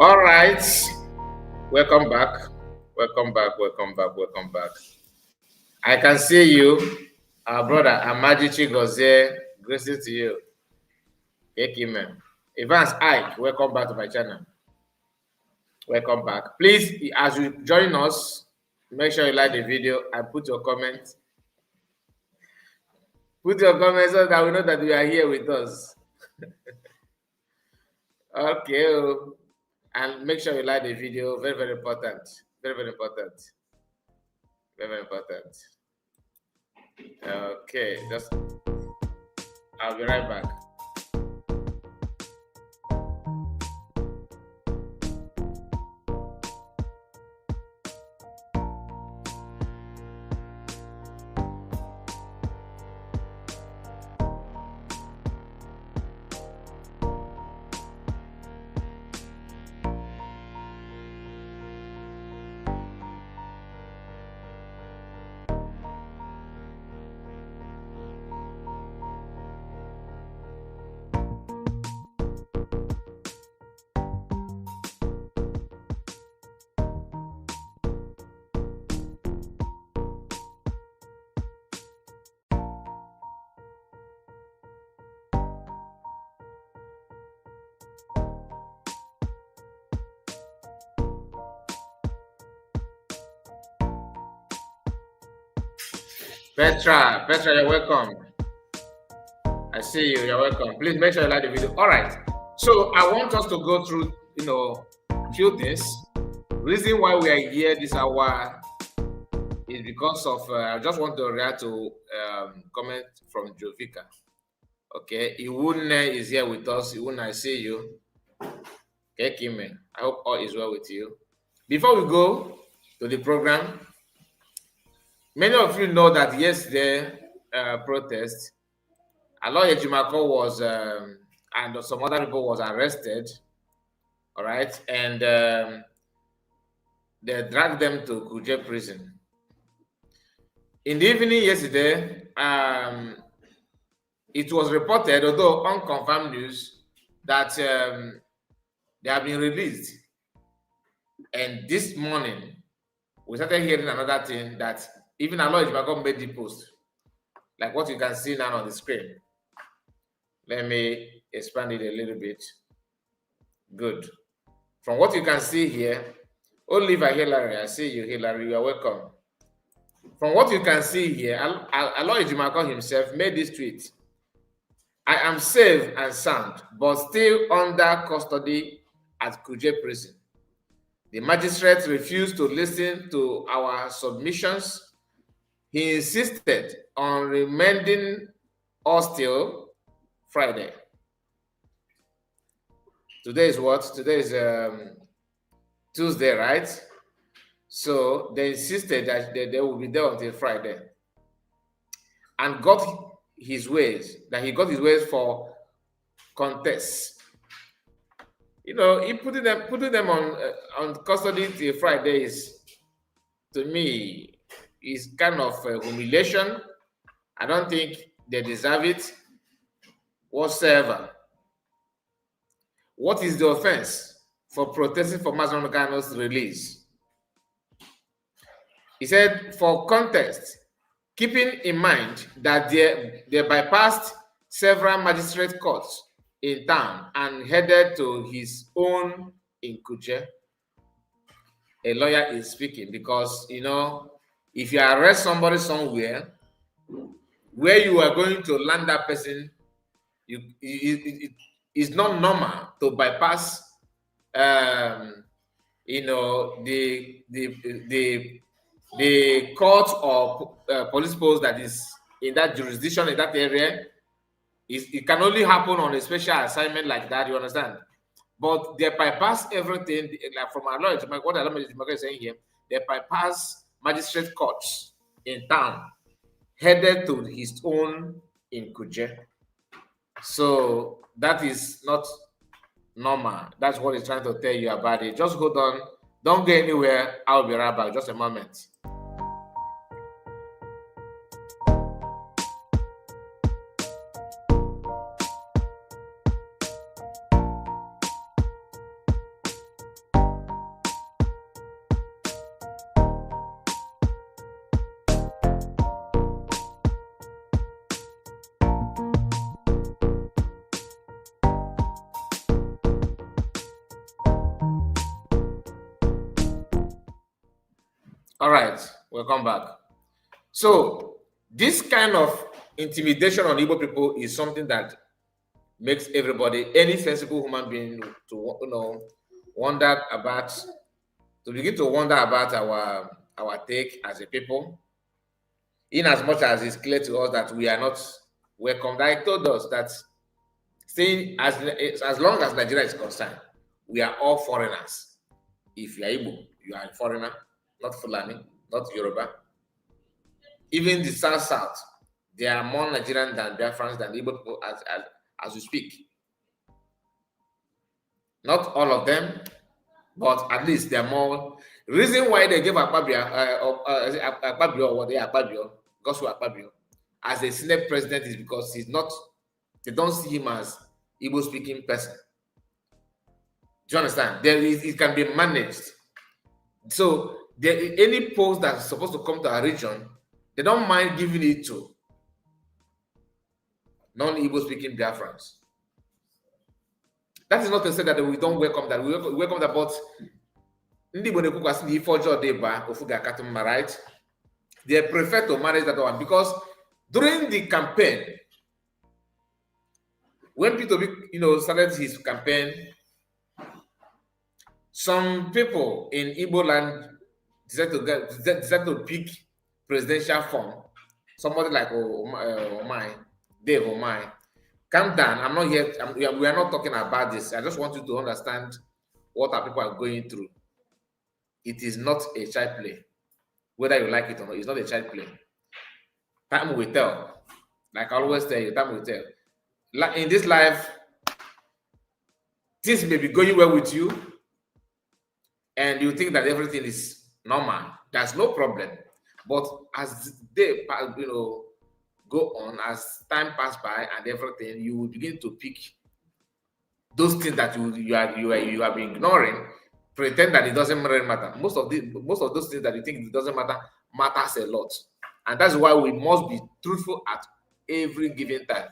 All right. Welcome back. Welcome back. Welcome back. Welcome back. I can see you, our brother Amaji Chigozie. Greetings to you. Kekiman. Evans Ike, welcome back to my channel. Welcome back. Please, as you join us, make sure you like the video and put your comments. Put your comments so that we know that you are here with us. Okay. And make sure you like the video. Very, very important. Very, very important. Very, very important. Okay, I'll be right back. Petra, you're welcome. I see you. You're welcome. Please make sure you like the video. All right. So I want us to go through, a few things. Reason why we are here this hour is because of I just want to react to comment from Vicar. Okay, Iwune is here with us. Iwune, I see you. Okay, Kime. I hope all is well with you. Before we go to the program, many of you know that yesterday protest, Aloy Ejimako was and some other people was arrested. All right, and they dragged them to Kuje prison. In the evening yesterday, it was reported, although unconfirmed news, that they have been released. And this morning, we started hearing another thing that even Aloy Ejimako made the post, like what you can see now on the screen. Let me expand it a little bit. Good. From what you can see here, Oliver Hillary, I see you, Hillary, you are welcome. From what you can see here, Aloy Ejimako himself made this tweet. I am safe and sound, but still under custody at Kuje prison. The magistrate refused to listen to our submissions. He insisted on remanding us till Friday. Today is what? Today is Tuesday, right? So they insisted that they will be there until Friday, and got his ways. That he got his ways for contests. He putting them on custody till Friday is, to me, is kind of humiliation. I don't think they deserve it whatsoever. What is the offense for protesting for Mazen Kano's release? He said, for context, keeping in mind that they bypassed several magistrate courts in town and headed to his own in Kuje. A lawyer is speaking because, if you arrest somebody somewhere, where you are going to land that person, it's not normal to bypass, the court or police post that is in that jurisdiction, in that area. It can only happen on a special assignment like that, you understand? But they bypass everything, like from our lawyer, what Aloy is saying here, they bypass magistrate courts in town, headed to his own in Kuje. So that is not normal. That's what he's trying to tell you about it. Just hold on. Don't go anywhere. I'll be right back. Just a moment. All right, welcome back. So this kind of intimidation on Igbo people is something that makes everybody, any sensible human being, to wonder about, to begin to wonder about our take as a people. In as much as it's clear to us that we are not welcome, I told us that saying as long as Nigeria is concerned, we are all foreigners. If you are Igbo, you are a foreigner, not Fulani, not Yoruba. Even the South, they are more Nigerian than Biafrans than Igbo people as we speak. Not all of them, but at least they're more. Reason why they gave Akpabio, Gospel Akpabio, as a Senate president is because he's not. They don't see him as Igbo speaking person. Do you understand? It can be managed. So any post that's supposed to come to our region, they don't mind giving it to non-Igbo speaking Biafrans. That is not to say that we don't welcome that. We welcome that, but right? They prefer to manage that one because during the campaign, when P2B, started his campaign, some people in Igbo land decided to pick presidential form. Somebody like Dave Omai. Calm down. I'm not here. We are not talking about this. I just want you to understand what our people are going through. It is not a child play. Whether you like it or not, it's not a child play. Time will tell. Like I always tell you, time will tell. Like in this life, things may be going well with you, and you think that everything is normal. There's no problem. But as they go on, as time pass by and everything, you will begin to pick those things that you have been ignoring, pretend that it doesn't really matter. Most of those things that you think it doesn't matter matters a lot. And that's why we must be truthful at every given time.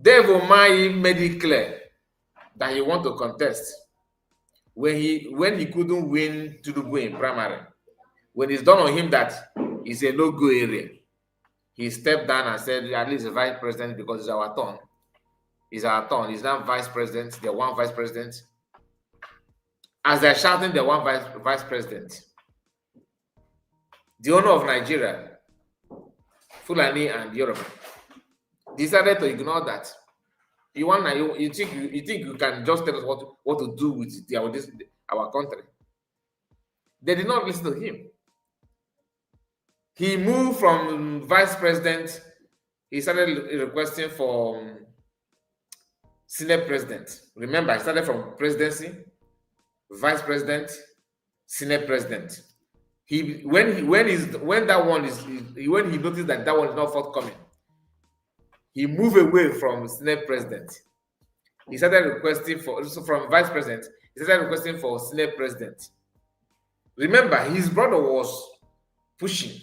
Dave Omai made it clear that he want to contest when he couldn't win Tinubu in primary. When it's done on him that it's a no-go area, he stepped down and said, at least the vice president, because it's our turn. It's our turn. He's not vice president. They're one vice president. As they're shouting, they're one vice president. The owner of Nigeria, Fulani and Yoruba, decided to ignore that. You think you can just tell us what to do with our country? They did not listen to him. He moved from vice president. He started requesting for Senate president. Remember, I started from presidency, vice president, Senate president. When he noticed that one is not forthcoming, he moved away from Senate president. He started requesting from vice president. He started requesting for Senate president. Remember, his brother was pushing.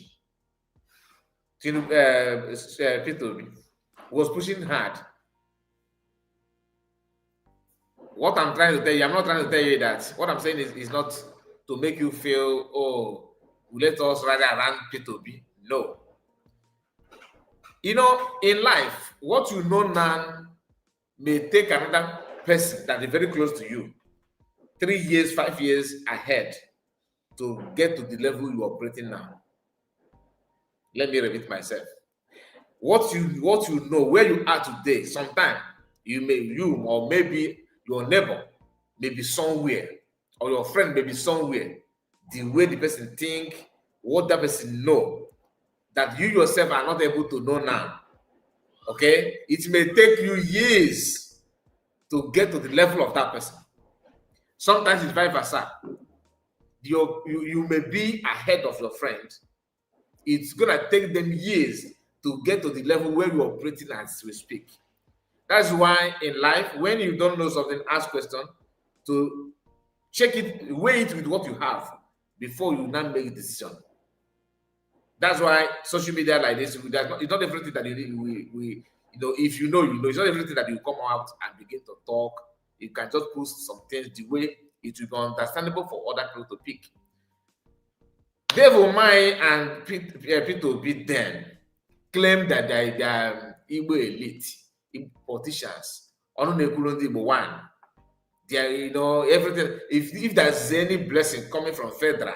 P2B was pushing hard. What I'm trying to tell you, I'm not trying to tell you that. What I'm saying is not to make you feel, oh, let us rather run P2B. No. In life, what you know now may take another person that is very close to you 3 years, 5 years ahead to get to the level you are operating now. Let me repeat myself. What you know, where you are today, sometimes you or maybe your neighbor may be somewhere, or your friend may be somewhere. The way the person think, what that person know, that you yourself are not able to know now. Okay? It may take you years to get to the level of that person. Sometimes it's vice versa. You may be ahead of your friend. It's gonna take them years to get to the level where you're operating as we speak. That's why in life, when you don't know something, ask question to check it, weigh it with what you have before you now make a decision. That's why social media like this, it's not everything that if you know, it's not everything that you come out and begin to talk. You can just post some things the way it will be understandable for other people to pick. Dave Umahi and Peter Obi then claim that they are Igbo elite, politicians, one. They are, everything. If there's any blessing coming from federal,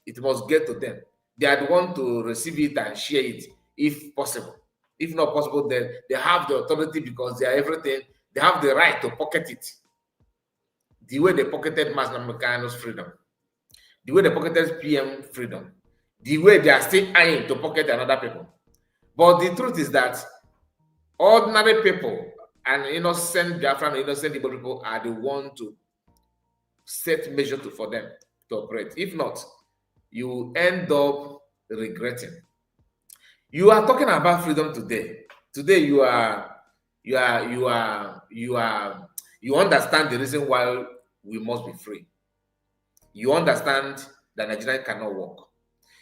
it must get to them. They are the one to receive it and share it, if possible. If not possible, then they have the authority because they are everything. They have the right to pocket it. The way they pocketed Mas Namekano's freedom, the way they pocketed PM freedom, the way they are still eyeing to pocket another people. But the truth is that ordinary people and innocent Biafran, innocent Igbo people are the one to set measure for them to operate. If not, you end up regretting. You are talking about freedom today. Today you understand the reason why we must be free. You understand that Nigeria cannot work.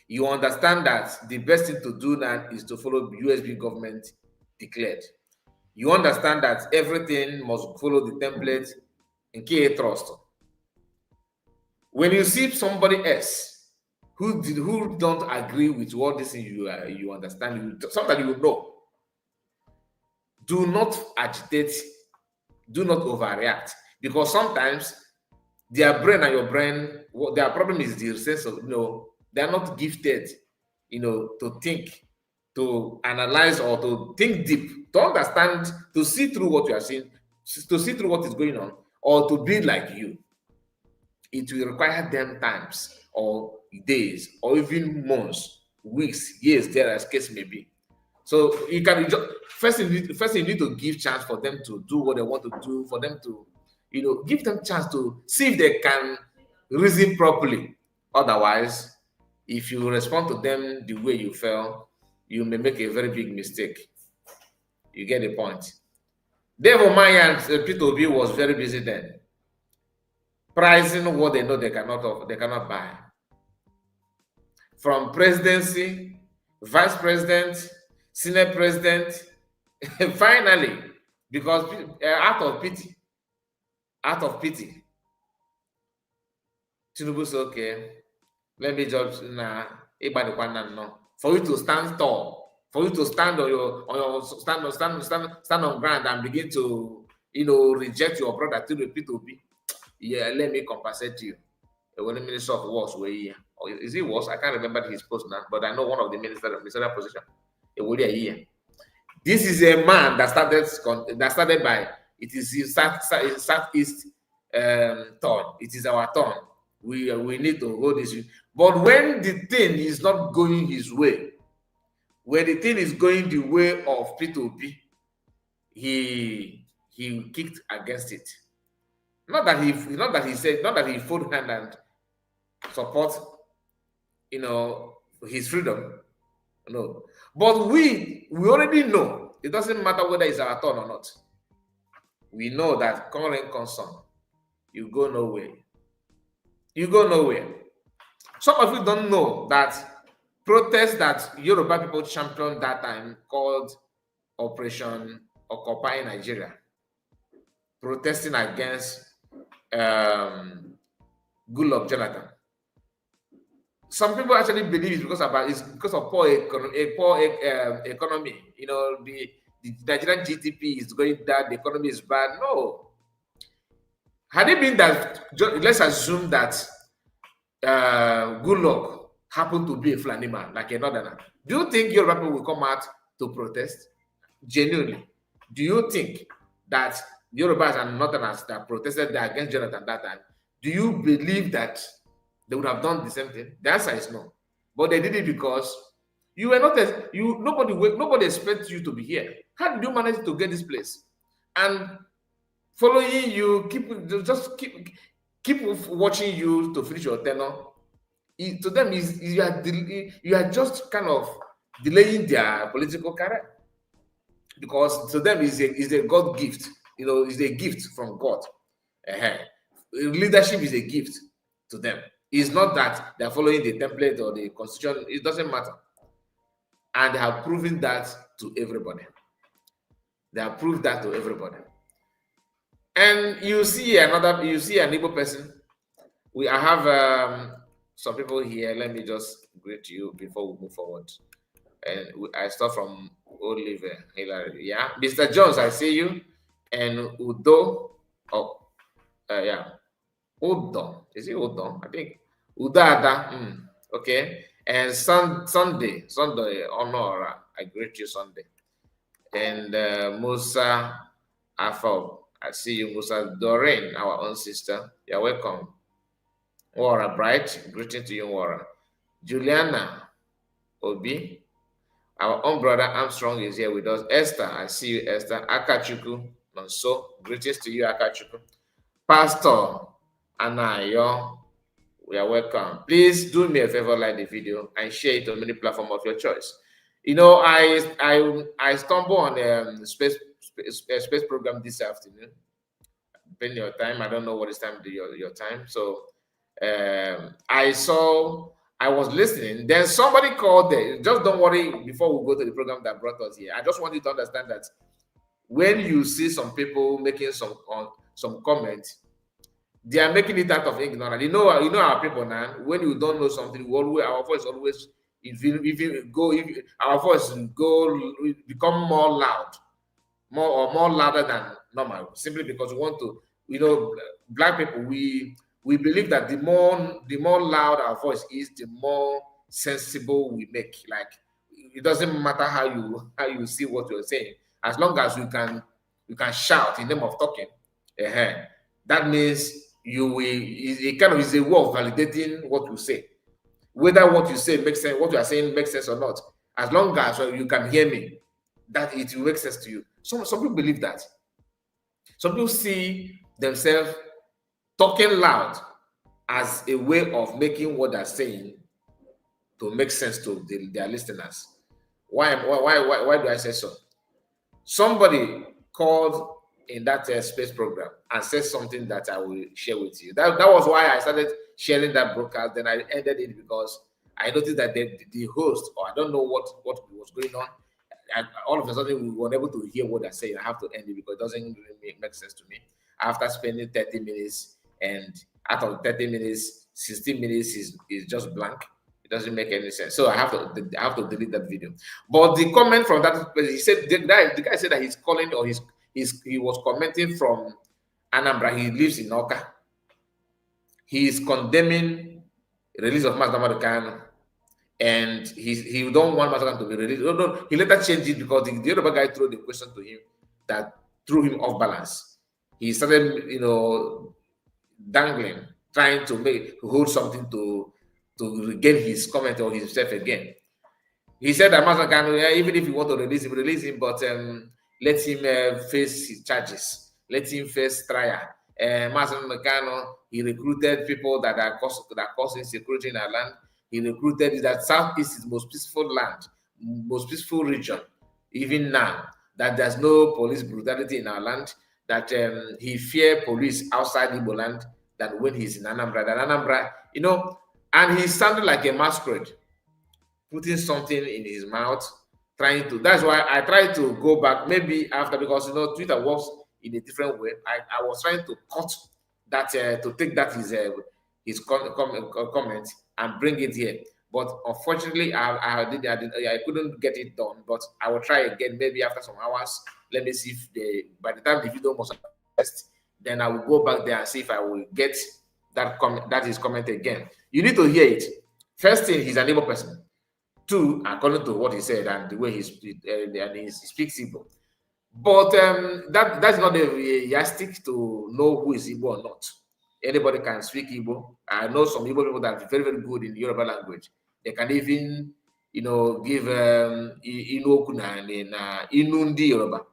You understand that the best thing to do now is to follow USB government declared. You understand that everything must follow the template in KA Trust. When you see somebody else who don't agree with what this thing you understand, something you know, do not agitate, do not overreact, because sometimes their brain and your brain, their problem is the sense of, they are not gifted, to think, to analyze, or to think deep, to understand, to see through what you are seeing, to see through what is going on, or to be like you. It will require them times, or days, or even months, weeks, years, there as case may be. So you can first you need to give chance for them to do what they want to do, for them to, give them chance to see if they can reason properly. Otherwise, if you respond to them the way you felt, you may make a very big mistake. You get the point. Dave Umahi and Peter Obi was very busy then, pricing what they know they cannot buy. From presidency, vice president, Senate president, finally, because out of pity, Tinubu said, okay, let me just for you to stand tall, for you to stand on ground and begin to reject your brother Tinubu. Yeah, let me compensate you. When the Minister of Works were here, or is he was? I can't remember his post now, but I know one of the ministers of ministerial position. This is a man that started by it is his Southeast turn. It is our turn. We need to hold this. But when the thing is not going his way, when the thing is going the way of P2P, he kicked against it. Not that he fold hand and support, his freedom. No. But we already know it doesn't matter whether it's our turn or not. We know that current concern, you go nowhere. You go nowhere. Some of you don't know that protest that Yoruba people championed that time called Operation Occupy Nigeria, protesting against Goodluck Jonathan. Some people actually believe it's because of poor economy. The Nigerian GDP is going down, the economy is bad. No. Had it been that, let's assume that Goodluck happened to be a Fulani man, like a northerner. Do you think Yoruba people will come out to protest? Genuinely. Do you think that Yorubas and northerners that protested against Jonathan that time, do you believe that they would have done the same thing? The answer is no. But they did it because you were not nobody expects you to be here. How did you manage to get this place? And following you, keep watching you to finish your tenure. To them, you are just kind of delaying their political career, because to them is a God gift. Is a gift from God. Leadership is a gift to them. It's not that they're following the template or the constitution. It doesn't matter. And they have proven that to everybody. They have proved that to everybody. And you see an Igbo person. I have some people here. Let me just greet you before we move forward. And I start from Oliver Hillary. Yeah, Mr. Jones, I see you. And Udo. Oh, yeah. Udo. Is it Udo? I think Udada. Okay. And Sunday Honora. I greet you Sunday. And Musa Afo. I see you, Musa Doreen, our own sister. You're welcome. Wara Bright. Greeting to you, Wara. Juliana Obi. Our own brother Armstrong is here with us. Esther, I see you, Esther. Akachuku, Nonso, greetings to you, Akachuku. Pastor Anayo, we are welcome. Please do me a favor, like the video and share it on any platform of your choice. You know, I stumbled on a space program this afternoon. Depending on your time, I don't know what is time your time. So I was listening. Then somebody called there. Just don't worry before we go to the program that brought us here. I just want you to understand that when you see some people making some comments, they are making it out of ignorance. You know our people now. When you don't know something, our voice always our voice become more loud, more louder than normal, simply because we want to. Black people, we believe that the more loud our voice is, the more sensible we make. Like, it doesn't matter how you see what you're saying, as long as you can shout in name of talking. That means it kind of is a way of validating what you say, whether what you say makes sense, what you are saying makes sense or not. As long as you can hear me, that it will make sense to you. Some people believe that. Some people see themselves talking loud as a way of making what they're saying to make sense to their listeners. Why do I say so? Somebody called in that space program and said something that I will share with you. That was why I started sharing that broadcast. Then I ended it because I noticed that the host, or I don't know what was going on, and all of a sudden we were unable to hear what they're saying. I have to end it because it doesn't really make sense to me. After spending 30 minutes, and out of 30 minutes, 16 minutes is just blank. It doesn't make any sense. So I have to delete that video. But the comment from that, he said the guy said that he's calling, or he was commenting from Anambra. He lives in Oka. He is condemning release of Master Kanu, and he don't want Master Kanu to be released. No, he later changed it because the other guy threw the question to him that threw him off balance. He started, dangling, trying to hold something to regain his comment or himself again. He said that Master Kanu, even if you want to release him, but let him face his charges. Let him face trial. Master Kanu, he recruited people that are causing security in our land. He recruited that Southeast is the most peaceful land, most peaceful region, even now, that there's no police brutality in our land, that he fear police outside Igbo land than when he's in Anambra. That Anambra, and he sounded like a masquerade, putting something in his mouth, trying to. That's why I tried to go back, maybe after, because Twitter works in a different way. I was trying to cut that, to take that his comment and bring it here. But unfortunately, I couldn't get it done. But I will try again, maybe after some hours. Let me see if by the time the video must have passed, then I will go back there and see if I will get that his comment again. You need to hear it. First thing, he's an Igbo person. Two, according to what he said and the way he speaks Igbo. But that's not a yardstick to know who is Igbo or not. Anybody can speak Igbo. I know some Igbo people that are very, very good in Yoruba language. They can even, give Inokuna in Inundi Yoruba.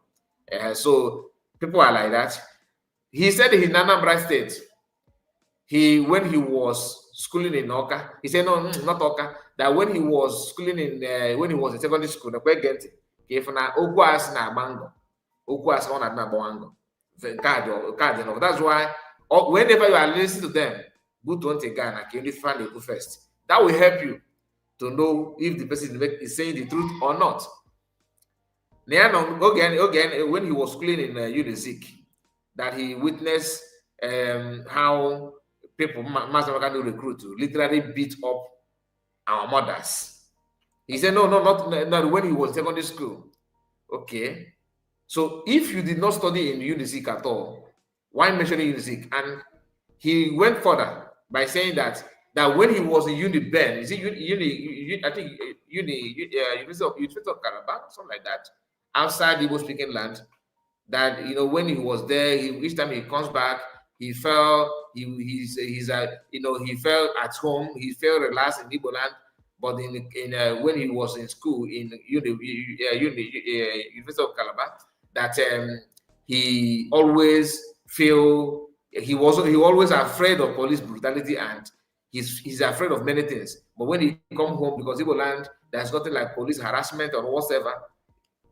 So people are like that. He said in Anambra State, when he was schooling in Oka, he said, no, not Oka, that when he was schooling when he was in secondary school, if na Ogwas na mango, Ogwas on na bango, that's why whenever you are listening to them, go to Ghana, can you find a good first? That will help you to know if the person is saying the truth or not. Again, when he was schooling in Unizik, that he witnessed how people, Master Makano recruit to literally beat up our mothers. He said, no, not when he was in secondary school. Okay. So if you did not study in UNISIC at all, why mention UNISIC? And he went further by saying that when he was in UNIBEN, is it I think University of Calabar, something like that, outside Igbo speaking land, that when he was there, each time he comes back, he felt he felt at home, he felt relaxed in Igbo land. But when he was in school in University of Calabar, that he always feel he always afraid of police brutality, and he's afraid of many things. But when he come home, because Igbo land, there's nothing like police harassment or whatever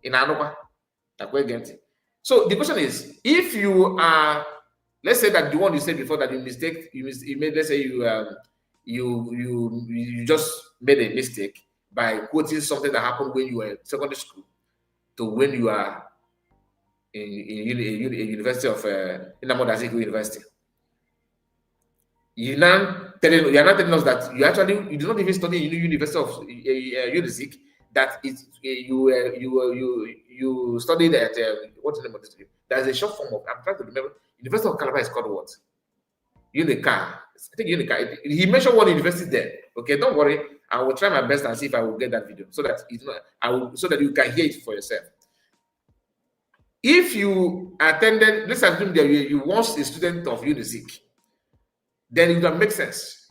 in Anopa. So the question is, if you are, let's say that the one you said before that you made, let's say you just made a mistake by quoting something that happened when you were in secondary school to when you are in University of Inamodaziku University. You're not telling us that you do not even study in the University of UNISIC, that you studied at what's the name of this? There's a short form of, I'm trying to remember. University of Calabar is called what? Unicar. I think Unicar. He mentioned one university there. Okay, don't worry. I will try my best and see if I will get that video so that so that you can hear it for yourself. If you attended, let's assume that you once a student of UNISIC, then it would make sense.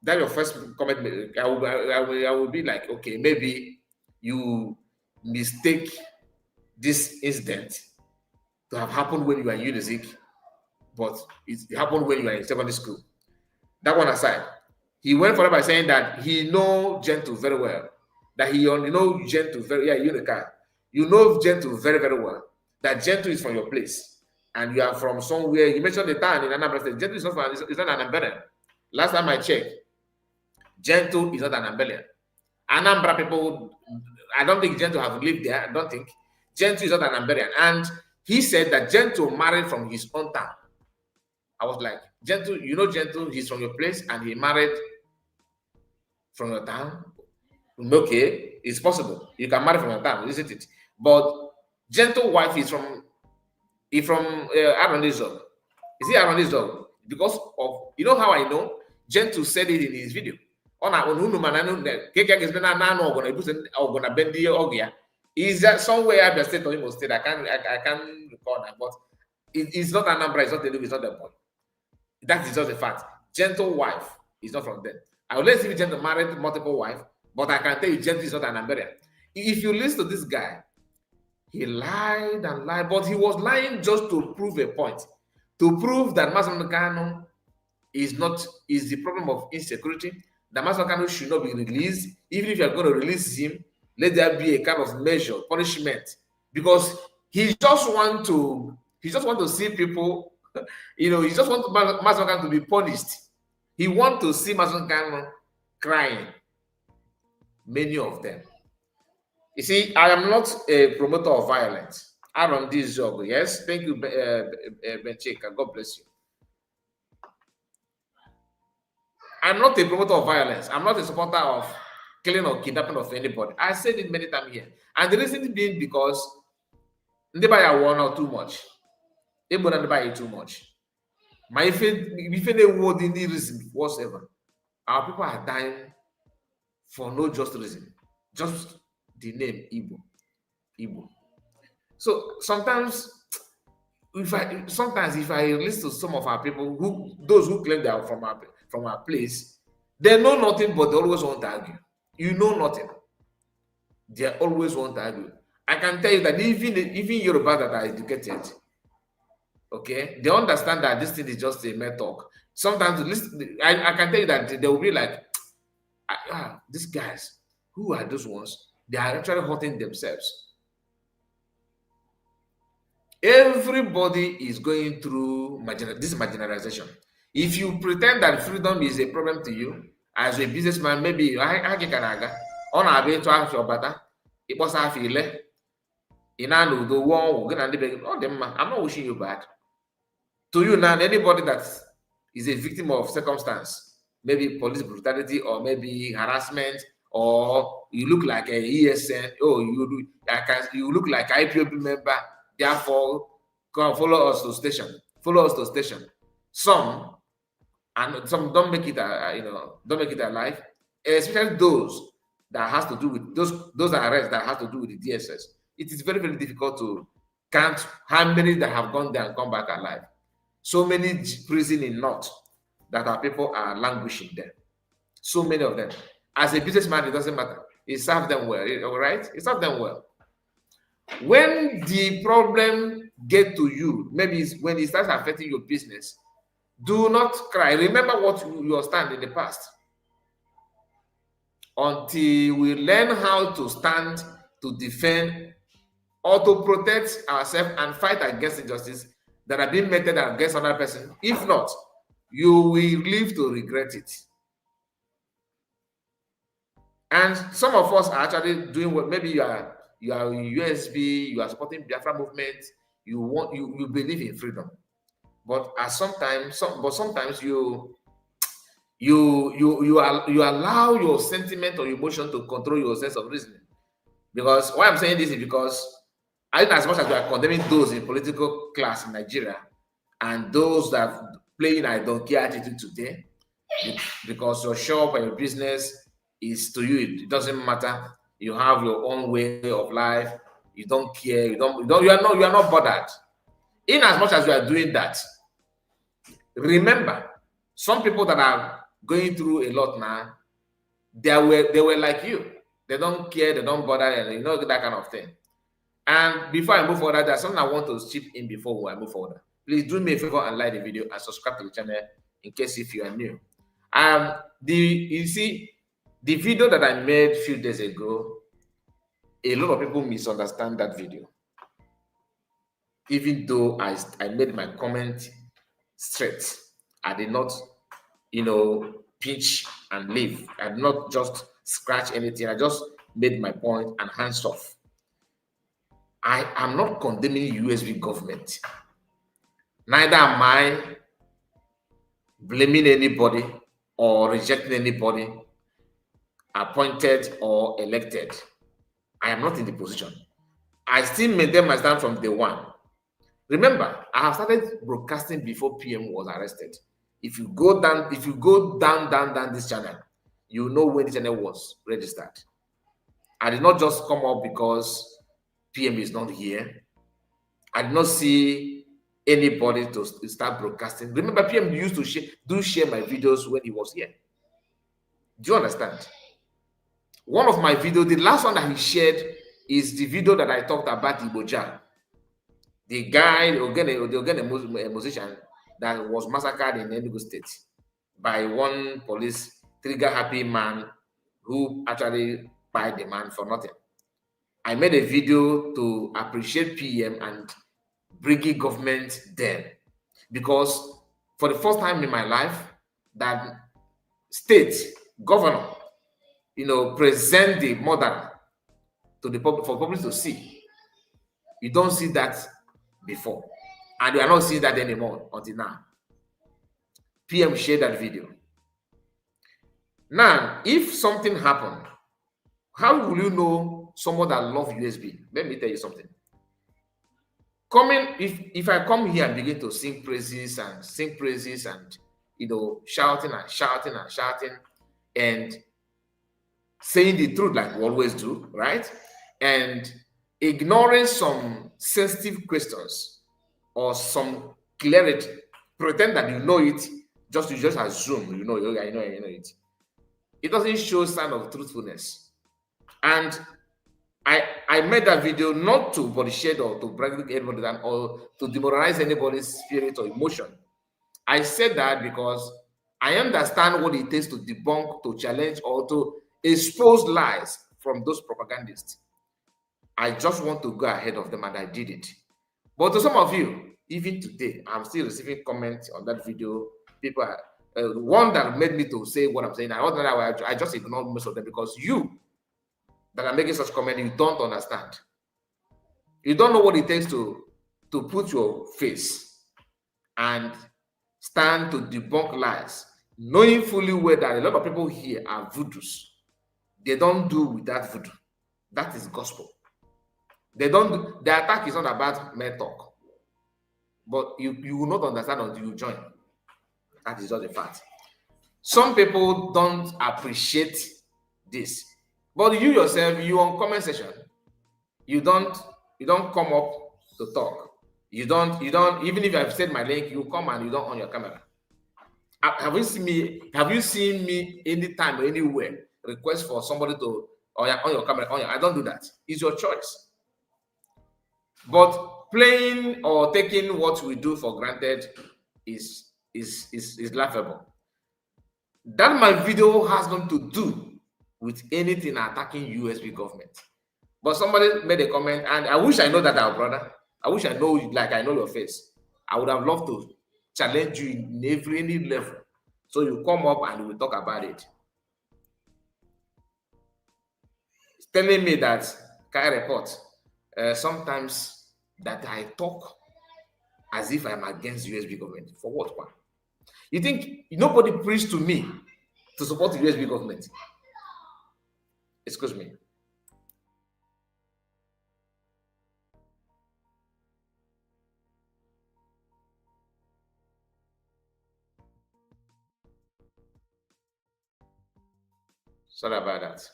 That's your first comment. I will be like, okay, maybe you mistake this incident to have happened when you are in UNISIC, but it happened when you are in secondary school. That one aside, he went further by saying that he knows Gentle very well. That he only knows Gentle very, Unicar. You know Gentle very, very well. That Gentle is from your place, and you are from somewhere. You mentioned the town in Anambra State. Gentle is not an Ambelian. Last time I checked, Gentle is not an Ambelian. Anambra people, I don't think Gentle have lived there. I don't think. Gentle is not an Ambelian. And he said that Gentle married from his own town. I was like, Gentle, you know Gentle, he's from your place and he married from your town. Okay, it's possible. You can marry from your town, isn't it? But Gentle wife is from Arondizog. Is it Arondizog? Because of, you know how I know? Gentle said it in his video. Is that somewhere at the state of Imo State? I can't recall that, but it's not Anambra, it's not Telugu, it's not the point. That is just a fact. Gentle wife is not from them. I will let you Gentle married multiple wives, but I can tell you Gentle is not an Amberian. If you listen to this guy, he lied and lied, but he was lying just to prove a point. To prove that Masamukano is the problem of insecurity, that Masamukano should not be released. Even if you are going to release him, let there be a kind of measure, punishment. Because he just want to see people, he just want Masamukano to be punished. He want to see Masamukano crying. Many of them. You see, I am not a promoter of violence. I run this job. Yes, thank you, Benchika. God bless you. I'm not a promoter of violence. I'm not a supporter of killing or kidnapping of anybody. I said it many times here. And the reason being because they buy one or too much. They don't buy too much. If they would any reason whatsoever, our people are dying for no just reason. Just the name Igbo. So sometimes if I listen to some of our people those who claim they are from our place, they know nothing, but they always want to argue. You know nothing. They always want to argue. I can tell you that even Yoruba that are educated, okay, they understand that this thing is just a mere talk. Sometimes I can tell you that they will be like, these guys, who are those ones? They are actually hurting themselves. Everybody is going through this marginalization. If you pretend that freedom is a problem to you, as a businessman, maybe I'm not wishing you bad. To you now, anybody that is a victim of circumstance, maybe police brutality or maybe harassment, or you look like a ESN, oh, you look like IPOB member, therefore come follow us to station, follow us to station. Some and some don't make it, don't make it alive, especially those that has to do with those arrests that have to do with the DSS. It is very, very difficult to count how many that have gone there and come back alive. So many prison in North that our people are languishing there. So many of them. As a businessman, it doesn't matter. It serves them well, all right? It serves them well. When the problem get to you, maybe it's when it starts affecting your business, do not cry. Remember what you stand in the past. Until we learn how to stand, to defend, or to protect ourselves and fight against injustice that are being meted against another person. If not, you will live to regret it. And some of us are actually doing what, maybe you are USB, you are supporting Biafra movement, you believe in freedom. But sometimes you allow your sentiment or emotion to control your sense of reasoning. Because why I'm saying this is because as much as we are condemning those in political class in Nigeria and those that playing I don't care attitude today, because your shop or your business is to you, it doesn't matter. You have your own way of life. You don't care. You are not bothered. In as much as you are doing that, remember, some people that are going through a lot now, they were like you. They don't care. They don't bother, and that kind of thing. And before I move forward, there's something I want to chip in before I move forward. Please do me a favor and like the video and subscribe to the channel in case if you are new. You see, the video that I made a few days ago, a lot of people misunderstand that video. Even though I made my comment straight, I did not, pinch and leave. I did not just scratch anything. I just made my point and hands off. I am not condemning USB government. Neither am I blaming anybody or rejecting anybody appointed or elected. I am not in the position. I still maintain my stand from day one. Remember, I have started broadcasting before PM was arrested. If you go down this channel, you know when the channel was registered. I did not just come up because PM is not here. I did not see anybody to start broadcasting. Remember, PM used to share my videos when he was here. Do you understand? One of my videos, the last one that he shared, is the video that I talked about Iboja. The guy, a musician that was massacred in Enugu State by one police trigger-happy man who actually fired the man for nothing. I made a video to appreciate PM and bringing government there, because for the first time in my life, that state governor, present the mother to the public for public to see. You don't see that before, and you are not seeing that anymore until now. PM shared that video. Now, if something happened, how will you know someone that loves USB? Let me tell you something. If I come here and begin to sing praises and shouting and saying the truth like we always do, right? And ignoring some sensitive questions or some clarity, pretend that you know it, you just assume I know it. It doesn't show sign of truthfulness. And I made that video not to body shade or to brag anybody down or to demoralize anybody's spirit or emotion. I said that because I understand what it takes to debunk, to challenge, or to expose lies from those propagandists. I just want to go ahead of them, and I did it. But to some of you, even today, I'm still receiving comments on that video. People are, one that made me to say what I'm saying. I just ignored most of them because you that are making such comment, you don't understand. You don't know what it takes to put your face and stand to debunk lies, knowing fully well that a lot of people here are voodoos. They don't do with that voodoo. That is gospel. They don't. The attack is not about mere talk, but you will not understand until you join. That is just a fact. Some people don't appreciate this, but you yourself, you on comment section, you don't come up to talk. You don't even if I've said my link, you come and you don't on your camera. Have you seen me anytime or anywhere request for somebody to on your camera? I don't do that. It's your choice. But playing or taking what we do for granted is laughable. That my video has nothing to do with anything attacking USB government. But somebody made a comment, and I wish I know that, our brother. I wish I know you like I know your face. I would have loved to challenge you in any level. So you come up and we talk about it. It's telling me that Kai report sometimes that I talk as if I'm against USB government. For what one? You think nobody preached to me to support the USB government? Excuse me. Sorry about that.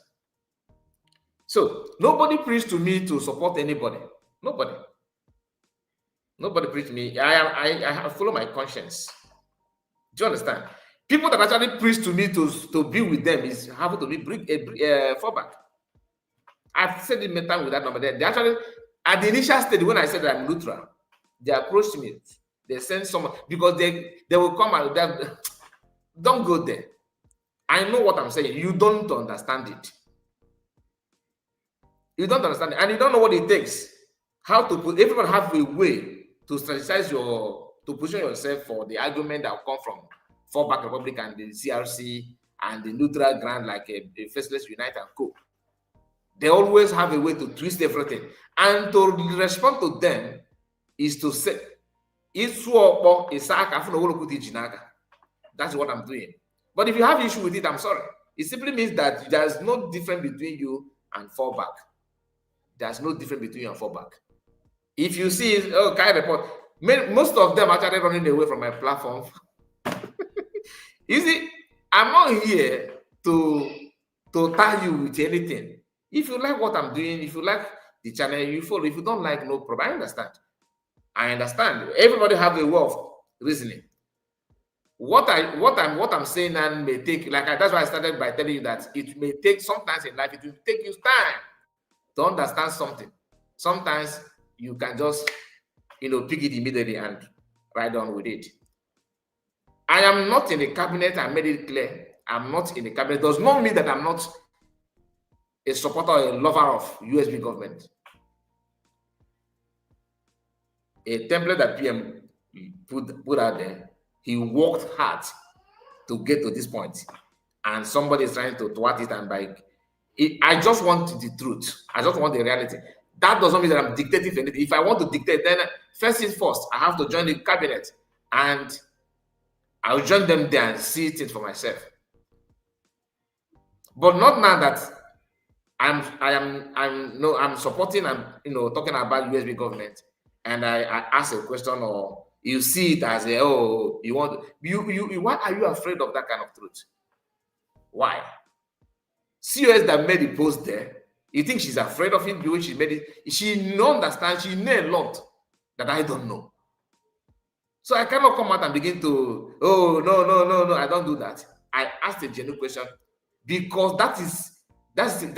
So nobody preached to me to support anybody. Nobody preached me. I follow my conscience. Do you understand? People that actually preach to me to be with them is having to be bring a fallback. I've said it many times with that number. They actually, at the initial stage, when I said that I'm neutral, they approached me. They sent someone because they will come and don't go there. I know what I'm saying. You don't understand it. You don't understand it, and you don't know what it takes. How to put everyone have a way to strategize to position yourself for the argument that will come from Fallback Republic and the CRC and the neutral ground like a Faceless Unite and Co. They always have a way to twist everything, and to respond to them is to say, that's what I'm doing. But if you have issue with it, I'm sorry. It simply means that there's no difference between you and Fallback. There's no difference between you and Fallback. If you see, Kai report, most of them actually running away from my platform. You see, I'm not here to tell you with anything. If you like what I'm doing, if you like the channel, you follow. If you don't like, no problem. I understand. Everybody have a way of reasoning. What I'm saying and may take, that's why I started by telling you that it may take, sometimes in life, it will take you time to understand something. Sometimes you can just, pick it immediately and ride on with it. I am not in the cabinet. I made it clear. I'm not in the cabinet. It does not mean that I'm not a supporter or a lover of USB government. A template that PM put out there, he worked hard to get to this point, and somebody is trying to thwart it. And I just want the truth. I just want the reality. That doesn't mean that I'm dictating anything. If I want to dictate, then first things first, I have to join the cabinet, and I'll join them there and see things for myself. But not now that I'm supporting and talking about USB government, and I ask a question, or you see it as why are you afraid of that kind of truth? Why? COS that made the post there, you think she's afraid of it because she made it? She understands, she knows a lot that I don't know. So I cannot come out and begin to, no, I don't do that. I asked a genuine question because that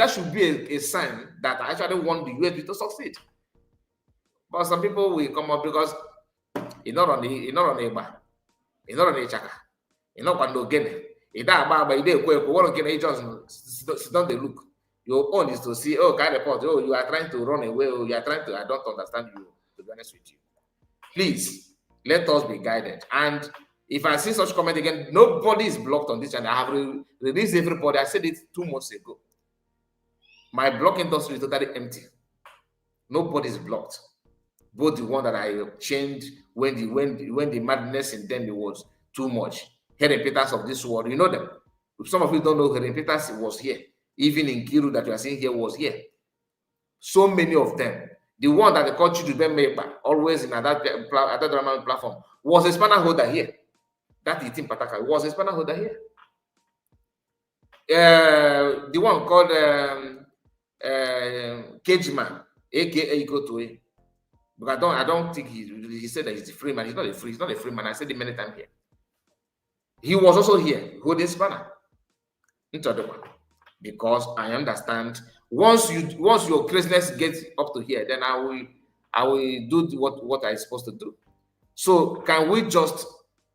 should be a sign that I actually want the USB to succeed. But some people will come up because you're not on the bar, you're not on the chaka, you're not on the game. You don't look. Your own is to see, kind of report, you are trying to run away, you are trying to, I don't understand you, to be honest with you. Please, let us be guided. And if I see such comment again, nobody is blocked on this channel. I have released everybody. I said it 2 months ago. My block industry is totally empty. Nobody is blocked. Both the one that I changed when the madness in them was too much. Helen Peters of this world, you know them. Some of you don't know Helen Peters was here. Even in Kiru that you are seeing here was here. So many of them. The one that they called Chuju Bemba, always in that drama platform, was a spanner holder here. That Itim Pataka was a spanner holder here. The one called Cageman, aka Ikotoe. But I don't think he said that he's a free man. He's not a free man. I said it many times here. He was also here holding spanner into the one. Because I understand once your craziness gets up to here, then I will do what I'm supposed to do. So can we just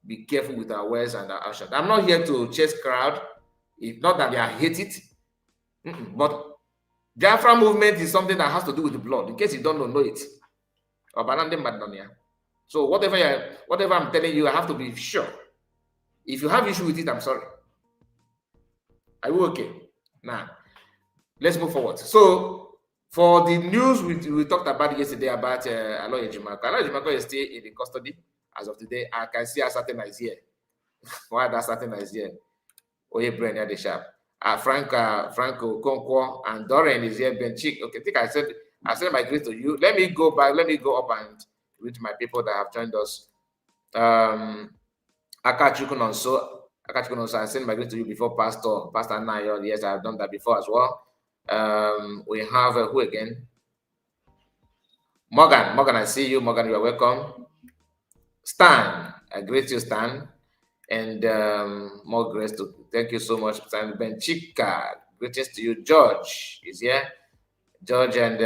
be careful with our words and our actions? I'm not here to chase crowd. It's not that I hate it, but diaphragm movement is something that has to do with the blood. In case you don't know it. So whatever I'm telling you, I have to be sure. If you have issue with it, I'm sorry. Are you okay? Now, let's move forward. So, for the news we talked about yesterday about Aloy Ejimako. Aloy Ejimako is still in the custody as of today. I can see a certain is here. Why that certain is here? Oye Brain at the sharp. Franco Conquo and Dorian is here. Ben Chick. Okay, I think I said my greet to you. Let me go back. Let me go up and read my people that have joined us. Akachukun also, I sent my greet to you before, Pastor Nayo. Yes, I've done that before as well. We have who again? Morgan, I see you. Morgan, you are welcome. Stan, I greet you, Stan. And more grace to thank you so much, Stan. Ben Chica, greetings to you. George is here. George and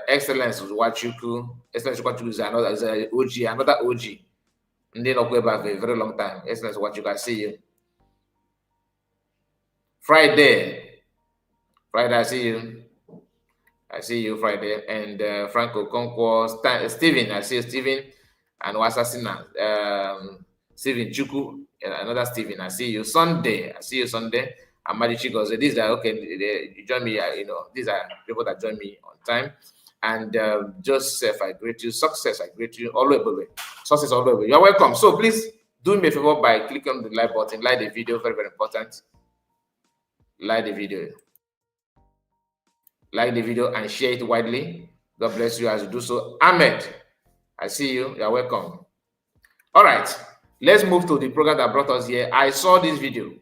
Excellence Wachuku. Excellence Wachuku is another OG. And they not go back for a very long time. Excellence Wachuku, I see you. Friday, I see you, Friday. And Franco Conquo, Steven, I see you, Steven. And Wasasina, Steven Chuku, another Steven, I see you. Sunday, I see you, Sunday. And Madichi goes, these are okay, you join me, these are people that join me on time. And Joseph, I greet you. Success, I greet you. Always, success, always. You're welcome. So please do me a favor by clicking on the like button, like the video, very, very important. Like the video and share it widely. God bless you as you do so. Ahmed, I see you. You're welcome. All right, let's move to the program that brought us here. I saw this video.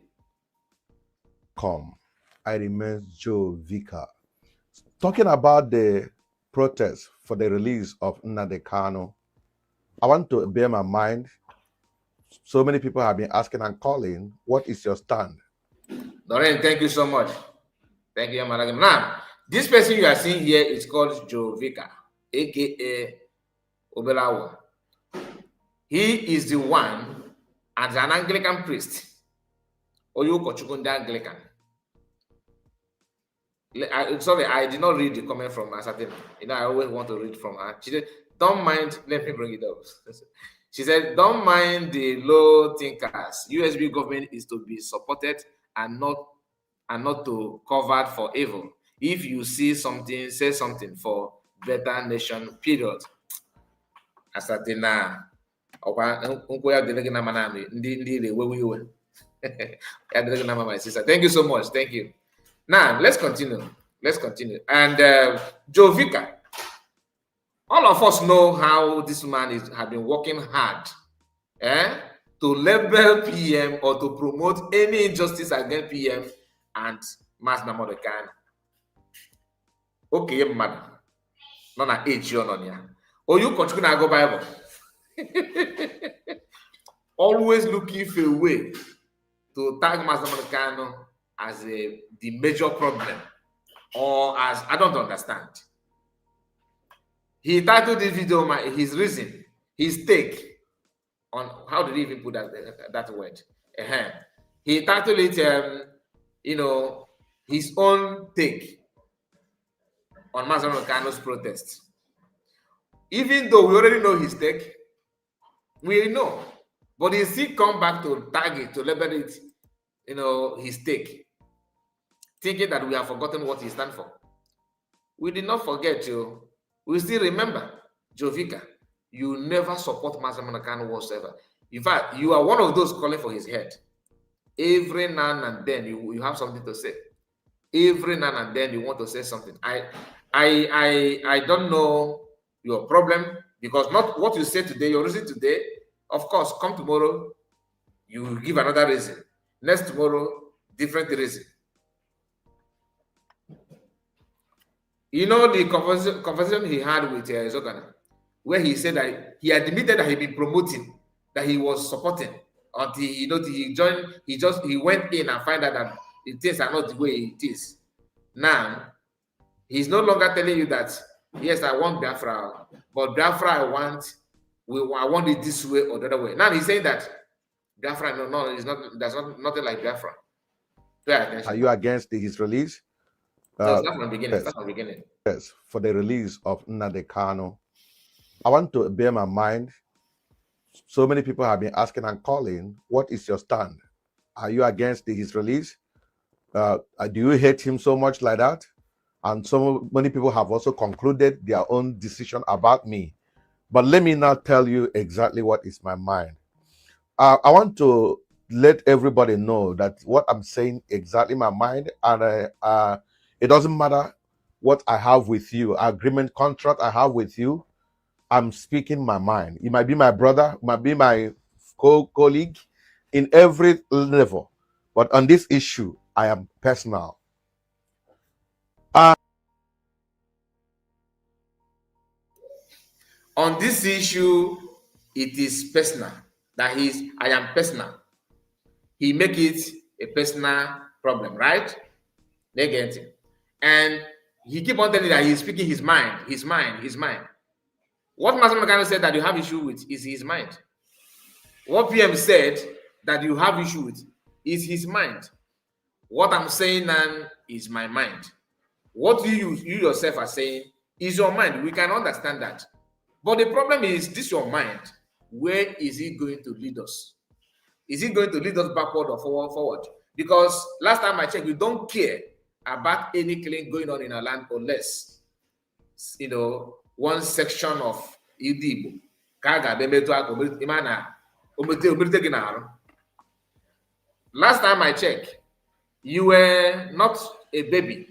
I remain Joe Vicar. Talking about the protest for the release of Nnamdi Kanu, I want to bear my mind. So many people have been asking and calling, what is your stand? Doreen, thank you so much. Thank you, Madam. Now, this person you are seeing here is called Joe Vicar, aka Obelawo. He is the one as an Anglican priest. Oyoko Chukunda Anglican. Sorry, I did not read the comment from Asatin. I always want to read from her. She said, don't mind, let me bring it up. She said, don't mind the low thinkers. USB government is to be supported and not to covered for evil. If you see something, say something for better nation, period. Asatina. Thank you so much. Thank you. Now, let's continue. And Joe Vicar, all of us know how this man has been working hard to label PM or to promote any injustice against PM and Mass Nnamdi Kanu. Okay, madam. Not an age on ya. Or you continue to go Bible. Always looking for a way to tag Mass Nnamdi Kanu as the major problem, or as I don't understand. He titled this video his reason, his take on how did he even put that word? He titled it, his own take on Mass Nnamdi Kanu's protest. Even though we already know his take, we know, but he still come back to tag it, to label it, his take, thinking that we have forgotten what he stands for. We did not forget you. We still remember, Joe Vicar, you never support Mass Nnamdi Kanu whatsoever. In fact, you are one of those calling for his head. Every now and then you have something to say. Every now and then you want to say something. I don't know your problem, because not what you say today, your reason today. Of course, come tomorrow, you give another reason. Next tomorrow, different reason. You know the conversation he had with Zogana, where he said that he admitted that he'd been promoting, that he was supporting, until he went in and find out that the things are not the way it is. Now, he's no longer telling you that, yes, I want Biafra, but Biafra I want it this way or the other way. Now he's saying that Biafra, no, it's not. There's nothing like Biafra. Pay attention. Are you against his release? So start from the beginning. Yes. Start from the beginning. Yes, for the release of Nnamdi Kanu. I want to bear my mind. So many people have been asking and calling, what is your stand? Are you against his release? Do you hate him so much like that? And so many people have also concluded their own decision about me. But let me now tell you exactly what is my mind. I want to let everybody know that what I'm saying exactly my mind, and it doesn't matter what I have with you, agreement contract I have with you. I'm speaking my mind. It might be my brother, might be my colleague in every level. But on this issue, I am personal. On this issue, it is personal. I am personal. He make it a personal problem, right? They get it. And he keep on telling that he's speaking his mind. What Master Makano said that you have issue with is his mind. What PM said that you have issue with is his mind. What I'm saying now is my mind. What you yourself are saying is your mind. We can understand that. But the problem is, this your mind. Where is it going to lead us? Is it going to lead us backward or forward? Because last time I checked, we don't care about any killing going on in our land unless, one section of Idibo. Last time I checked, you were not a baby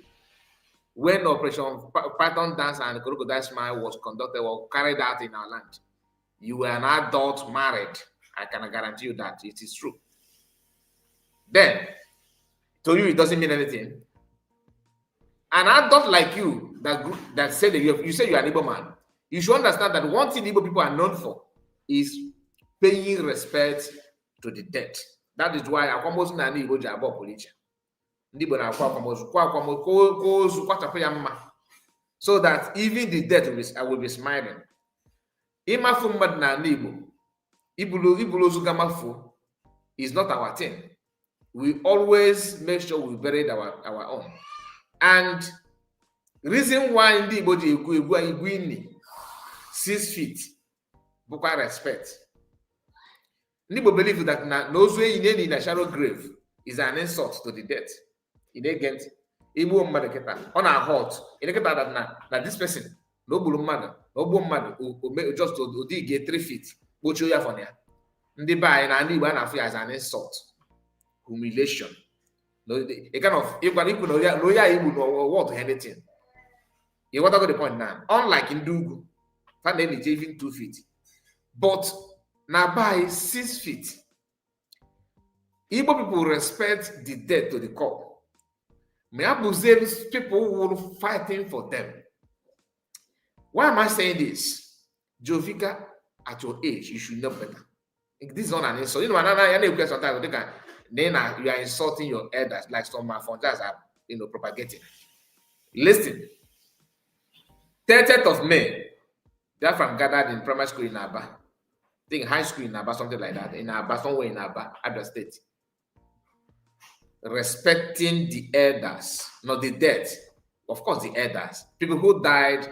when Operation Python Dance and Crocodile Smile was conducted or carried out in our land. You were an adult married. I can guarantee you that it is true. Then, to you, it doesn't mean anything. An adult like you that said that you say you're an Igbo man, you should understand that one thing Igbo people are known for is paying respect to the dead. That is why akwamozu na Igbo ji abụọ pụrụ iche. Ndị Igbo na-akwa akwamozu kwachapụ ya mma, so that even the dead will be smiling. Ịmafu mmadụ na Igbo, ibulu ozu gamafu is not our thing. We always make sure we buried our own. And reason why ndị Igbo ji egwu ini 6 feet bụkwa respect. Ndị Igbo believe that na ozu enyi na shallow grave is an insult to the dead. In agent, Igbo mmadụ kịta ọ na hot ịnekịta that na this person na o gburu mmadụ na ogbuo mmadụ just odige 3 feet kpochie ya fọ ya. Ndị be anyị na ndị Igbo a na-afụ ya as an insult, humiliation. A kind of if what anything. You want to go the point now. Unlike in Dugu, find any even 2 feet. But now by 6 feet. Igbo people respect the dead to the core. Meabuze's people were fighting for them. Why am I saying this? Vicar, at your age, you should know better. This is not an insult. You know, another question sometimes then you are insulting your elders like some Mafonjas are, propagating. Listen. 30th of May, Biafran gathered in primary school in Aba. I think high school in Aba, something like that. In Aba, somewhere in Aba, Abia State. Respecting the elders, not the dead. Of course, the elders. People who died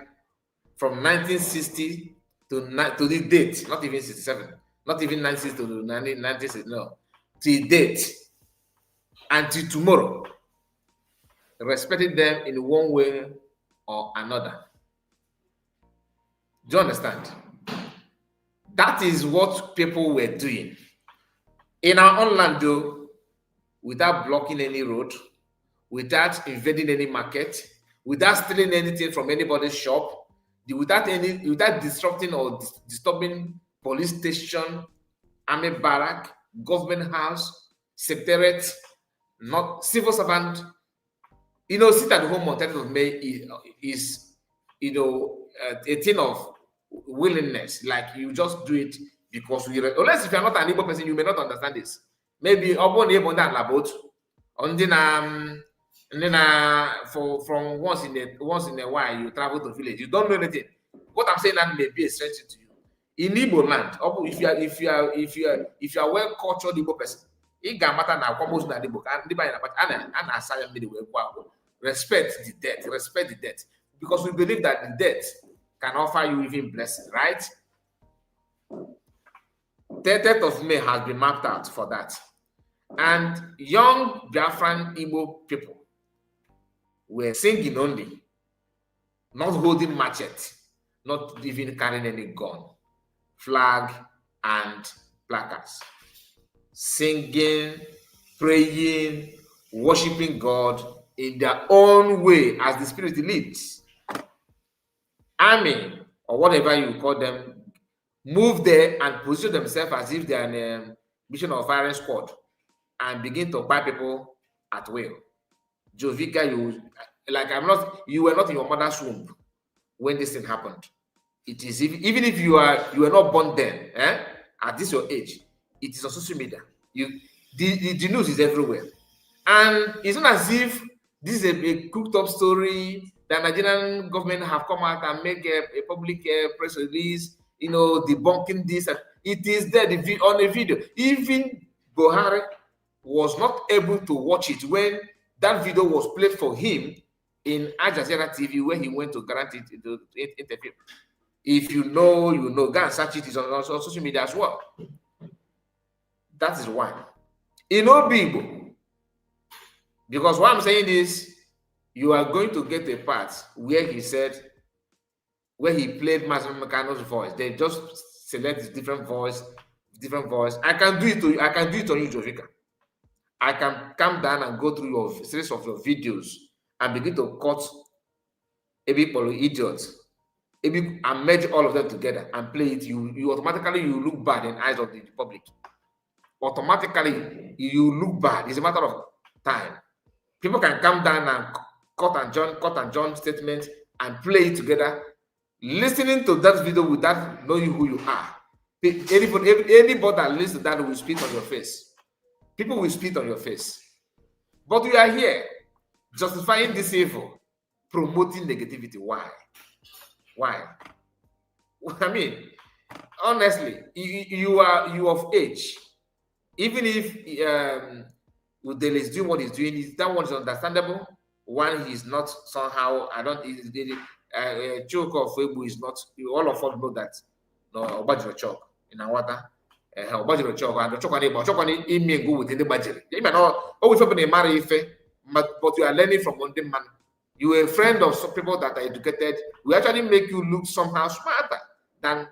from 1960 to the date, not even 67, not even 1960 to 1960, no. Till date, until tomorrow, respecting them in one way or another. Do you understand? That is what people were doing. In our own land, though, without blocking any road, without invading any market, without stealing anything from anybody's shop, without disrupting or disturbing police station, army barrack, government house, secretariat, not civil servant. Sit at home on 10th of May is a thing of willingness. Like you just do it because unless if you're not an Igbo person, you may not understand this. Maybe upon Igbo and about on from once in a while you travel to village, you don't know anything. What I'm saying that may be a strange to you. In Igbo land, if you are well cultured Igbo person, it can matter now. Almost na Igbo and assign me the way. Respect the death, because we believe that the death can offer you even blessing, right? 30th of May has been mapped out for that. And young Biafran Igbo people were singing only, not holding machete, not even carrying any gun, flag, and placards. Singing, praying, worshiping God in their own way as the Spirit leads. Army, or whatever you call them, move there and position themselves as if they are in a mission of firing squad and begin to buy people at will. Joe Vicar, you were not in your mother's womb when this thing happened. It is even if you were not born then, at this your age, it is on social media. The news is everywhere. And it's not as if this is a cooked up story. The Nigerian government have come out and make a public press release, debunking this. It is there on a video. Even Buhari was not able to watch it when that video was played for him in Al Jazeera TV, where he went to guarantee the interview. If you know, you know. Go and search it. It's on social media as well. That is one. In Obibo, because what I'm saying is, you are going to get a part where he played Massimo Meccano's voice. They just select his different voice. I can do it on you, Joe Vicar. I can come down and go through your series of your videos and begin to cut every idiots, and merge all of them together and play it. You automatically look bad in the eyes of the public. Automatically you look bad. It's a matter of time. People can come down and cut and join statements and play it together. Listening to that video without knowing who you are. Anybody that listens to that will spit on your face. People will spit on your face. But we are here justifying this evil, promoting negativity. Why? I mean, honestly, you are of age. Even if Udele is doing what he's doing, that one is understandable. One, he's not somehow, choke of Webu is not, all of us know that. No, Obajiro Chok in Awata. Obajiro Chok, and the Chok in go with the Bajir. You may not always open a marry, but you are learning from one man. You are a friend of some people that are educated. We actually make you look somehow smarter than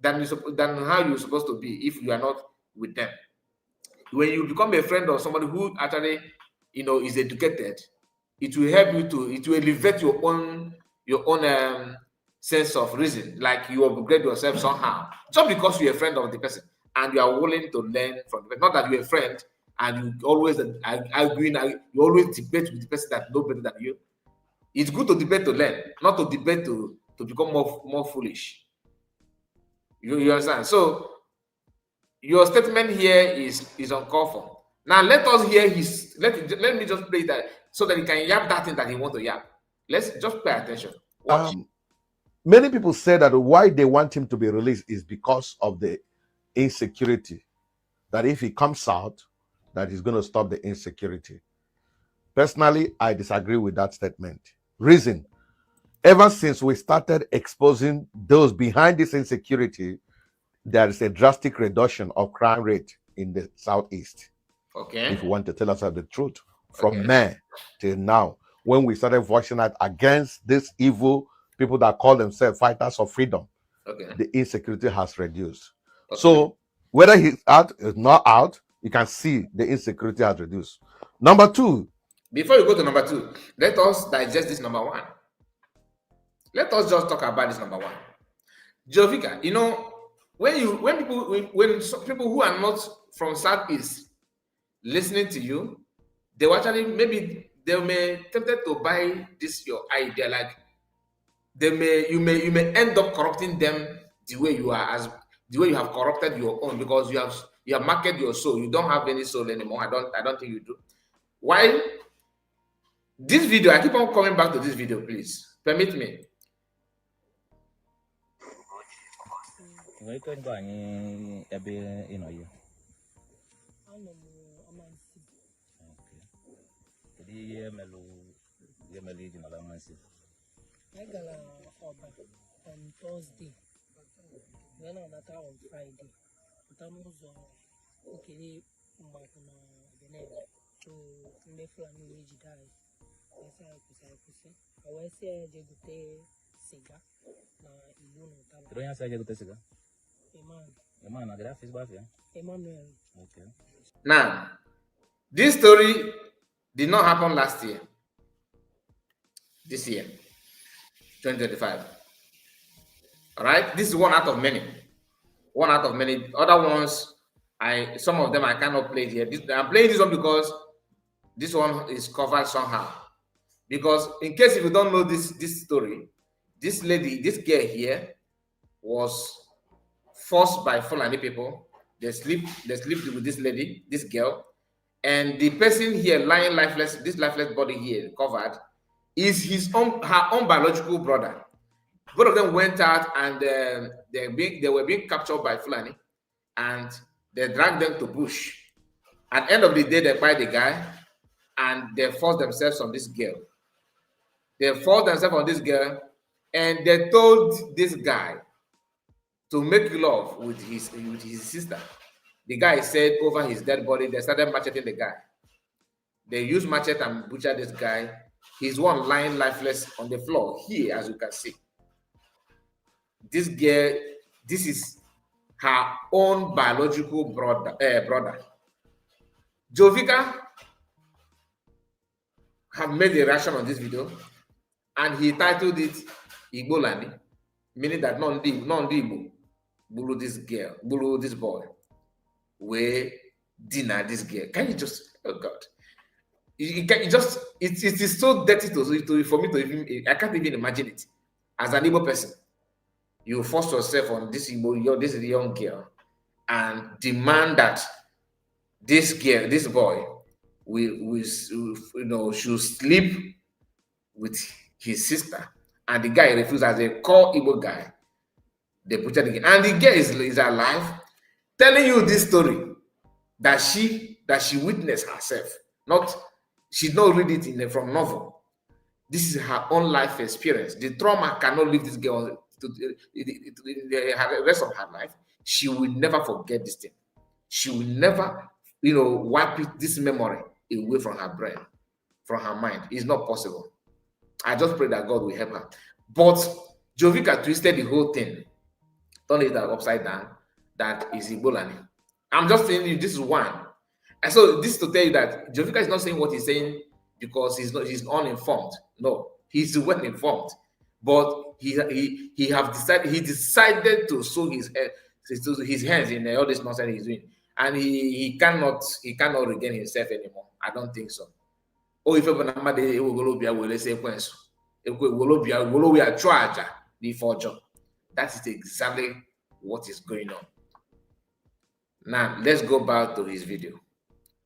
how you're supposed to be if you are not with them. When you become a friend of somebody who actually, is educated, it will help you it will elevate your own sense of reason. Like you upgrade yourself somehow, just because you're a friend of the person and you are willing to learn from the person. Not that you're a friend and you always arguing, you always debate with the person that knows better than you. It's good to debate to learn, not to debate to become more foolish. You understand? So your statement here is uncalled for. Now let us hear let me just play that so that he can yap that thing that he wants to yap. Let's just pay attention. Watch. Many people say that why they want him to be released is because of the insecurity. That if he comes out, that he's going to stop the insecurity. Personally, I disagree with that statement. Reason: ever since we started exposing those behind this insecurity, there is a drastic reduction of crime rate in the Southeast. Okay. If you want to tell us the truth, from May till now, when we started voicing out against these evil people that call themselves fighters of freedom, Okay. the insecurity has reduced. Okay. So whether he's out or not out, you can see the insecurity has reduced. Number two, Before you go to number 2, let us digest this number 1. Let us just talk about this number 1. Jovika, you know, when people who are not from Southeast listening to you, they will actually maybe they may tempted to buy this your idea. Like you may end up corrupting them the way you are, as the way you have corrupted your own, because you have marketed your soul. You don't have any soul anymore. I don't think you do. Why this video? I keep on coming back to this video. Please permit me. Ngikho ngibani ebe inoyo. Okay. Jadi ye melu di malam masih. I got on Thursday. Then on that on Friday. Utamuzo ukili makuna benene. So me flani weji dai. Esa. Awese je gute siga na iluno tala. Terus yang saya jago tesiga. Eman. Emang ada Facebook ya? Emmanuel. Okay. Now, this story did not happen last year. This year, 2025. All right, this is one out of many. One out of many. Other ones, some of them I cannot play here. I'm playing this one because this one is covered somehow. Because in case if you don't know this story, this lady, this girl here, was forced by Fulani people. They sleep with this lady, this girl, and the person here lying lifeless, this lifeless body here covered, is her own biological brother. Both of them went out and they were being captured by Fulani, and they dragged them to bush. At the end of the day, they find the guy, and they forced themselves on this girl. They forced themselves on this girl, and they told this guy to make love with his sister. The guy said over his dead body, they started macheting the guy. They used machete and butchered this guy. He's one lying lifeless on the floor here, as you can see. This girl, this is her own biological brother. Jovika have made a reaction on this video, and he titled it Igbolani, meaning that non Igbo bulu this girl, bulu this boy, we dinner this girl. Can you just, oh God, it is so dirty for me to even, I can't even imagine it. As an Igbo person, you force yourself on this young girl, and demand that this girl, this boy, should sleep with his sister, and the guy refused. As a core Igbo guy, they butchered the girl, and the girl is alive, telling you this story that she witnessed herself. She's not read it from novel. This is her own life experience. The trauma cannot leave this girl to the rest of her life. She will never forget this thing. She will never, wipe this memory away from her brain, from her mind. It's not possible. I just pray that God will help her. But Jovika twisted the whole thing, turned it upside down. That is Igbolani. I'm just telling you, this is one. And so this is to tell you that Jovika is not saying what he's saying because he's uninformed. No, he's well informed. But he decided to sow his hands in all this nonsense he's doing. And he cannot regain himself anymore. I don't think so. Oh, if ever will say that is exactly what is going on. Now let's go back to his video.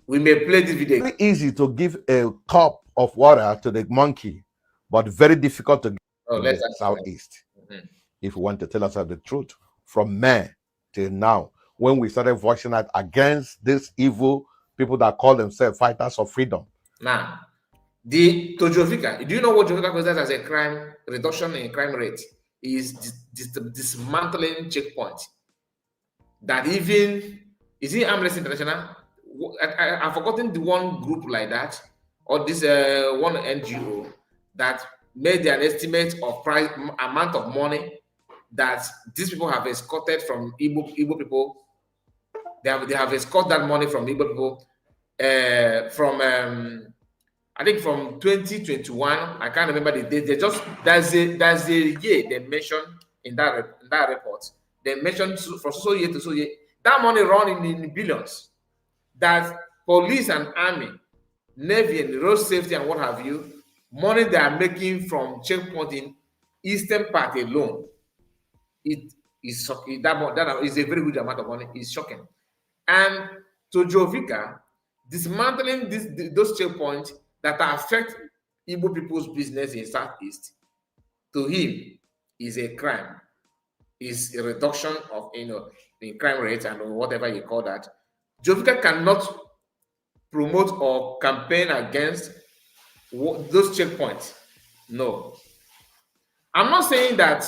We may play this video. Very easy to give a cup of water to the monkey, but very difficult to give to the Southeast. Mm-hmm. If you want to tell us the truth, from May till now, when we started voicing out against this evil people that call themselves fighters of freedom. Now, to Jovika, do you know what Jovika considers as a crime reduction in crime rate? Is dismantling checkpoint. That even is it Amnesty International? I've forgotten the one group like that, or this one NGO that made an estimate of amount of money that these people have escorted from Igbo people. They have escorted that money from Igbo people from I think from 2021. I can't remember the date. There's a year they mentioned in that report. They mentioned from so year to so year. That money run in billions. That police and army, navy and road safety and what have you, money they are making from checkpoint in eastern part alone, it is that is a very good amount of money. It's shocking. And to Joe Vicar, dismantling those checkpoints that affect Igbo people's business in Southeast, to him is a crime, is a reduction of in crime rate and whatever you call that. Joe Vicar cannot promote or campaign against those checkpoints. No. I'm not saying that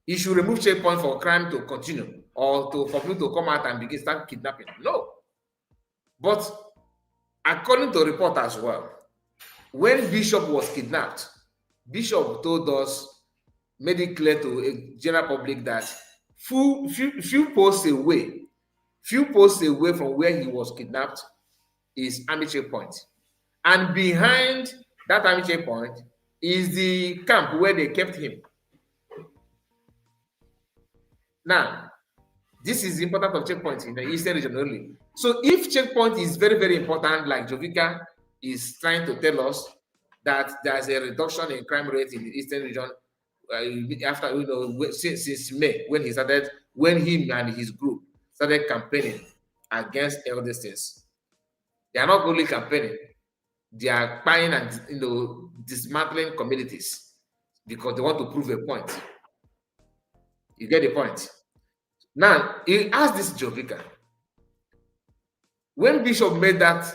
you should remove checkpoint for crime to continue or for people to come out and begin start kidnapping. No. But according to report as well, when Bishop was kidnapped, Bishop told us, made it clear to a general public that few posts away from where he was kidnapped is army checkpoint. And behind that army checkpoint is the camp where they kept him. Now, this is the importance of checkpoint in the eastern region only. So if checkpoint is very, very important, like Joe Vicar is trying to tell us that there's a reduction in crime rate in the eastern region after since May, when he and his group started campaigning against all these things. They are not only campaigning, they are buying and dismantling communities because they want to prove a point. You get the point? Now, he asked this Joe Vicar, when Bishop made that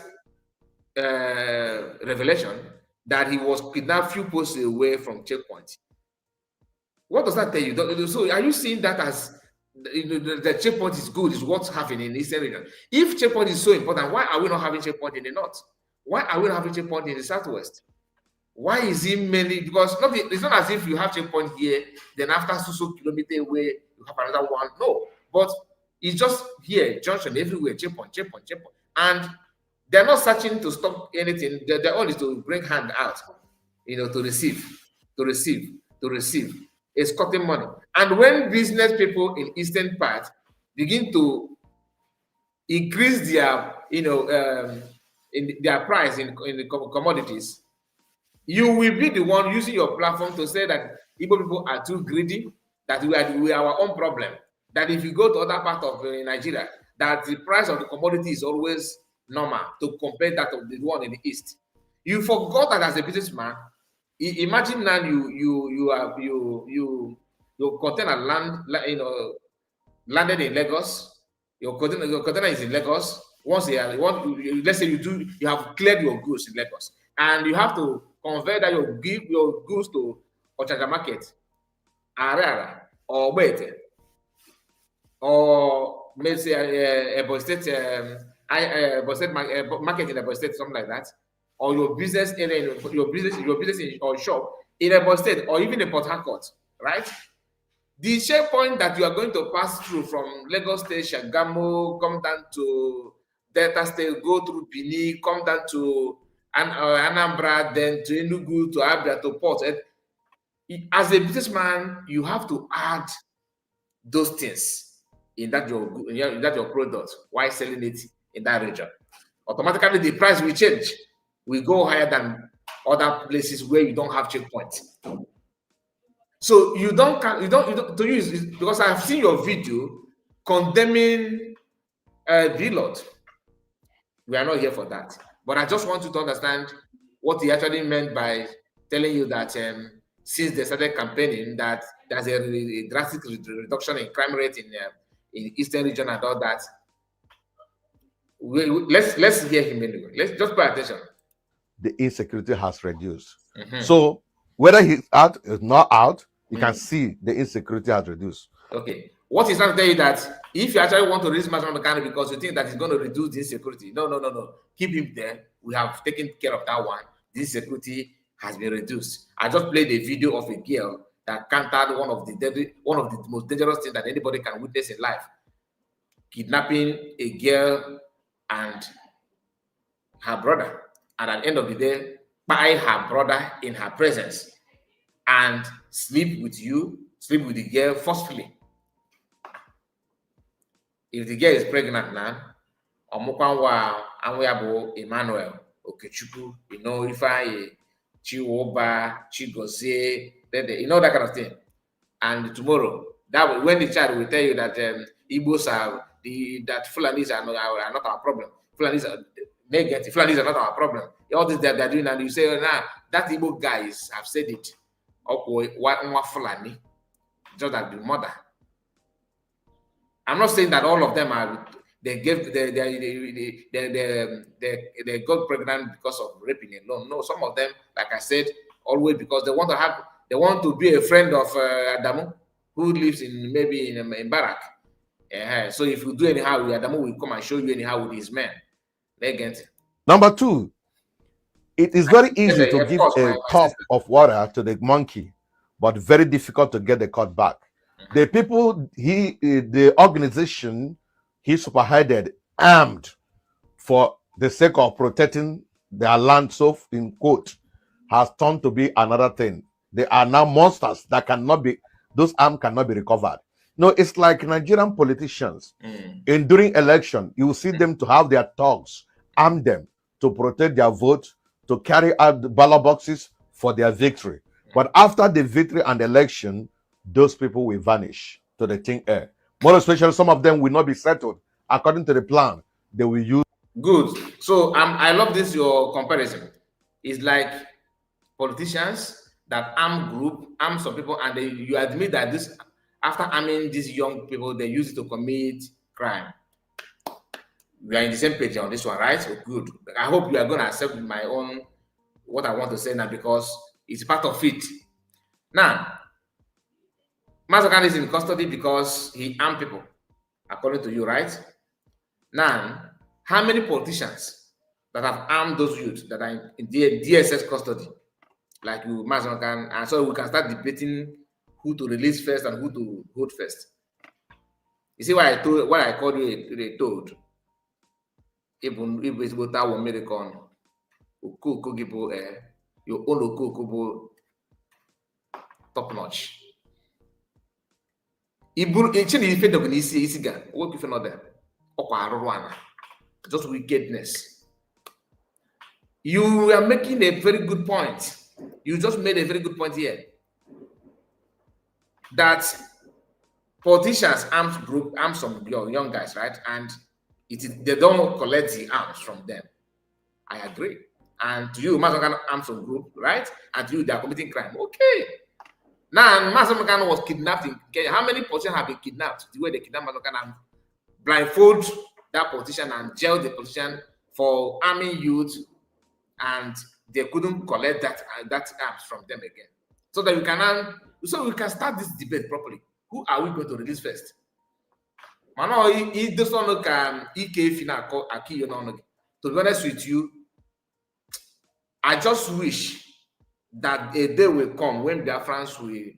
revelation that he was kidnapped few posts away from checkpoint, what does that tell you? So are you seeing that as the checkpoint is good, is what's happening in the eastern region? If checkpoint is so important, why are we not having checkpoint in the north? Why are we not having checkpoint in the southwest? Why is it mainly? Because it's not as if you have checkpoint here, then after so kilometer away, you have another one. No, but it's just here, junction, everywhere, checkpoint. And they're not searching to stop anything. They're only to bring hand out, to receive, escorting money. And when business people in eastern part begin to increase their, in their price in the commodities, you will be the one using your platform to say that Igbo people are too greedy, that we are our own problem. That if you go to other part of Nigeria, that the price of the commodity is always normal to compare that of the one in the east. You forgot that as a businessman. Imagine now your container landed in Lagos. Your container is in Lagos. Let's say you have cleared your goods in Lagos, and you have to convert that your goods to Ochaja Market, Arara, or Wete, or maybe say Ebonyi State, market in Ebonyi State, something like that, or your business area, your business in, or shop in Ebonyi State, or even in Port Harcourt, right? The checkpoint that you are going to pass through from Lagos State, Shagamu, come down to Delta State, go through Benin, come down to Anambra, then to Enugu, to Abia, to Port. As a businessman, you have to add those things in that your product while selling it in that region. Automatically, the price will change. We go higher than other places where you don't have checkpoints. So you don't to use, because I have seen your video condemning VLOT. We are not here for that. But I just want you to understand what he actually meant by telling you that since they started campaigning, that there's a drastic reduction in crime rate in eastern region and all that. Let's hear him anyway. Let's just pay attention. The insecurity has reduced. So whether he's out or not out, you can see the insecurity has reduced. Okay. What he's trying to tell you that if you actually want to release Master Mechanic because you think that it's going to reduce the insecurity, no. Keep him there. We have taken care of that one. The insecurity has been reduced. I just played a video of a girl that countered one of the most dangerous things that anybody can witness in life: kidnapping a girl and her brother, and at the end of the day, buy her brother in her presence and sleep with the girl forcefully. If the girl is pregnant now, Emmanuel, Okechukwu, Ifeanyi, Chiwoba, Chigozie, that kind of thing. And tomorrow, when the child will tell you that Igbos that Fulanis are not our problem. Fulanis are not our problem. All this that they're doing, and you say, nah, that Igbo guys have said it. Fulani, just like the mother. I'm not saying that all of them are. They got pregnant because of raping alone. No, some of them, like I said, always because they want to be a friend of Adamu, who lives maybe in Barak. So if you do anyhow, Adamu will come and show you anyhow with his men. They get it. Number two, it is very easy to give a cup of water to the monkey, but very difficult to get the cup back. The people the organization he superheaded, armed for the sake of protecting their land, so in quote, has turned to be another thing. They are now monsters that those arms cannot be recovered. No, it's like Nigerian politicians. During election, you will see them to have their thugs arm them to protect their vote, to carry out the ballot boxes for their victory. But after the victory and election, those people will vanish to the thin air. More especially, some of them will not be settled according to the plan. They will use. Good. So I love this your comparison. It's like politicians that arm some people, and you admit that this, after arming these young people, they use it to commit crime. We are in the same page on this one, right? So good. I hope you are going to accept what I want to say now, because it's part of it. Now, Mazokan is in custody because he armed people, according to you, right? Now, how many politicians that have armed those youths that are in DSS custody, like you, Mazokan, and so we can start debating who to release first and who to hold first. You see why I called you a toad? Even if it's without one miracle, your own Okoko top notch. Just wickedness. You are making a very good point. You just made a very good point here. That politicians arm some young guys, right? And they don't collect the arms from them. I agree. And to you, Mazokan arms some group, right? And to you, they are committing crime. Okay. Now, Mazokan was kidnapped in Kenya. How many politicians have been kidnapped? The way they kidnapped Mazokan and blindfold that politician and jail the politician for arming youth, and they couldn't collect that arms from them again. So that we can start this debate properly. Who are we going to release first? To be honest with you, I just wish that a day will come when Biafrans will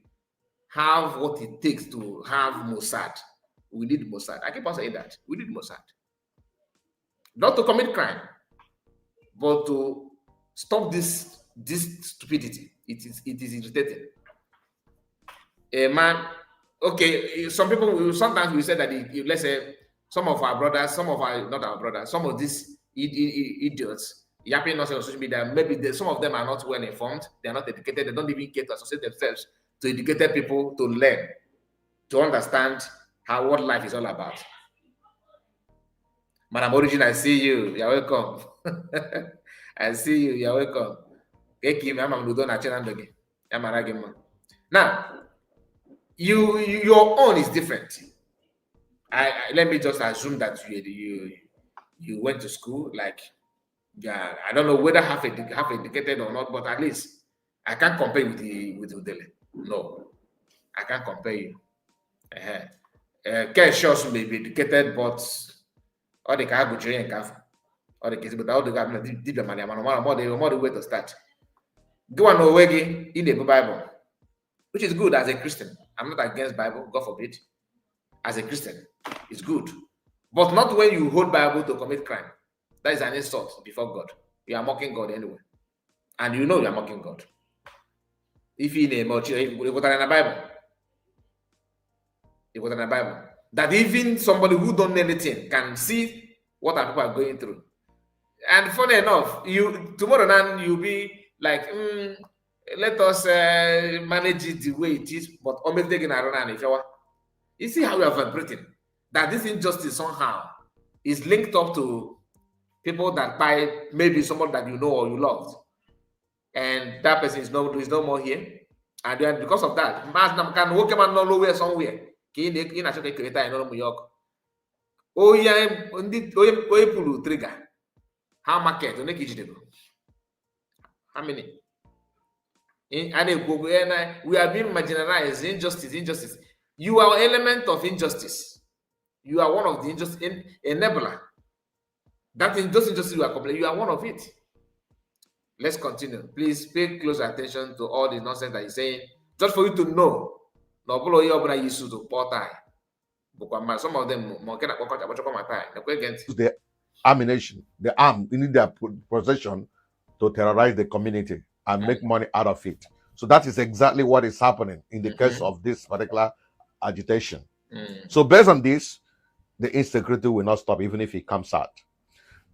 have what it takes to have Mossad. We need Mossad. I keep on saying that. We need Mossad. Not to commit crime, but to stop this stupidity. It is irritating. A man, okay, sometimes we say that let's say some of our brothers, not our brothers, some of these idiots yapping us on social media, maybe some of them are not well informed, they are not educated, they don't even care to associate themselves to educated people to learn, to understand what life is all about. Madam Origin, I see you. You're welcome. I see you. You're welcome. Now, your own is different. Let me just assume that you went to school. Like, yeah, I don't know whether half educated or not, but at least I can't compare you with Udele. No, I can't compare you. Shows may be educated, but all the car go train and all the kids, but all the guys deep more the way to start. Go on away in the Bible. which is good as a Christian. I'm not against Bible, God forbid. As a Christian, it's good. But not when you hold Bible to commit crime. That is an insult before God. You are mocking God anyway. And you know you are mocking God. If you name or you go to the Bible. You go to the Bible. That even somebody who don't know anything can see what our people are going through. And funny enough, tomorrow now you'll be like, let us manage it the way it is, but always taking around if you see how we are vibrating. That this injustice somehow is linked up to people that buy maybe someone that you know or you loved, and that person is no more here, and then because of that, man can walk him nowhere somewhere. New York. Oh yeah, pull trigger. How market? How many? We are being marginalized. Injustice. You are an element of injustice. You are one of the injustice enabler. That injustice you are complaining, you are one of it. Let's continue. Please pay close attention to all the nonsense that he's saying, just for you to know. Some of them The ammunition, the arm, you need their possession to terrorize the community and make money out of it. So that is exactly what is happening in the case of this particular agitation. So based on this, the insecurity will not stop even if it comes out.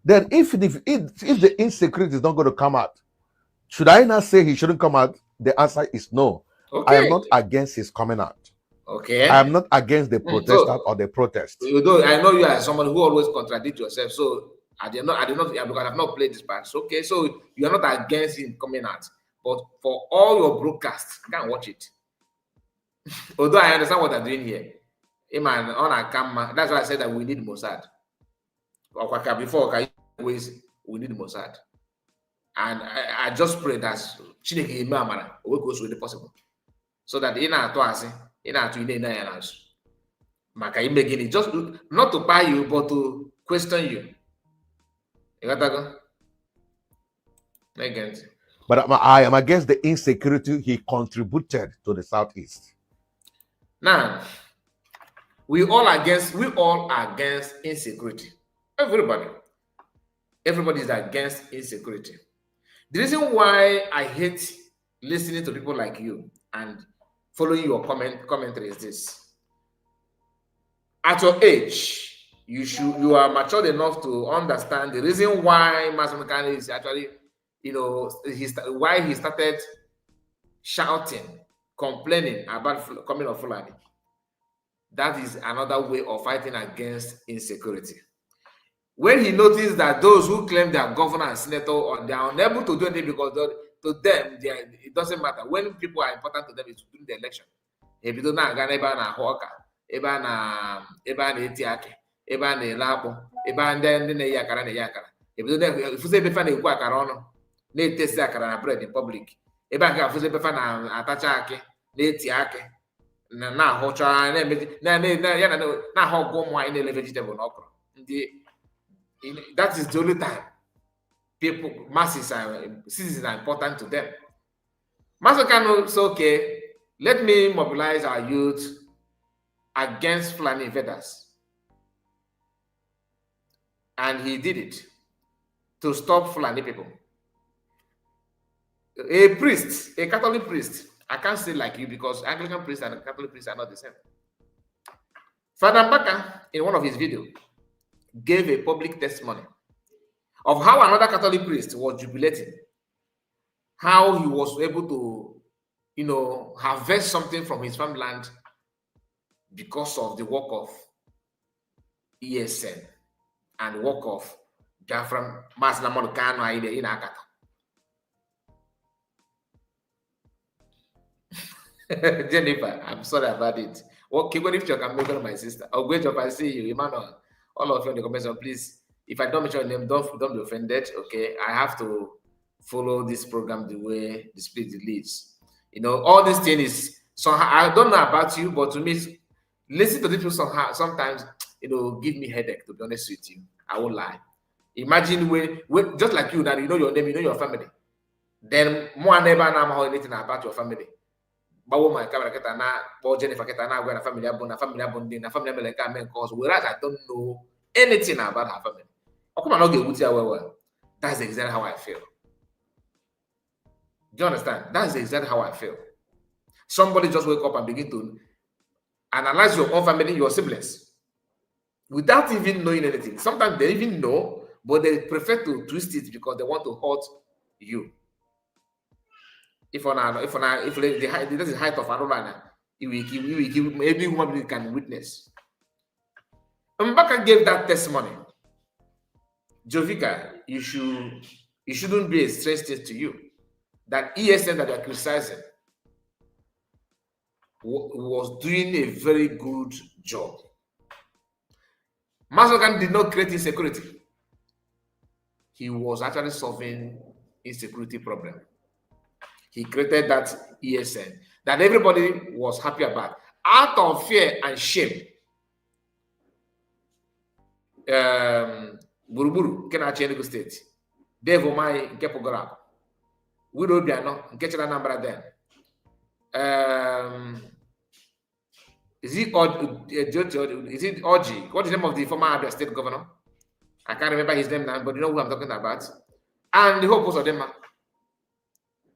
Then if the insecurity is not going to come out, should I not say he shouldn't come out? The answer is no. Okay. I am not against his coming out. Okay. I am not against the protester or the protest. Although I know you are someone who always contradicts yourself, so I did not because I have not played this part. So, okay, so you are not against him coming out, but for all your broadcasts, I can't watch it. Although I understand what they're doing here, man, on a camera, that's why I said that we need Mossad. Or before we need Mossad, and I just pray that Chineke Imamara will go so possible, so that in our just not to buy you, but to question you. You got that go? Again. But I am against the insecurity he contributed to the Southeast. Now, we all are against insecurity. Everybody is against insecurity. The reason why I hate listening to people like you and following your commentary is this. At your age, you are matured enough to understand the reason why Masumikani is actually, why he started shouting, complaining about coming of Fulani. That is another way of fighting against insecurity. When he noticed that those who claim they are governor and senator, they are unable to do anything because to them, it doesn't matter. When people are important to them, it's during the election. If you don't know, ebe a na-eti akị, ebe a na-ele akpụ, ebe a ndị na-eyi akara na-eyi akara, efuzi ebe fa na-ekwu akara ọnụ na-etesi akara na bread in public, ebe a ga-afụzi ebe fa na-atacha akị na-eti akị na-ahụcha na-ahụ ọgwụ ụmụ anyị na-ele vegetable na okra. That is the only time citizens are important to them. Master Kano said, okay, let me mobilize our youth against Fulani invaders. And he did it to stop Fulani people. A priest, a Catholic priest, I can't say like you because Anglican priests and Catholic priests are not the same. Father Mbaka, in one of his videos, gave a public testimony of how another Catholic priest was jubilating, how he was able to, harvest something from his farmland because of the work of ESN and the work of Biafran Maslamon Kano in Akata. Jennifer, I'm sorry about it. Okay, what if you can make my sister? I'll go if I see you, Emmanuel. All of you in the comments, please. If I don't mention your name, don't be offended. Okay, I have to follow this program the way the Spirit leads. All this thing is somehow. I don't know about you, but to me, listen to this people somehow. Sometimes give me headache. To be honest with you, I won't lie. Imagine when just like you, that you know your name, you know your family. Then more never know anything about your family. gbawo my camera keta na kpọọ Jennifer keta na agwa na family abụ ndị na family mere nke a mee nke ọzọ, whereas I don't know anything about her family. Ọkụma na ọ ga-ewute ya well. That's exactly how I feel. Do you understand? That's exactly how I feel. Somebody just wake up and begin to analyze your own family, your siblings, without even knowing anything. Sometimes they even know, but they prefer to twist it because they want to hurt you. If this is height of Arulana, every woman can witness. Mbaka gave that testimony. Vicar, you shouldn't be a strange thing to you that ESN that you are criticizing was doing a very good job. Masogan did not create insecurity. He was actually solving insecurity problem. He created that ESN that everybody was happy about out of fear and shame. Buruburu, Kenachi Enugu State. Dave Omai, nke Pogorab. Widow Biano, nke Chela Nambra then. Is it Oji? What's the name of the former Abia State governor? I can't remember his name now, but you know who I'm talking about. And the whole post of them,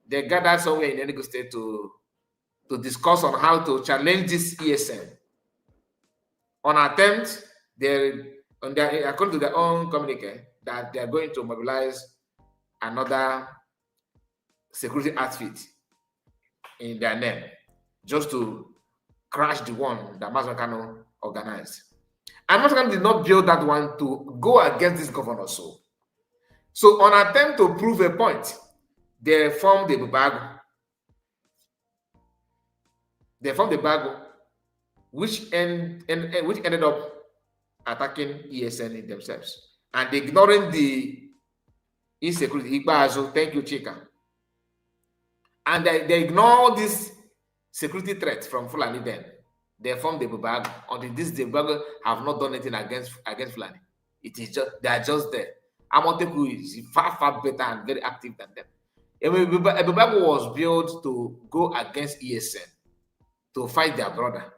they gathered somewhere in Enugu State to discuss on how to challenge this ESN. On attempt, according to their own communique, that they are going to mobilize another security outfit in their name, just to crash the one that Mazakano organized. And Mazakano did not build that one to go against this governor. So on attempt to prove a point, they formed the Bubago. They formed the Bago, which ended up attacking ESN in themselves and ignoring the insecurity. Thank you, Chika. And they ignore this security threat from Fulani then. They formed the Bubago. Until this, the Bubago have not done anything against Fulani. It is just, they are just there. Amoteku is far better and very active than them. Bubago was built to go against ESN, to fight their brother.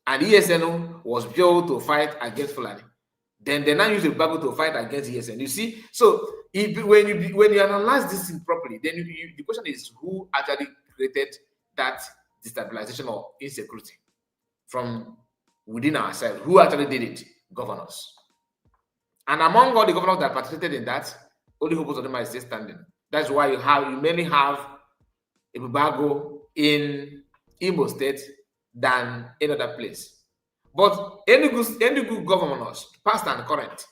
And ESN was built to fight against Fulani. Then they now use the Bubago to fight against ESN. You see, so when you analyze this thing properly, then the question is who actually created that destabilization or insecurity from within ourselves? Who actually did it? Governors. And among all the governors that participated in that, only Hopos of them are still standing. That's why you mainly have a Bubago in Imo State than any other place. But any good governors, past and current,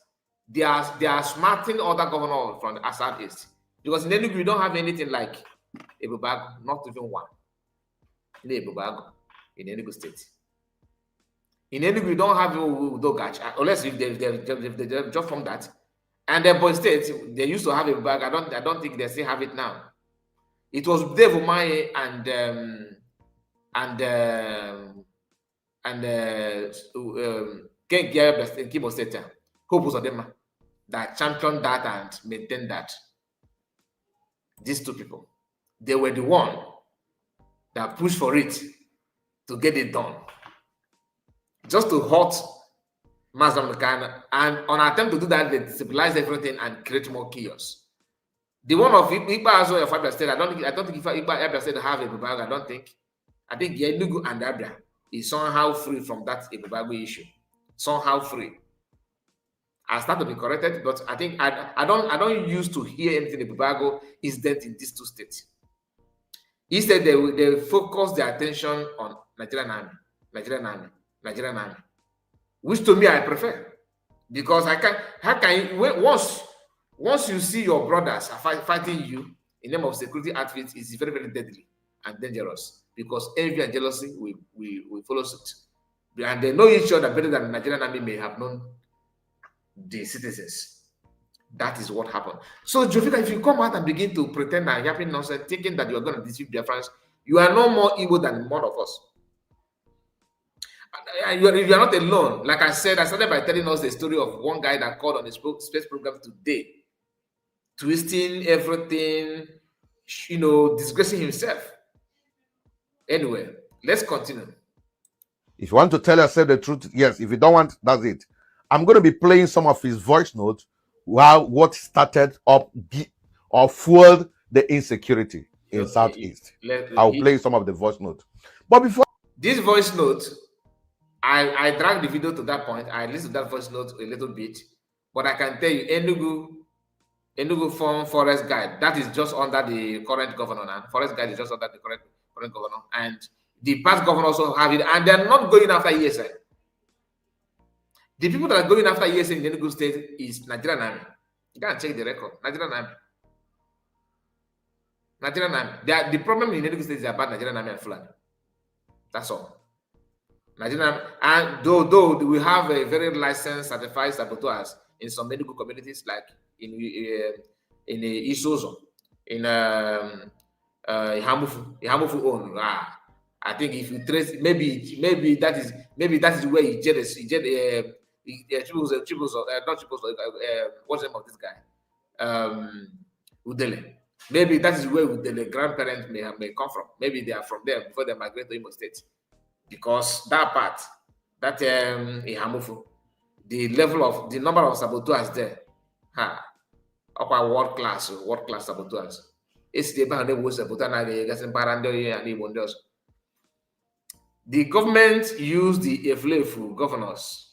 they are smarting other governors from the Southeast. Because in Enugu, we don't have anything like a Bubago, not even one. In a Bubago, in Enugu State. In Enugu, we don't have Udogach, unless if they just from that. And the Boy State, they used to have a Bubago. I don't think they still have it now. It was Dave Umaye and Ken Kimo State, Hopus of them that championed that and maintained that. These two people, they were the one that pushed for it to get it done. Just to hurt Mazam Khan, and on attempt to do that, they stabilize everything and create more chaos. The one of Igba as well of Abia State, I don't think if Abia State have a Bubago, I don't think. I think Enugu and Abia is somehow free from that Bubago issue. Somehow free. I start to be corrected, but I think I don't used to hear anything Bubago is dead in these two states. Instead, they focus their attention on Nigerian army, which to me I prefer, because once you see your brothers are fighting you in the name of security outfits, it's very, very deadly and dangerous, because envy and jealousy will follow suit, and they know each other better than the Nigerian army may have known the citizens. That is what happened. So, Jovika, if you come out and begin to pretend and yapping nonsense, thinking that you are going to deceive Biafrans, you are no more evil than one of us. You are not alone. Like I said, I started by telling us the story of one guy that called on the space program today, twisting everything, disgracing himself. Anyway, let's continue. If you want to tell yourself the truth, yes. If you don't want, that's it. I'm going to be playing some of his voice notes while what started up or fueled the insecurity in Okay, Southeast. I'll play some of the voice notes. But before this voice note, I dragged the video to that point. I listened to that voice note a little bit, but I can tell you, Enugu Forest Guide, that is just under the current governor now. Forest Guide is just under the current governor, and the past governor also have it, and they're not going after ESN. The people that are going after ESN in the Enugu state is Nigerian Army. You can check the record. Nigerian Army. Nigerian Army. The problem in Enugu state is about Nigerian Army and Fulani. That's all. Nigerian, and though we have a very licensed, certified saboteurs in some medical communities, like in Isozo, in Ihamufu own. I think if you trace, maybe that is where he jealous. What's the name of this guy? Udele. Maybe that is where Udele grandparents may come from. Maybe they are from there before they migrate to Imo State. Because that part, that Ihamufu, the number of saboteurs there, world class saboteurs. It's the the government used the Eflefu governors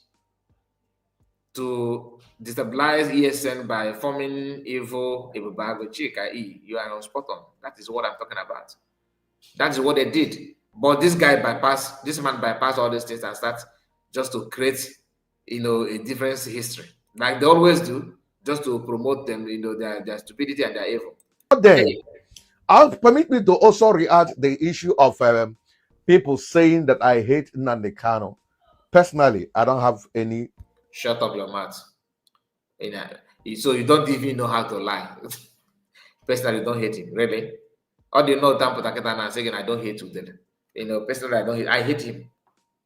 to destabilize ESN by forming evil Ibubago Chika E. You are on spot on. That is what I'm talking about. That is what they did. But this man bypassed all these things and start just to create, a different history, like they always do, just to promote them, their stupidity and their evil. Then, I'll permit me to also react the issue of people saying that I hate Nnamdi Kanu. Personally, I don't have any. Shut up your mouth. So you don't even know how to lie. Personally, don't hate him, really. Or do you know and saying I don't hate Udele? Personally, I hate him.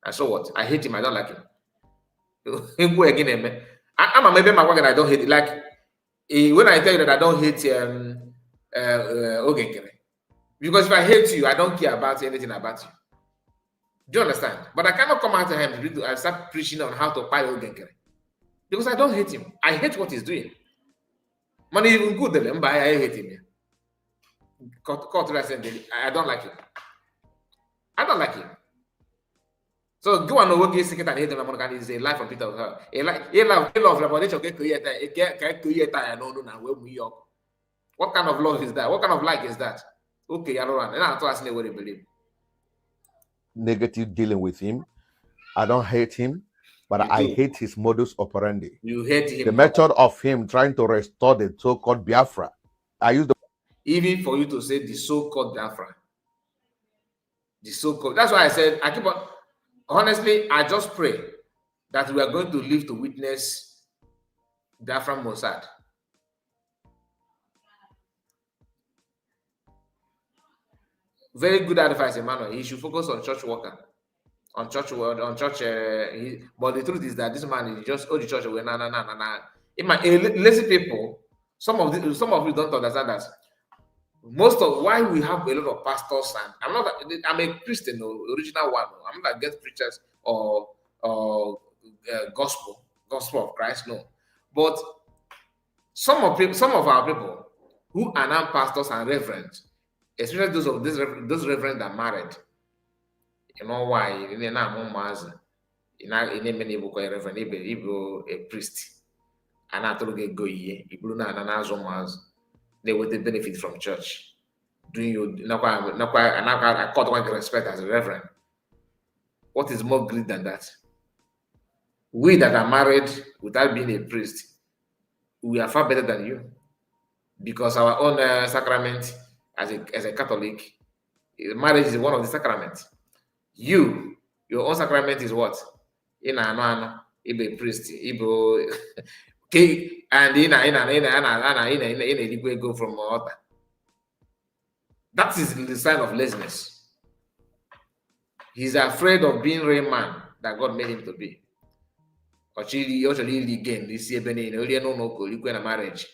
And so what? I hate him, I don't like him. I'm a maybe my work I don't hate it. Like when I tell you that I don't hate Ogenkere. Because if I hate you, I don't care about anything about you. Do you understand? But I cannot come out to him and start preaching on how to buy Ogenkere. Because I don't hate him. I hate what he's doing. Money even good than but I hate him. I don't like him. I don't like him. So go and work secret and hate him is a life from Peter of her. What kind of love is that? What kind of like is that? Okay, I don't know. And I'm asking what they believe. Negative dealing with him. I don't hate him, but I hate his modus operandi. You hate him. The method of him trying to restore the so-called Biafra. I use the even for you to say the so-called Biafra. The so-called. That's why I said I keep on. Honestly, I just pray that we are going to live to witness Biafra Mossad. Very good advice, Emmanuel. He should focus on church worker, on church. But the truth is that this man is just the church away. Lazy people. Some of you don't understand that. Most of why we have a lot of pastors, and I'm a Christian, original one. I'm not against preachers or gospel of Christ, no. But some of our people who are now pastors and reverends, especially those reverends that are married, you know why? In many book a reverend, a priest, and I told you go here, they would benefit from church. Doing you I caught one respect as a reverend. What is more great than that? We that are married without being a priest, we are far better than you, because our own sacrament as a Catholic, marriage is one of the sacraments. Your own sacrament is what? Ibe priest, Ibo and go from altar. That is the sign of laziness. He's afraid of being real man that God made him to be. Marriage.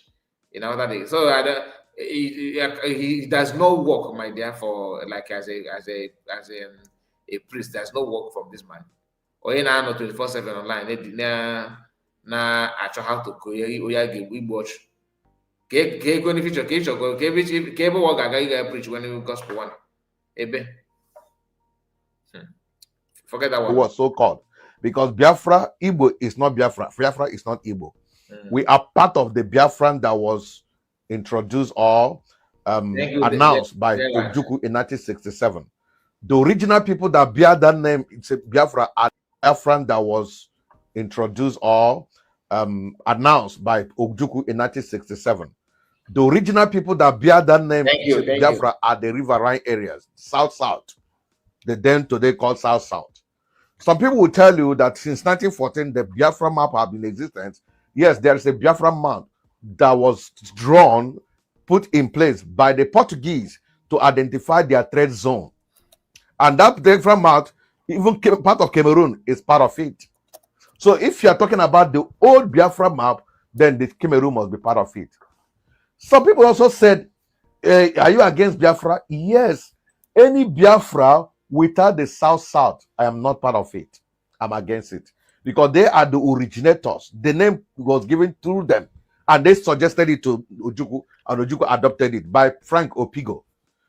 Other day. So he does no work, my dear, for like as a priest. There's no work from this man. Onye na-anọ 24/7 online na-achọ how to onye ya ga-egbu ọchụ ka ego ndị future ka ịchọgo ka ebe ọ ga-aga ịga preach when gospel one ebe forget that It one. was so called because Biafra Igbo is not Biafra. Biafra is not Igbo. We are part of the Biafran that was introduced or announced by Ojukwu in 1967. The original people that bear that name, it's a Biafra, are Biafran that was introduced or announced by Ojukwu in 1967. The original people that bear that name, Biafra, are the riverine areas, south. The then today called south. Some people will tell you that since 1914, the Biafra map have been in existence. Yes, there is a Biafra map that was drawn, put in place by the Portuguese to identify their trade zone. And that Biafra map, even part of Cameroon, is part of it. So if you are talking about the old Biafra map, then the Cameroon must be part of it. Some people also said, are you against Biafra? Yes. Any Biafra without the South, I am not part of it. I'm against it. Because they are the originators. The name was given through them. And they suggested it to Ojukwu, and Ojukwu adopted it by Frank Opigo.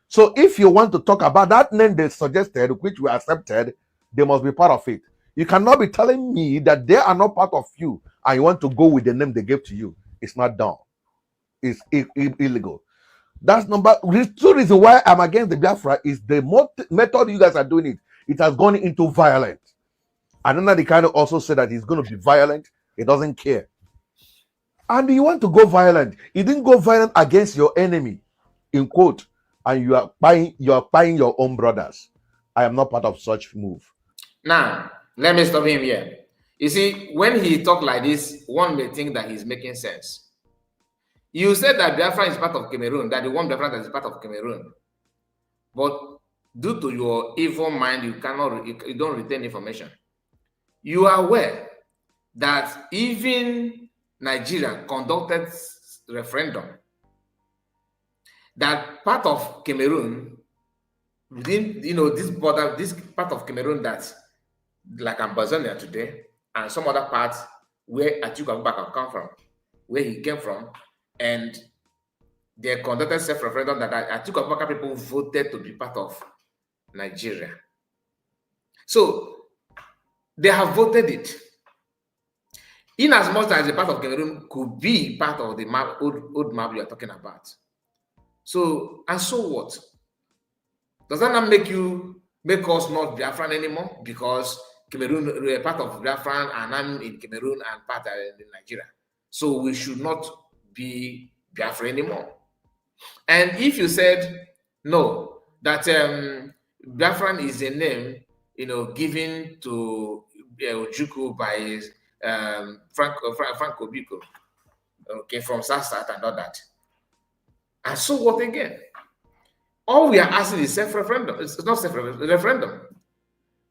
So if you want to talk about that name they suggested, which we accepted, they must be part of it. You cannot be telling me that they are not part of you and you want to go with the name they gave to you. It's not done. It's illegal. That's number. The two reasons why I'm against the Biafra is the method you guys are doing it. It has gone into violence. And then the kind of also said that he's going to be violent. He doesn't care. And you want to go violent. You didn't go violent against your enemy, in quote, and you are buying your own brothers. I am not part of such move. Now, let me stop him here. You see, when he talk like this, one may think that he's making sense. You said that Biafra is part of Cameroon, that the one Biafra that is part of Cameroon. But due to your evil mind, you don't retain information. You are aware that even Nigeria conducted referendum that part of Cameroon, within this part of Cameroon that like Ambazonia today, and some other parts where Atiku Abubakar come from, where he came from, and they conducted self-referendum that Atiku Abubakar people voted to be part of Nigeria. So they have voted it. In as much as a part of Cameroon could be part of the map, old map you are talking about. So, and so what? Does that not make us not Biafran anymore? Because Cameroon, we are part of Biafran, and I'm in Cameroon and part in Nigeria. So we should not be Biafra anymore. And if you said no, that Biafran is a name, given to Ojukwu by Frank Obiko, okay, from South and all that. And so what again? All we are asking is self-referendum. It's not self-referendum.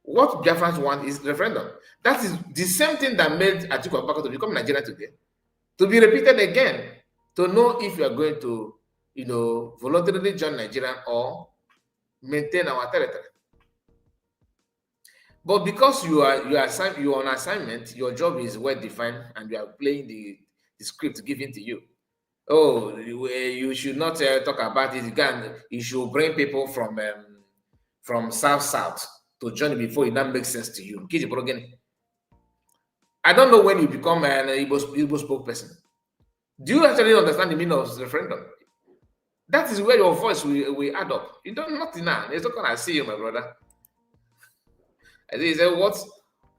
What Biafrans want is referendum. That is the same thing that made Atiku Abubakar to become Nigerian today. To be repeated again, to know if you are going to, voluntarily join Nigeria or maintain our territory. But because you are on assignment, your job is well defined, and you are playing the script given to you. Oh, you should not talk about it again. You should bring people from south to join before it not makes sense to you. I don't know when you become an Igbo spokesperson. Do you actually understand the meaning of referendum? That is where your voice will add up. You don't nothing now. It's not gonna see you, my brother. I think he said, what?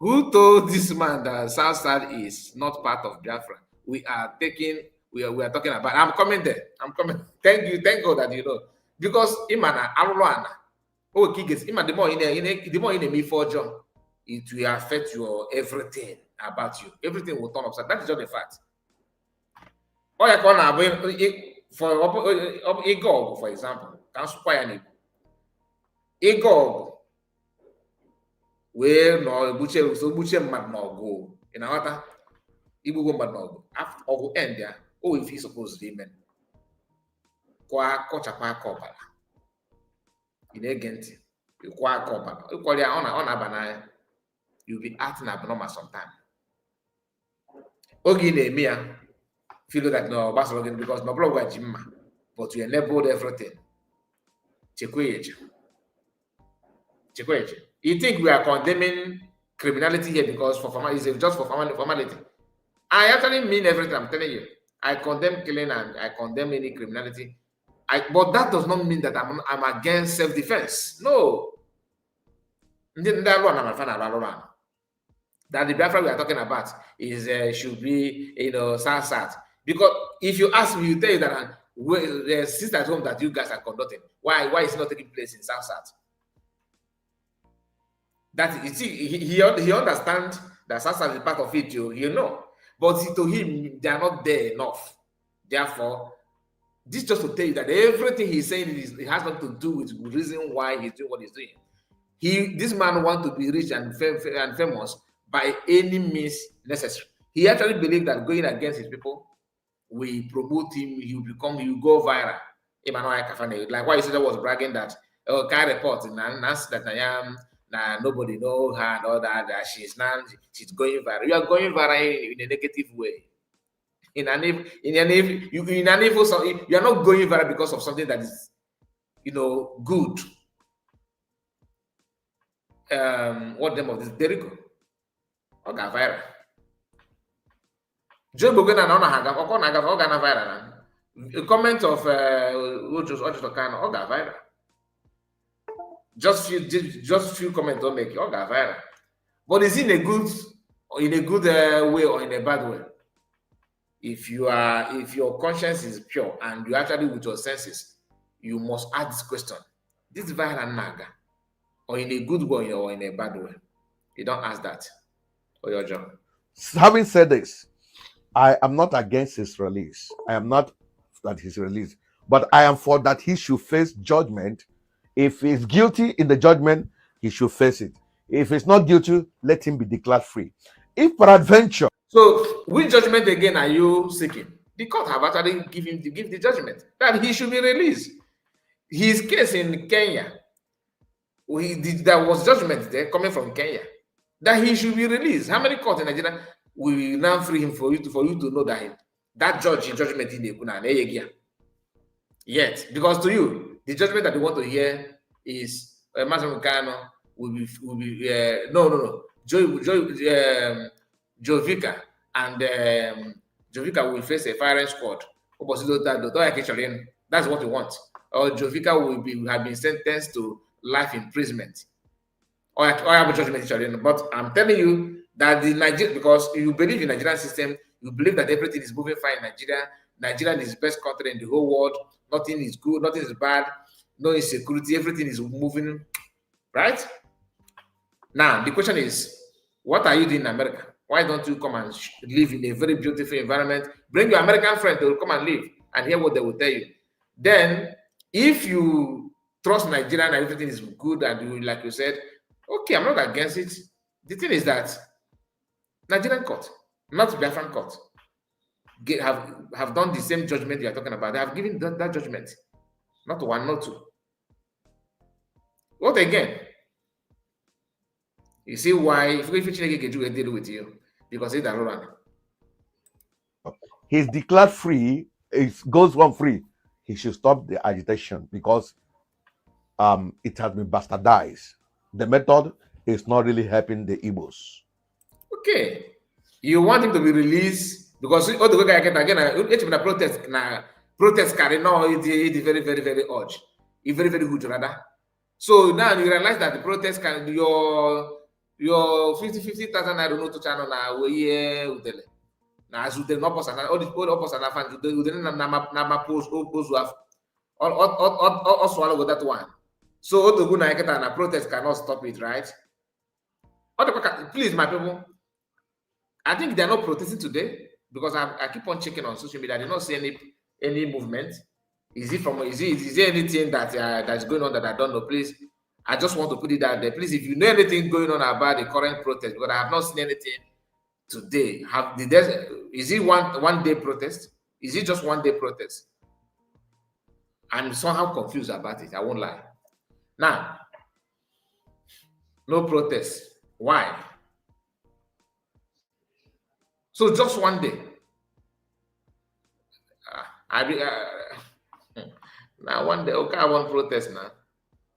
Who told this man that South is not part of Biafra? We are talking about. I'm coming there. I'm coming. Thank you. Thank God that you know. Because Imana Arulana. Oh, the more in me for John, it will affect your everything about you. Everything will turn upside. That is just a fact. Oh, you can for Igor, for example, can supply Igor. Where no buche mad no go in a water Igbo go mad no go after or end there. Oh, if he supposed to amen. kwa kọchakwa aka ọbara ị na-ege ntị ịkwa aka ọbara ịkwọrọ ya ọ na-aba n'anya you'll be acting abnormal sometime oge ị na-eme ya feel that no gbasara gị because no blog gwa ji mma but you enabled everything chekwa eche you think we are condemning criminality here because for formality is just for formality I actually mean everything I'm telling you I condemn killing and I condemn any criminality but that does not mean that I'm against self-defense. No. That the Biafra we are talking about is should be sad. Because if you ask me, you tell you that the sister at home that you guys are conducting, why is it not taking place in South? That you see, he understands that South is part of it, but to him they are not there enough. Therefore, this just to tell you that everything he's saying it has nothing to do with the reason why he's doing what he's doing. This man wants to be rich and famous by any means necessary. He actually believes that going against his people will promote him, he will go viral. Like why he was bragging that can report that I am nobody know her and all that she's going viral. You are going viral in a negative way. You are not going viral because of something that is good. What name of this? Derico. Okay, viral. Joe Bogan and Ona viral. A comment of Ojotokano, Oga viral. Just few comments don't make it Oga viral. But is it in a good way or in a bad way? If your conscience is pure and you actually with your senses, you must ask this question: this viral naga, or in a good way or in a bad way? You don't ask that for your job. Having said this, I am not against his release. I am not that he's released, but I am for that he should face judgment. If he's guilty in the judgment, he should face it. If he's not guilty, let him be declared free. If peradventure. So, which judgment again are you seeking? The court have actually give the judgment that he should be released. His case in Kenya, there was judgment there coming from Kenya that he should be released. How many courts in Nigeria will now free him for you to know that judge in judgment in the yet? Because to you, the judgment that you want to hear is Master Mukano will be no. Joe Vicar and Joe Vicar will face a firing squad. That's what we want. Or Joe Vicar will have been sentenced to life imprisonment. Or have a judgment. But I'm telling you that because you believe in the Nigerian system, you believe that everything is moving fine in Nigeria. Nigeria is the best country in the whole world. Nothing is good, nothing is bad, no insecurity, everything is moving right. Now the question is, what are you doing in America? Why don't you come and live in a very beautiful environment? Bring your American friend, they will come and live and hear what they will tell you. Then, if you trust Nigeria and everything is good and you, like you said, okay, I'm not against it. The thing is that Nigerian court, not Biafran court, have done the same judgment you are talking about. They have given that judgment. Not one, not two. What again? You see why if you deal with you because he's a he's declared free, it goes one free. He should stop the agitation because it has been bastardized. The method is not really helping the Igbos. Okay. You want him to be released because all the way again protest carry no it's very, very, very urge. It's very, very good rather. So now you realize that the protest can your 50,000 I don't know to channel now we udele. Now as udele no post all the opposite and fan udele na post all swallow with that one. So all the good na protest cannot stop it, right? Please, my people, I think they're not protesting today because I keep on checking on social media. I did not see any movement. Is there anything that's going on that I don't know? Please, I just want to put it out there. Please, if you know anything going on about the current protest, because I have not seen anything today. Is it one day protest? Is it just one day protest? I'm somehow confused about it. I won't lie. Now, no protest. Why? So just one day. I be now one day. Okay, I want protest now.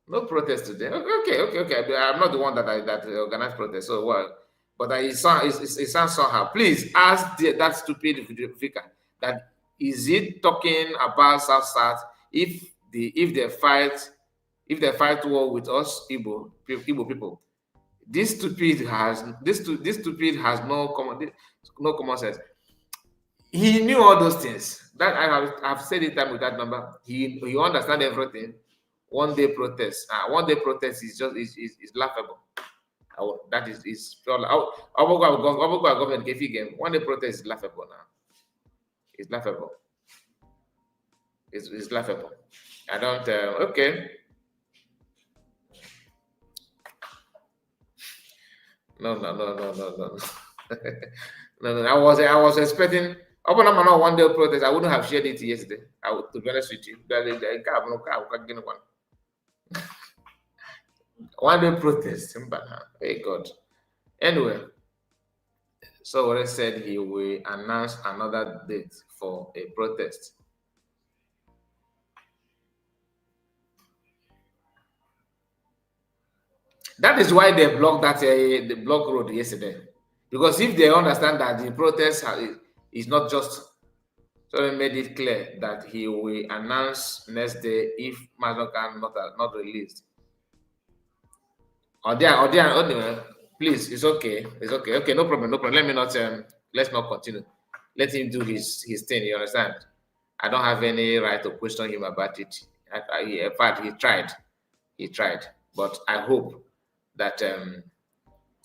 No protest today. Okay. I'm not the one that organized protest. So what? But it sounds somehow. Please ask that stupid Vicar that is it talking about South if they fight war with us Igbo people. This stupid has no common sense. He knew all those things. That I've said it time with that number. He understand everything. One day protest is just is laughable. That is pure. Government game. One day protest is laughable now. It's laughable. It's laughable. I don't. Okay. No. No. I was expecting. Open up now one day protest. I wouldn't have shared it yesterday. To be honest with you. One day protest. Hey God. Anyway, so what I said he will announce another date for a protest. That is why they blocked the block road yesterday. Because if they understand that the protest is not just, so they made it clear that he will announce next day if Mazokan not released. Please, it's okay. Okay, no problem. Let me not let's not continue. Let him do his thing, you understand? I don't have any right to question him about it. In fact, he tried. But I hope that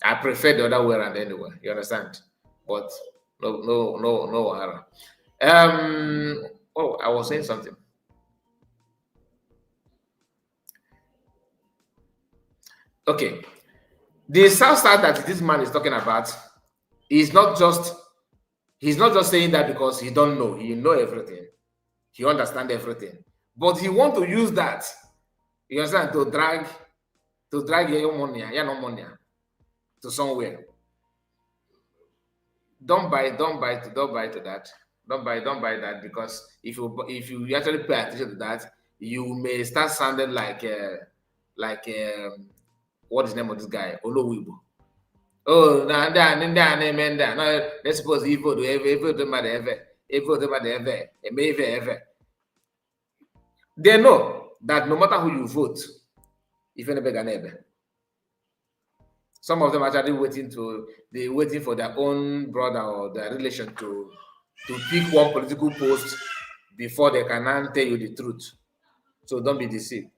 I prefer the other way around anyway. You understand? But no. I was saying something. Okay, the South side that this man is talking about is not just. He's not just saying that because he don't know. He know everything. He understand everything. But he want to use that. You understand? To drag your money to somewhere. Don't buy to that. Don't buy that, because if you actually pay attention to that, you may start sounding like what is the name of this guy? Olowibo. Oh, no, they're supposed to vote ever. They know that no matter who you vote, if never. Some of them actually waiting for their own brother or their relation to pick one political post before they can now tell you the truth. So don't be deceived.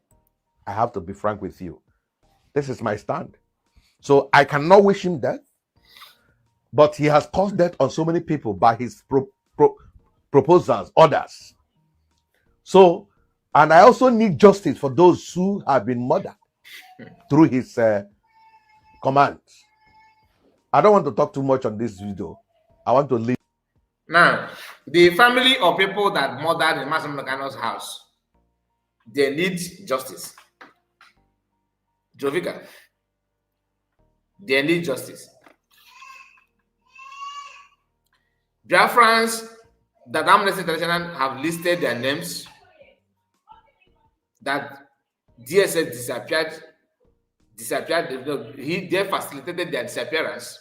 I have to be frank with you. This is my stand. So I cannot wish him death, but he has caused death on so many people by his proposals, others. So, and I also need justice for those who have been murdered through his commands. I don't want to talk too much on this video. I want to leave. Now, the family of people that murdered in Massimo Nakano's house, they need justice. Jovika, they need justice. Biafrans that Amnesty International have listed their names, that DSS disappeared. They facilitated their disappearance.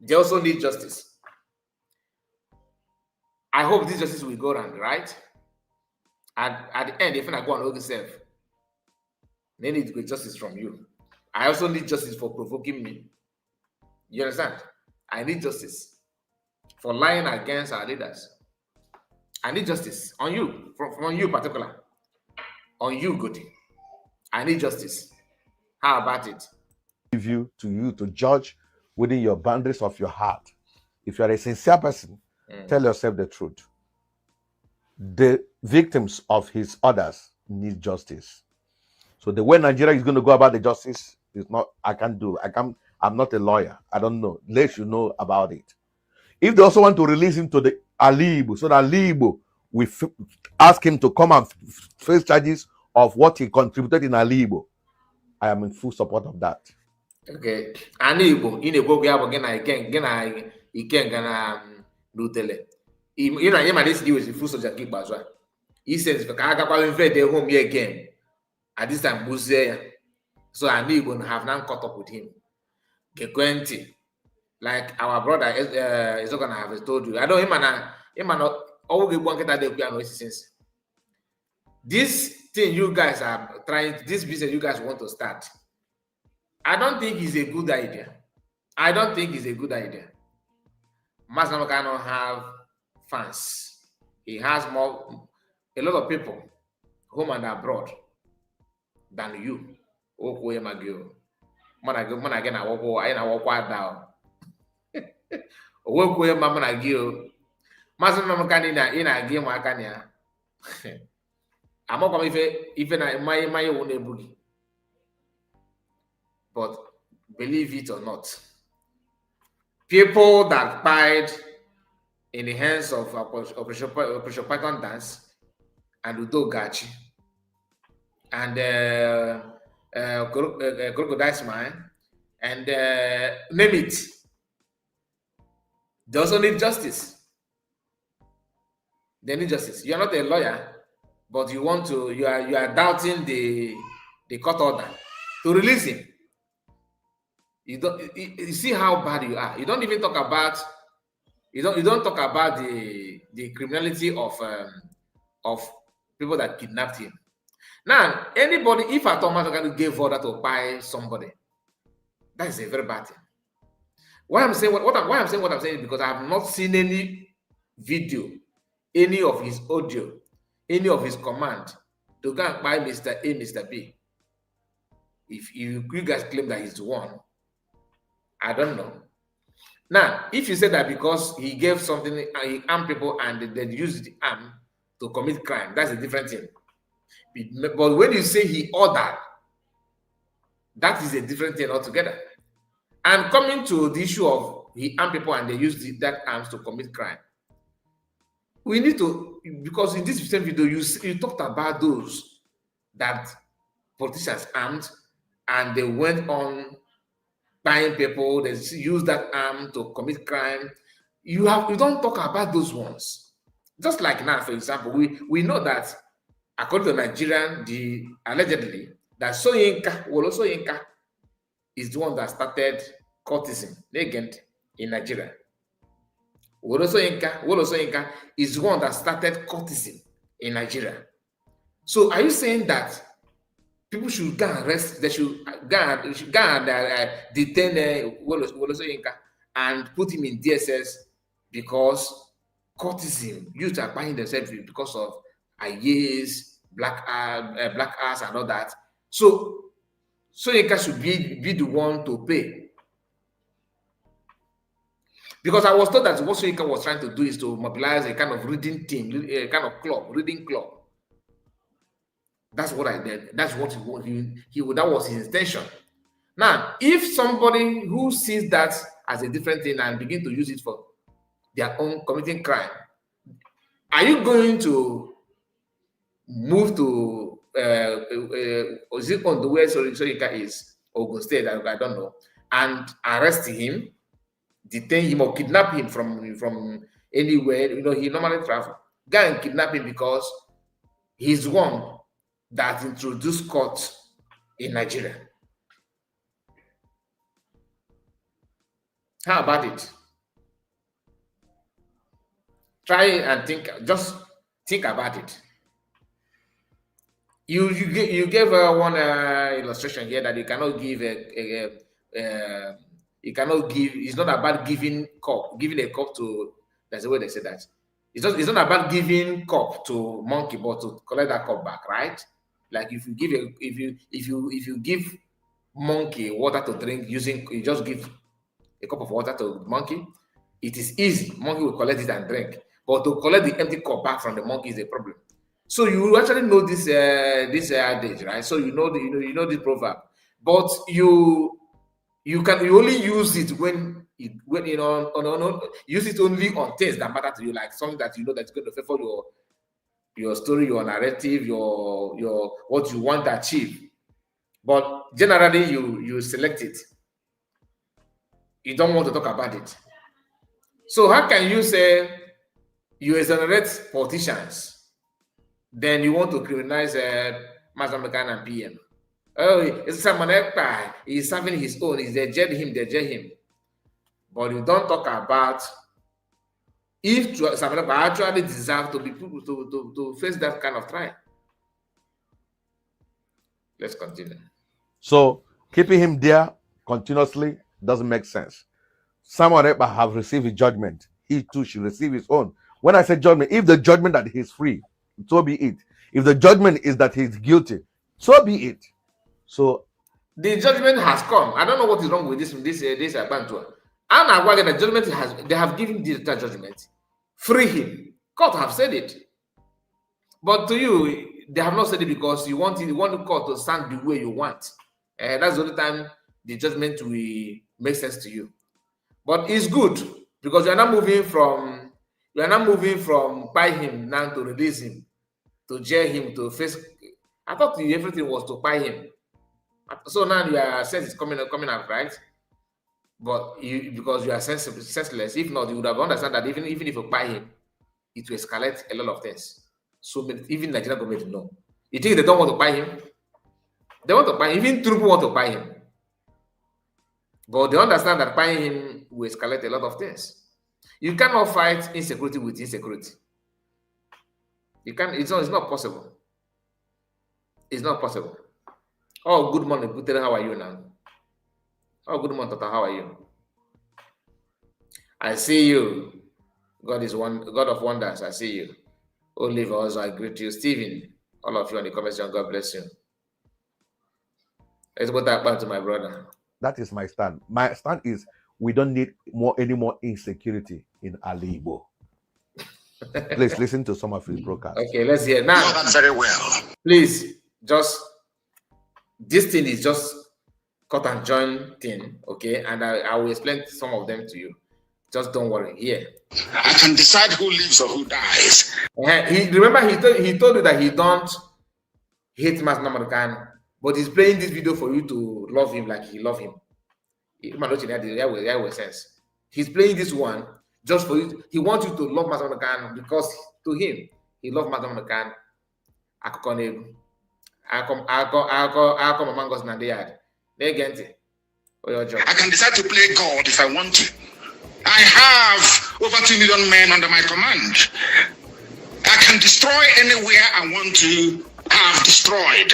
They also need justice. I hope this justice will go around, right? At the end, if I go and hold yourself, they need to get justice from you. I also need justice for provoking me. You understand? I need justice for lying against our leaders. I need justice on you, from you particular. On you, Goody. I need justice. How about it? Give you to judge within your boundaries of your heart. If you are a sincere person, tell yourself the truth. The victims of his orders need justice. So the way Nigeria is going to go about the justice is not, I'm not a lawyer. I don't know. Let you know about it. If they also want to release him to the Alibo, so that Alibo we ask him to come and face charges of what he contributed in Alibo. I am in full support of that. Okay. Anibo, in a book, we have again, I can Lutele. You know, I this deal is the full soldier keep as well. He says, if I got invade their home here again, at this time, Buze. So Anibo have now caught up with him. Gekwenti. Like our brother is not gonna have told you. I don't him and all the one that they piano since. This thing you guys are trying, this business you guys want to start, I don't think it's a good idea. I don't think it's a good idea. Masnama cannot have fans. He has a lot of people, home and abroad, than you. Again, I walk down. Owekwe mama na gị o. Maazị Nnamdi ị na-aga ịmụ aka na ya. Amakwa m ife na mmanya iwu na-ebu gị. But believe it or not, people that died in the hands of Operation Python Dance and Udo Gachi and Crocodile Smile and name it, they also need justice. They need justice. You are not a lawyer, but you want to. You are doubting the court order to release him. You don't. You see how bad you are. You don't even talk about. You don't talk about the criminality of people that kidnapped him. Now, anybody, if a Thomas gave order to buy somebody, that is a very bad thing. Why I'm saying what I'm saying is because I have not seen any video, any of his audio, any of his command to go and buy Mr. A, Mr. B. If you guys claim that he's the one, I don't know. Now, if you say that because he gave something, he armed people and they used the arm to commit crime, that's a different thing. But when you say he ordered, that is a different thing altogether. And coming to the issue of he armed people and they used that arms to commit crime, we need to, because in this same video, you talked about those that politicians armed and they went on buying people, they used that arm to commit crime. You don't talk about those ones. Just like now, for example, we know that according to Nigerian, allegedly, that Wolo Soyinka is the one that started courtesan again in Nigeria. Wolo Soyinka is the one that started courtesan in Nigeria. So are you saying that people should go and arrest, they should go and detain Wolo Soyinka and put him in DSS because courtesan, youth are buying themselves because of IAs, black ass and all that. So Soyinka should be the one to pay. Because I was told that what Soyinka was trying to do is to mobilize a kind of reading team, a kind of reading club. That's what I did. That's what that was his intention. Now, if somebody who sees that as a different thing and begin to use it for their own committing crime, are you going to move to is it on the way Soyinka is Ogun State? I don't know, and arrest him, detain him, or kidnap him from anywhere? You know, he normally travel. Go and kidnap him because he's one that introduced courts in Nigeria. How about it? Try and think. Just think about it. You gave one illustration here that you cannot give you cannot give. It's not about giving a cup to. That's the way they say that. It's not about giving cup to monkey, but to collect that cup back, right? Like if you give monkey water to drink you just give a cup of water to monkey, it is easy. Monkey will collect it and drink. But to collect the empty cup back from the monkey is a problem. So you actually know this adage, right? So you know the proverb, but you only use it when use it only on things that matter to you, like something that you know that's going to favor your story, your narrative, your what you want to achieve. But generally, you select it. You don't want to talk about it. So how can you say you exonerate politicians, then you want to criminalize Master McCann and PM? Oh, it's someone else. He's serving his own. Is they jail him? They jail him. But you don't talk about if Samuel actually deserve to be to face that kind of trial. Let's continue. So keeping him there continuously doesn't make sense. Samuel Ekpa have received his judgment. He too should receive his own. When I say judgment, if the judgment that he's free, so be it. If the judgment is that he's guilty, so be it. So the judgment has come. I don't know what is wrong with this Bantua. And I the judgment they have given that judgment. Free him. Court have said it. But to you, they have not said it because you want the court to stand the way you want. That's the only time the judgment will make sense to you. But it's good because you are not moving from buy him now to release him, to jail him, to face. I thought everything was to buy him. So now your sense is coming out, right? But because you are senseless, if not, you would have understood that even if you buy him, it will escalate a lot of things. So even Nigerian government know. You think they don't want to buy him? They want to buy him. Even Trump want to buy him. But they understand that buying him will escalate a lot of things. You cannot fight insecurity with insecurity. You can't. It's not possible. It's not possible. Oh, good morning, Butere. How are you now? Oh, good morning, Tata. How are you? I see you. God is one. God of wonders. I see you. Oliver, also I greet you. Stephen, all of you on the comment section. God bless you. Let's go back to my brother. that is my stand. My stand is we don't need any more insecurity in Ali Igbo. Please listen to some of his broadcasts. Okay, let's hear now. That very well. Please, this thing is just cut and join thing, okay? And I will explain some of them to you. Just don't worry. Here, I can decide who lives or who dies. He told you that he don't hate Mas Namarkan, but he's playing this video for you to love him like he love him. He's playing this one just for you. He wants you to love Mas Namarkan because to him, he loves Mas Namarkan. I can decide to play God if I want to. I have over 2 million men under my command. I can destroy anywhere I want to have destroyed.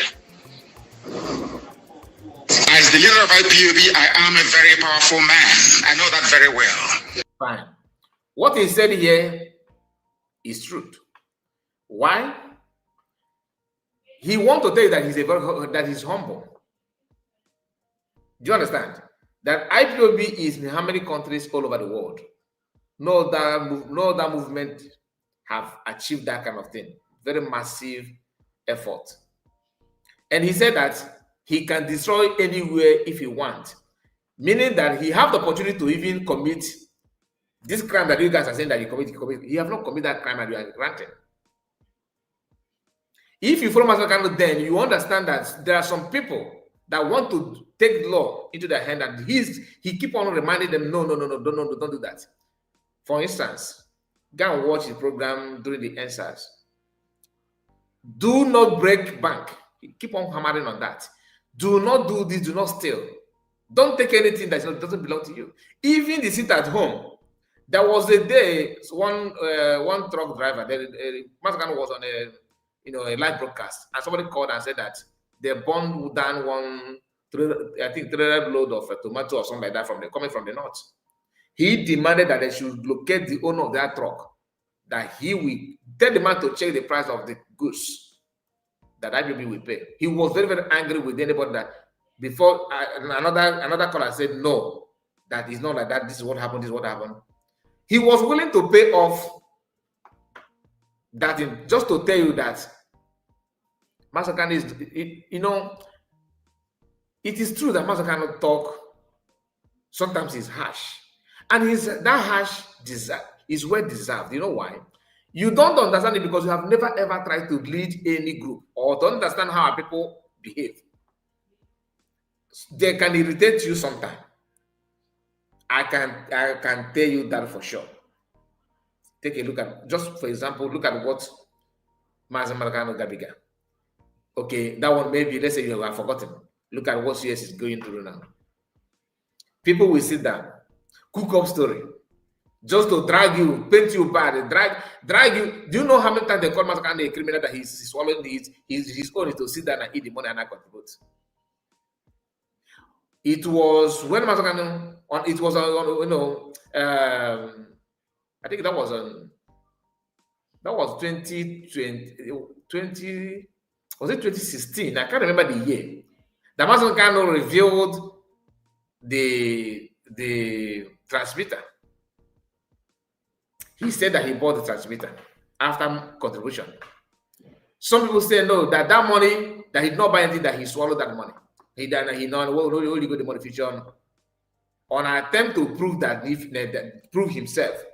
As the leader of IPOB, I am a very powerful man. I know that very well. Fine. What he said here is truth. Why? He wants to tell you that he's humble. Do you understand? That IPOB is in how many countries all over the world? No other movement have achieved that kind of thing. Very massive effort. And he said that he can destroy anywhere if he wants. Meaning that he have the opportunity to even commit this crime that you guys are saying that he commit. He have not committed that crime that you are granting. If you follow Master Kano, then you understand that there are some people that want to take law into their hand, and he keep on reminding them, no, don't do that. For instance, go and watch the program during the answers. Do not break bank. Keep on hammering on that. Do not do this. Do not steal. Don't take anything that doesn't belong to you. Even the sit at home. There was a day one truck driver, Master Kano was on a live broadcast, and somebody called and said that they burned down one, I think, 3 load of tomato or something like that coming from the north. He demanded that they should locate the owner of that truck, that he will tell the man to check the price of the goods that IPB will pay. He was very, very angry with anybody that before another caller said no, that is not like that. This is what happened. This is what happened. He was willing to pay off that thing just to tell you that Master Kano is, it is true that Master Kano talk sometimes is harsh, and that harsh is well deserved. You know why? You don't understand it because you have never ever tried to lead any group or don't understand how people behave. They can irritate you sometimes. I can tell you that for sure. Take a look at, just for example, look at what Mazen Maragano Gabiga. Okay, that one maybe, let's say you have forgotten. Look at what CS is going through now. People will sit down, cook up story, just to drag you, paint you bad, drag you. Do you know how many times they call Matakane a criminal that he's swallowing his own is to sit down and eat the money and not contribute? It was when Matakane it was on I think that was 2020, was it 2016? I can't remember the year. The Matakane revealed the transmitter. He said that he bought the transmitter after contribution. Some people say no, that money, that he did not buy anything, that he swallowed that money. He only got the money feature on an attempt to prove that prove himself.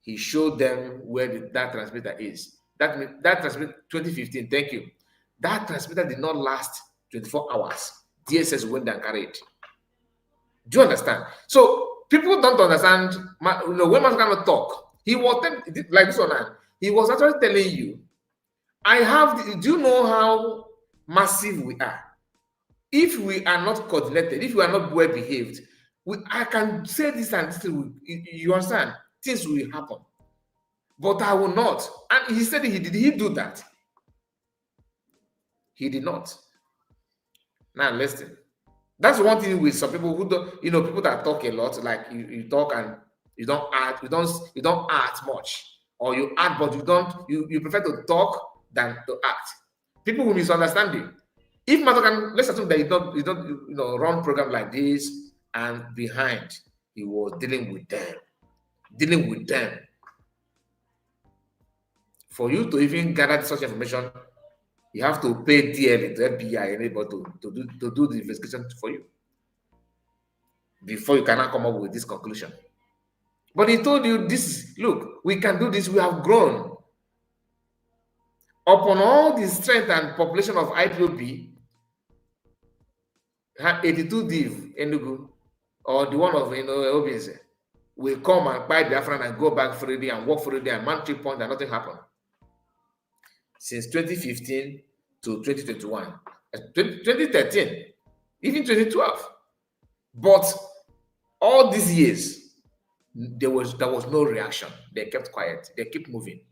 He showed them where that transmitter is. That transmitter, 2015, thank you. That transmitter did not last 24 hours. DSS went and carried. Do you understand? So people don't understand. When Matakano talk, he was like this one. He was actually telling you, do you know how massive we are? If we are not coordinated, if we are not well behaved, I can say this and this, you understand? Things will happen. But I will not. And he said, did he do that? He did not. Now listen. That's one thing with some people who don't, people that talk a lot, like you talk and you don't add, you don't add much, or you add but you prefer to talk than to act. People will misunderstand you. If Matokan, let's assume that you don't run program like this, and behind he was dealing with them. For you to even gather such information, you have to pay dearly to FBI and anybody to do the investigation for you before you cannot come up with this conclusion. But he told you this, look, we can do this, we have grown. Upon all the strength and population of IPOB, 82 div Enugu, or the one of Obinze, will come and buy Biafran and go back freely and work freely and man 3 points and nothing happened. Since 2015 to 2021, 2013, even 2012. But all these years, there was no reaction. They kept quiet. They keep moving,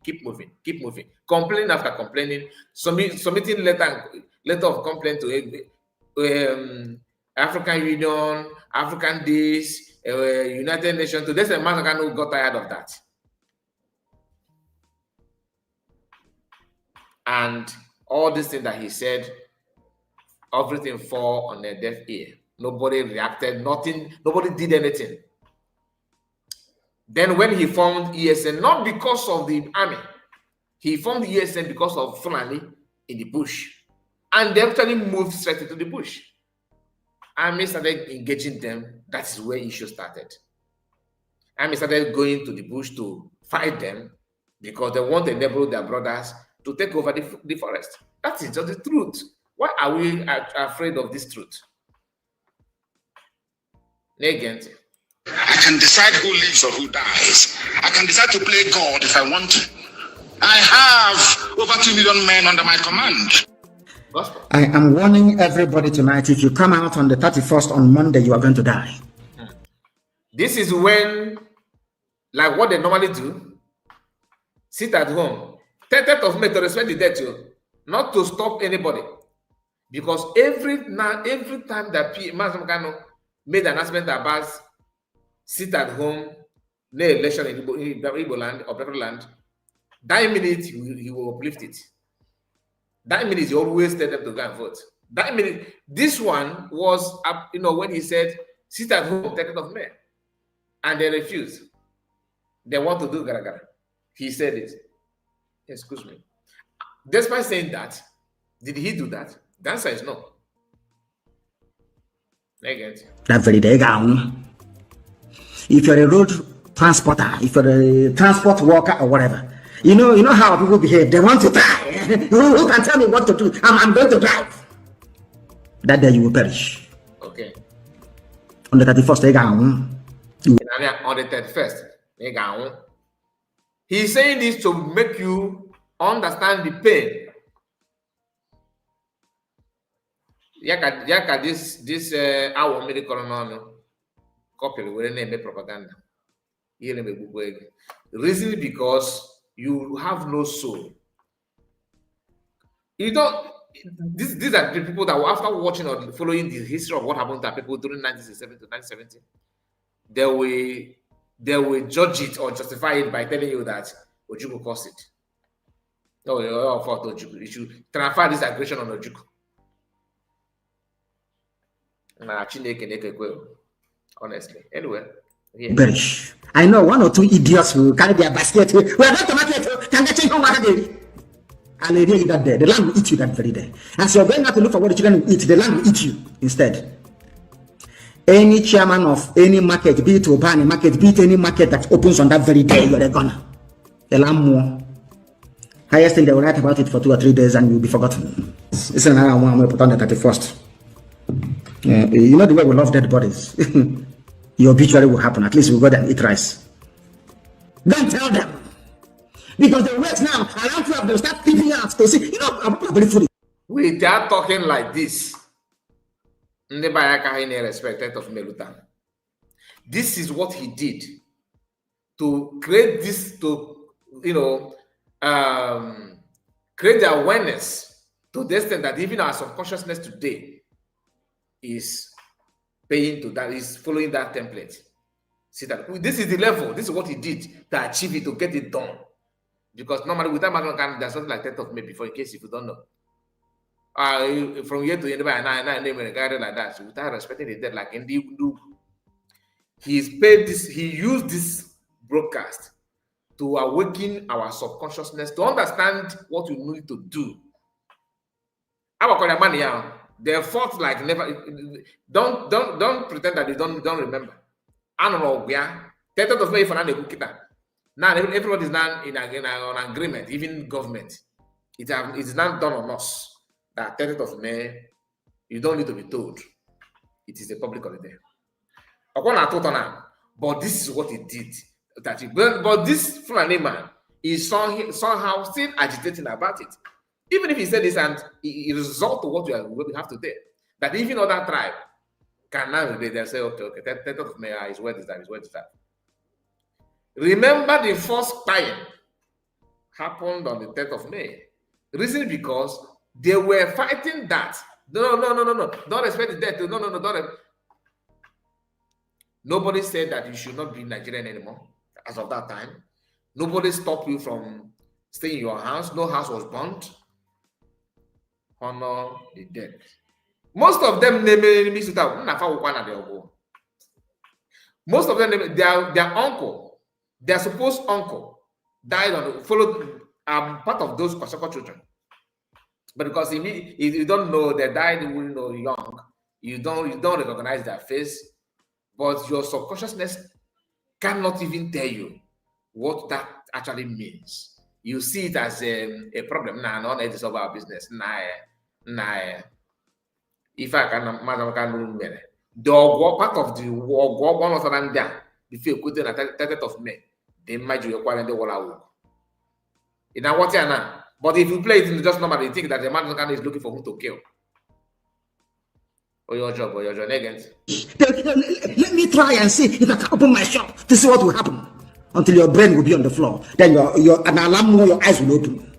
complaining after complaining, submitting letter of complaint to African Union, African Days, United Nations. Today's a man who got tired of that. And all these things that he said, everything fall on a deaf ear. Nobody reacted, nothing, nobody did anything. Then when he formed ESN, not because of the army, he formed ESN because of Fulani in the bush. And they actually moved straight into the bush. Army started engaging them. That's where issue started. Army started going to the bush to fight them because they want to enable their brothers to take over the forest. That is just the truth. Why are we afraid of this truth? Again, I can decide who lives or who dies. I can decide to play God if I want to. I have over 2 million men under my command. gospel. I am warning everybody tonight, if you come out on the 31st on Monday, you are going to die. This is when, like what they normally do, sit at home. 30th of May to respect the dead, not to stop anybody. Because every time that Mazamkano made an announcement about sit at home, no election in Igbo land or Pedro land, that minute he will uplift it. That minute he always tell them to go and vote. That minute, this one was, when he said, sit at home, 30th of May. And they refused. They want to do gara. He said it. Excuse me. Despite saying that, did he do that? The answer is no. Again. That very day down. If you're a road transporter, if you're a transport worker or whatever, You know how people behave. They want to die. Who can tell me what to do? I'm going to drive. That day you will perish. Okay. On the 31st, they got On the 31st, they got. He's saying this to make you understand the pain. Yaka this our medical copy will name propaganda. The reason because you have no soul. You don't. These are the people that after watching or following the history of what happened to people during 1967 to 1970, they will judge it or justify it by telling you that Ojukwu caused it. No, your fault, Ojukwu. You should transfer this aggression on Ojukwu. Honestly. Anyway. Yeah. perish. I know one or two idiots will carry their basket. We are not to market. Can they take home one day? And they eat that day. The land will eat you that very day. And so you're going out to look for what the children will eat. The land will eat you instead. Any chairman of any market, be it Obani market, be it any market that opens on that very day, you're a gunner. The land more. Highest thing they will write about it for 2 or 3 days and you'll be forgotten. It's another one we put on the 31st. You know the way we love dead bodies. Your obituary will happen. At least we'll go there and eat rice. Don't tell them. Because the wait now, around 12, they'll start peeping out. They say, you know, I'm probably foolish. We are talking like this. Respected of Meluta. This is what he did to create this, to create the awareness to the extent that even our subconsciousness today is paying to that, is following that template. See that this is the level, this is what he did to achieve it, to get it done. Because normally without Magna there's something like 10th of May before, in case if you don't know. From here to anybody name regarded like that, so without respecting the dead, like in the he's paid this, he used this broadcast to awaken our subconsciousness to understand what we need to do. They fought like never. Don't pretend that you don't remember. I don't know where. 10th of May for now everybody is now in an agreement, even government. It's not done on us. That 30th of May, you don't need to be told. It is a public holiday. But this is what he did. But this Fulani man is somehow still agitating about it. Even if he said this and it results to what we have today, that even other tribe can now they'll say, okay, 10th of May is where this time. Remember the first time happened on the 10th of May. Reason because they were fighting that. No. Don't respect the death. No, don't. Nobody said that you should not be Nigerian anymore as of that time. Nobody stopped you from staying in your house. No house was burnt. Honor the dead. Most of them most of them, their uncle, their supposed uncle, died followed part of those Kosoko children. But because you don't know they died young, you don't recognize their face, but your subconsciousness cannot even tell you what that actually means. You see it as a problem. No, it is our business. If I can the part of the war, one of them there, if you put in a 30th of May, they might do your quarantine wall. In what now? But if you play it in just normally, you think that the man is looking for who to kill. Or your job again. Let me try and see if I can open my shop to see what will happen. Until your brain will be on the floor. Then an alarm, your eyes will open.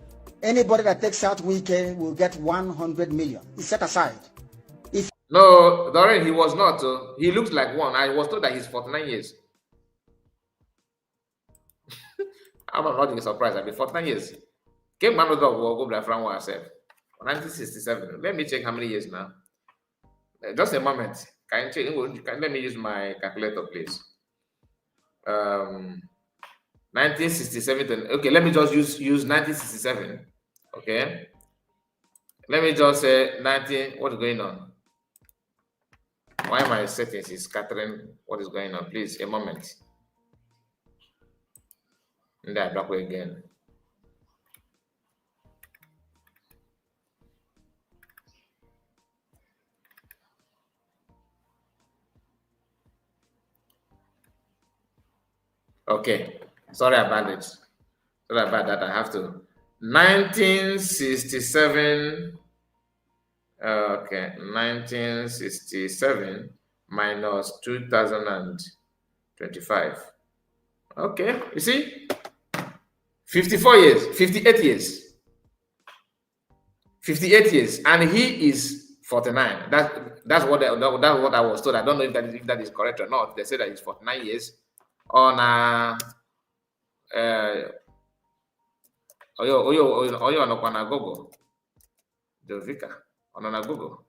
Anybody that takes out weekend will get 100 million. It's set aside. No, Doreen, he was not. He looks like one. I was told that he's 49 years. I'm not surprised. I'll be 49 years. Came man dog will go black from ourselves. 1967. Let me check how many years now. Just a moment. Let me use my calculator, please. 1967. Okay, let me just use 1967. Okay. Let me just say 19. What is going on? Why my settings is scattering? What is going on? Please, a moment. And I block again. Okay, sorry about it. Sorry about that. I have to. 1967. Okay, 1967 minus 2025. Okay, you see, 54 years, 58 years, 58 years, and he is 49. That's what that's what I was told. I don't know if that is correct or not. They say that he's 49 years on oyo anọkwa na Google. The Vicar on Google.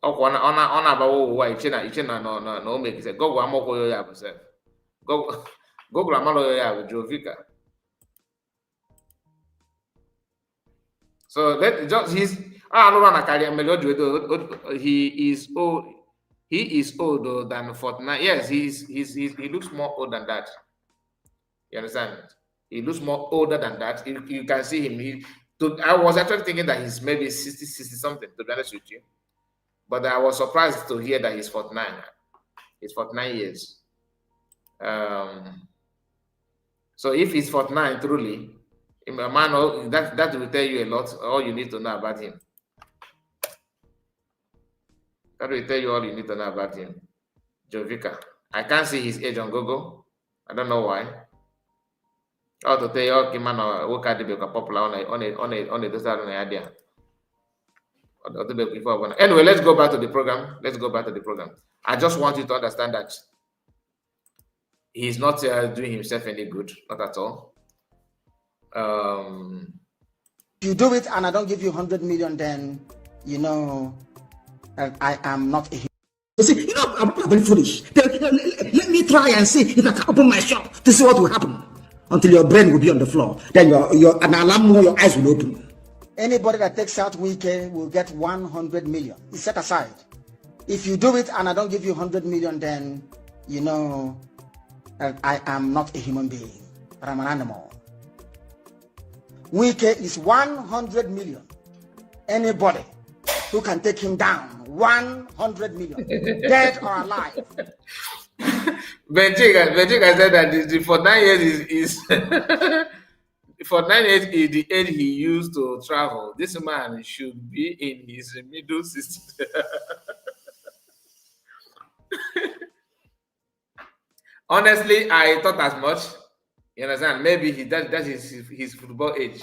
Ọkwa ọ na-agbawa ụwa iche na o mekise Google amakwụghị ya bụ sef. Google amalụghị ya bụ Joe Vicar. So he's he is older than 49. Yes, he looks more old than that. You understand? He looks more older than that. You can see him. I was actually thinking that he's maybe 60 something, to be honest with you. But I was surprised to hear that he's 49. He's 49 years. So if he's 49 truly, man, that will tell you a lot, all you need to know about him. That will tell you all you need to know about him. Joe Vicar. I can't see his age on Google. I don't know why. How to tell you, okay, man, work at the popular on a desert idea. Anyway, let's go back to the program. I just want you to understand that he's not doing himself any good, not at all. You do it and I don't give you 100 million, then you know I am not a. You see, I'm very foolish. Let me try and see if I can open my shop to see what will happen. Until your brain will be on the floor, then your eyes will open. Anybody that takes out Wike will get 100 million. It's set aside. If you do it and I don't give you 100 million, then you know I am not a human being, but I'm an animal. Wike is 100 million. Anybody who can take him down, 100 million, dead or alive. Benjiga said that for 9 years is for 9 years is the age he used to travel. This man should be in his middle 60s. Honestly, I thought as much. You understand? Maybe that is his football age.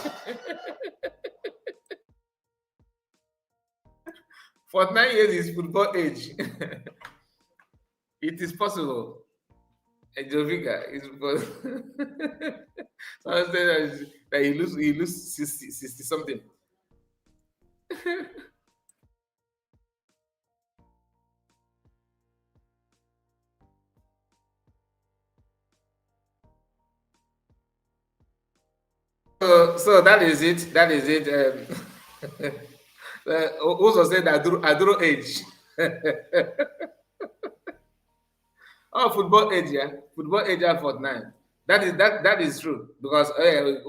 For 9 years, his football age. It is possible. Joe Vicar is possible. Someone said that he lose 60 something. So that is it. Also said that Aduro age. Oh, football age, yeah. Football age at 49. That is true because the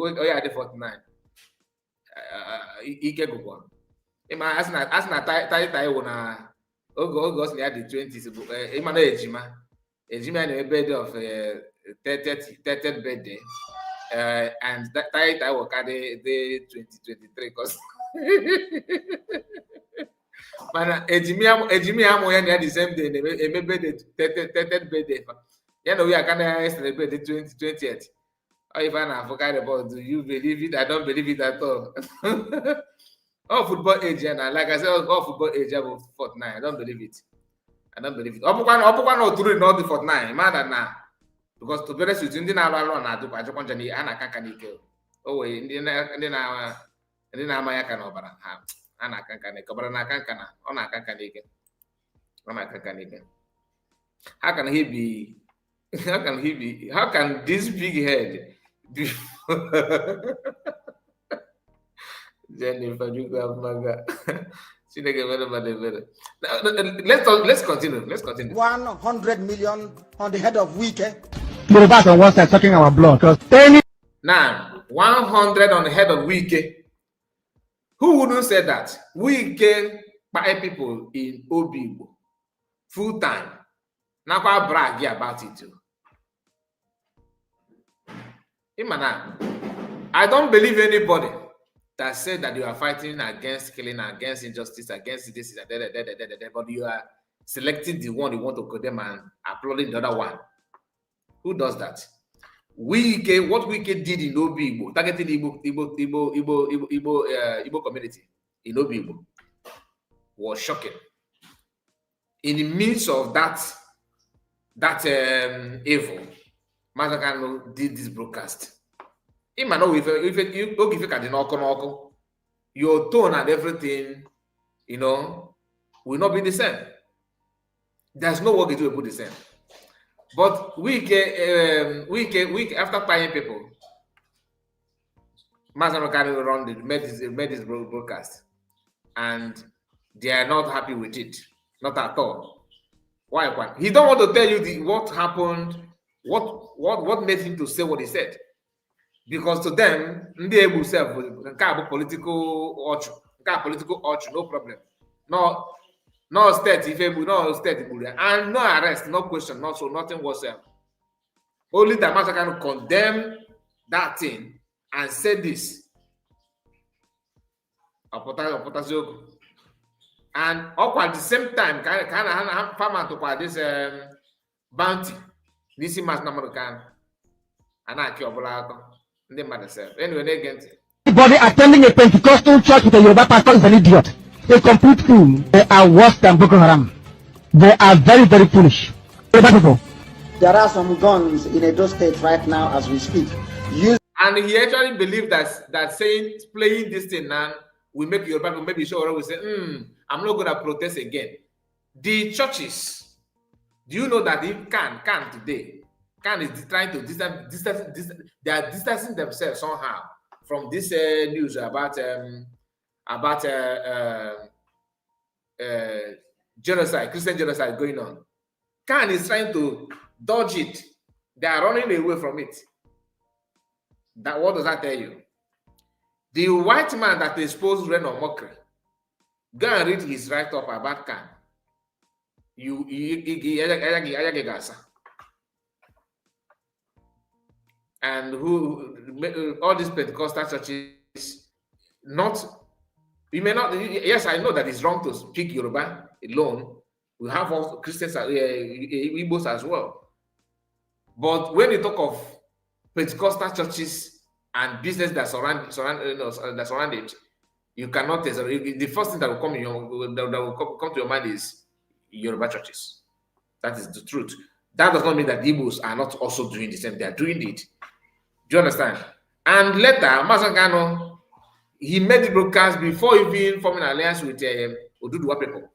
49. Ike gụkwa. Ịma asị na tai na oge ọ sị na ya dị 20s bụ ịma na ejima na birthday of 30th birthday. And that I will carry the 2023 because man ejimi amo ya the same day maybe the 30th birthday. You know we are gonna celebrate the 20th. Or if I forget about, do you believe it? I don't believe it at all. Oh, football age, and like I said, all football age about 49. I don't believe it. Opukwan true not the 49. Man na. Because to be honest with you, ndị na-alụ alụ na-adụkwa ajụkwa njọ a na-aka nka n'ike. O wee ndị na-ama ya ka n'ọbara ha a na-aka nka n'ike. Ọbara na-aka nka na ọ na-aka nka n'ike. Ọ na-aka nka n'ike. How can this big head be Jennifer, you have maga. Let's continue. 100 million on the head of Wike. You're back on one side sucking our blood. Now, 100 on the head of Wike. Who wouldn't say that? We can buy people in Obibo full time. Now I brag about it too. Imana, I don't believe anybody that said that you are fighting against killing, against injustice, against this, but you are selecting the one you want to condemn and applauding the other one. Who does that? What we did in Obibo, targeting Igbo community in Obibo was shocking. In the midst of that evil, Mazakano did this broadcast. Even though if your tone and everything, will not be the same. There's no work it will be the same. But we after paying people, Mazakano made this broadcast, and they are not happy with it, not at all. Why? He don't want to tell you what happened, what made him to say what he said. Because to them, they will say political order, no problem. No state, and no arrest, no question, so nothing whatsoever. Only the master can condemn that thing and say this. And up at the same time, kind of farmer to this bounty. This is American. And I kill anyway, again. Anybody attending a Pentecostal church with a Yoruba pastor is an idiot. A complete fool. They are worse than Boko Haram. They are very, very foolish. Yoruba people. There are some guns in Edo State right now as we speak. And he actually believed that playing this thing now will make Yoruba people maybe sure will say, I'm not going to protest again. The churches, do you know that if Can today, Can is trying to distance, they are distancing themselves somehow from this news about genocide, Christian genocide going on. Can is trying to dodge it. They are running away from it. What does that tell you? The white man that exposed Reno Mokri, go and read his write-up about Can. And who all these Pentecostal churches, yes, I know that it's wrong to speak Yoruba alone. We have all Christians, Igbos as well. But when you talk of Pentecostal churches and business that surround it, you cannot. The first thing that will come to your mind is Yoruba churches. That is the truth. That does not mean that Igbos are not also doing the same. They are doing it. Do you understand? And later, Mazangano, he made the broadcast before even forming an alliance with Oduduwa people.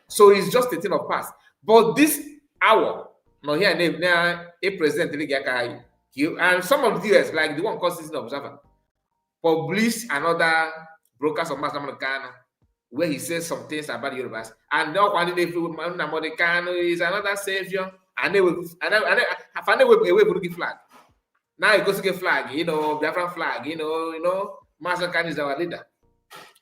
So it's just a thing of past. But this hour, here a president, and some of the US, like the one called Citizen Observer, published another broadcast of Mazangano where he says some things about Yorubas. And now Mazangano is another savior. And they will find a way to get flag. Now he goes to get flag, Biafran flag, Mazangano is our leader.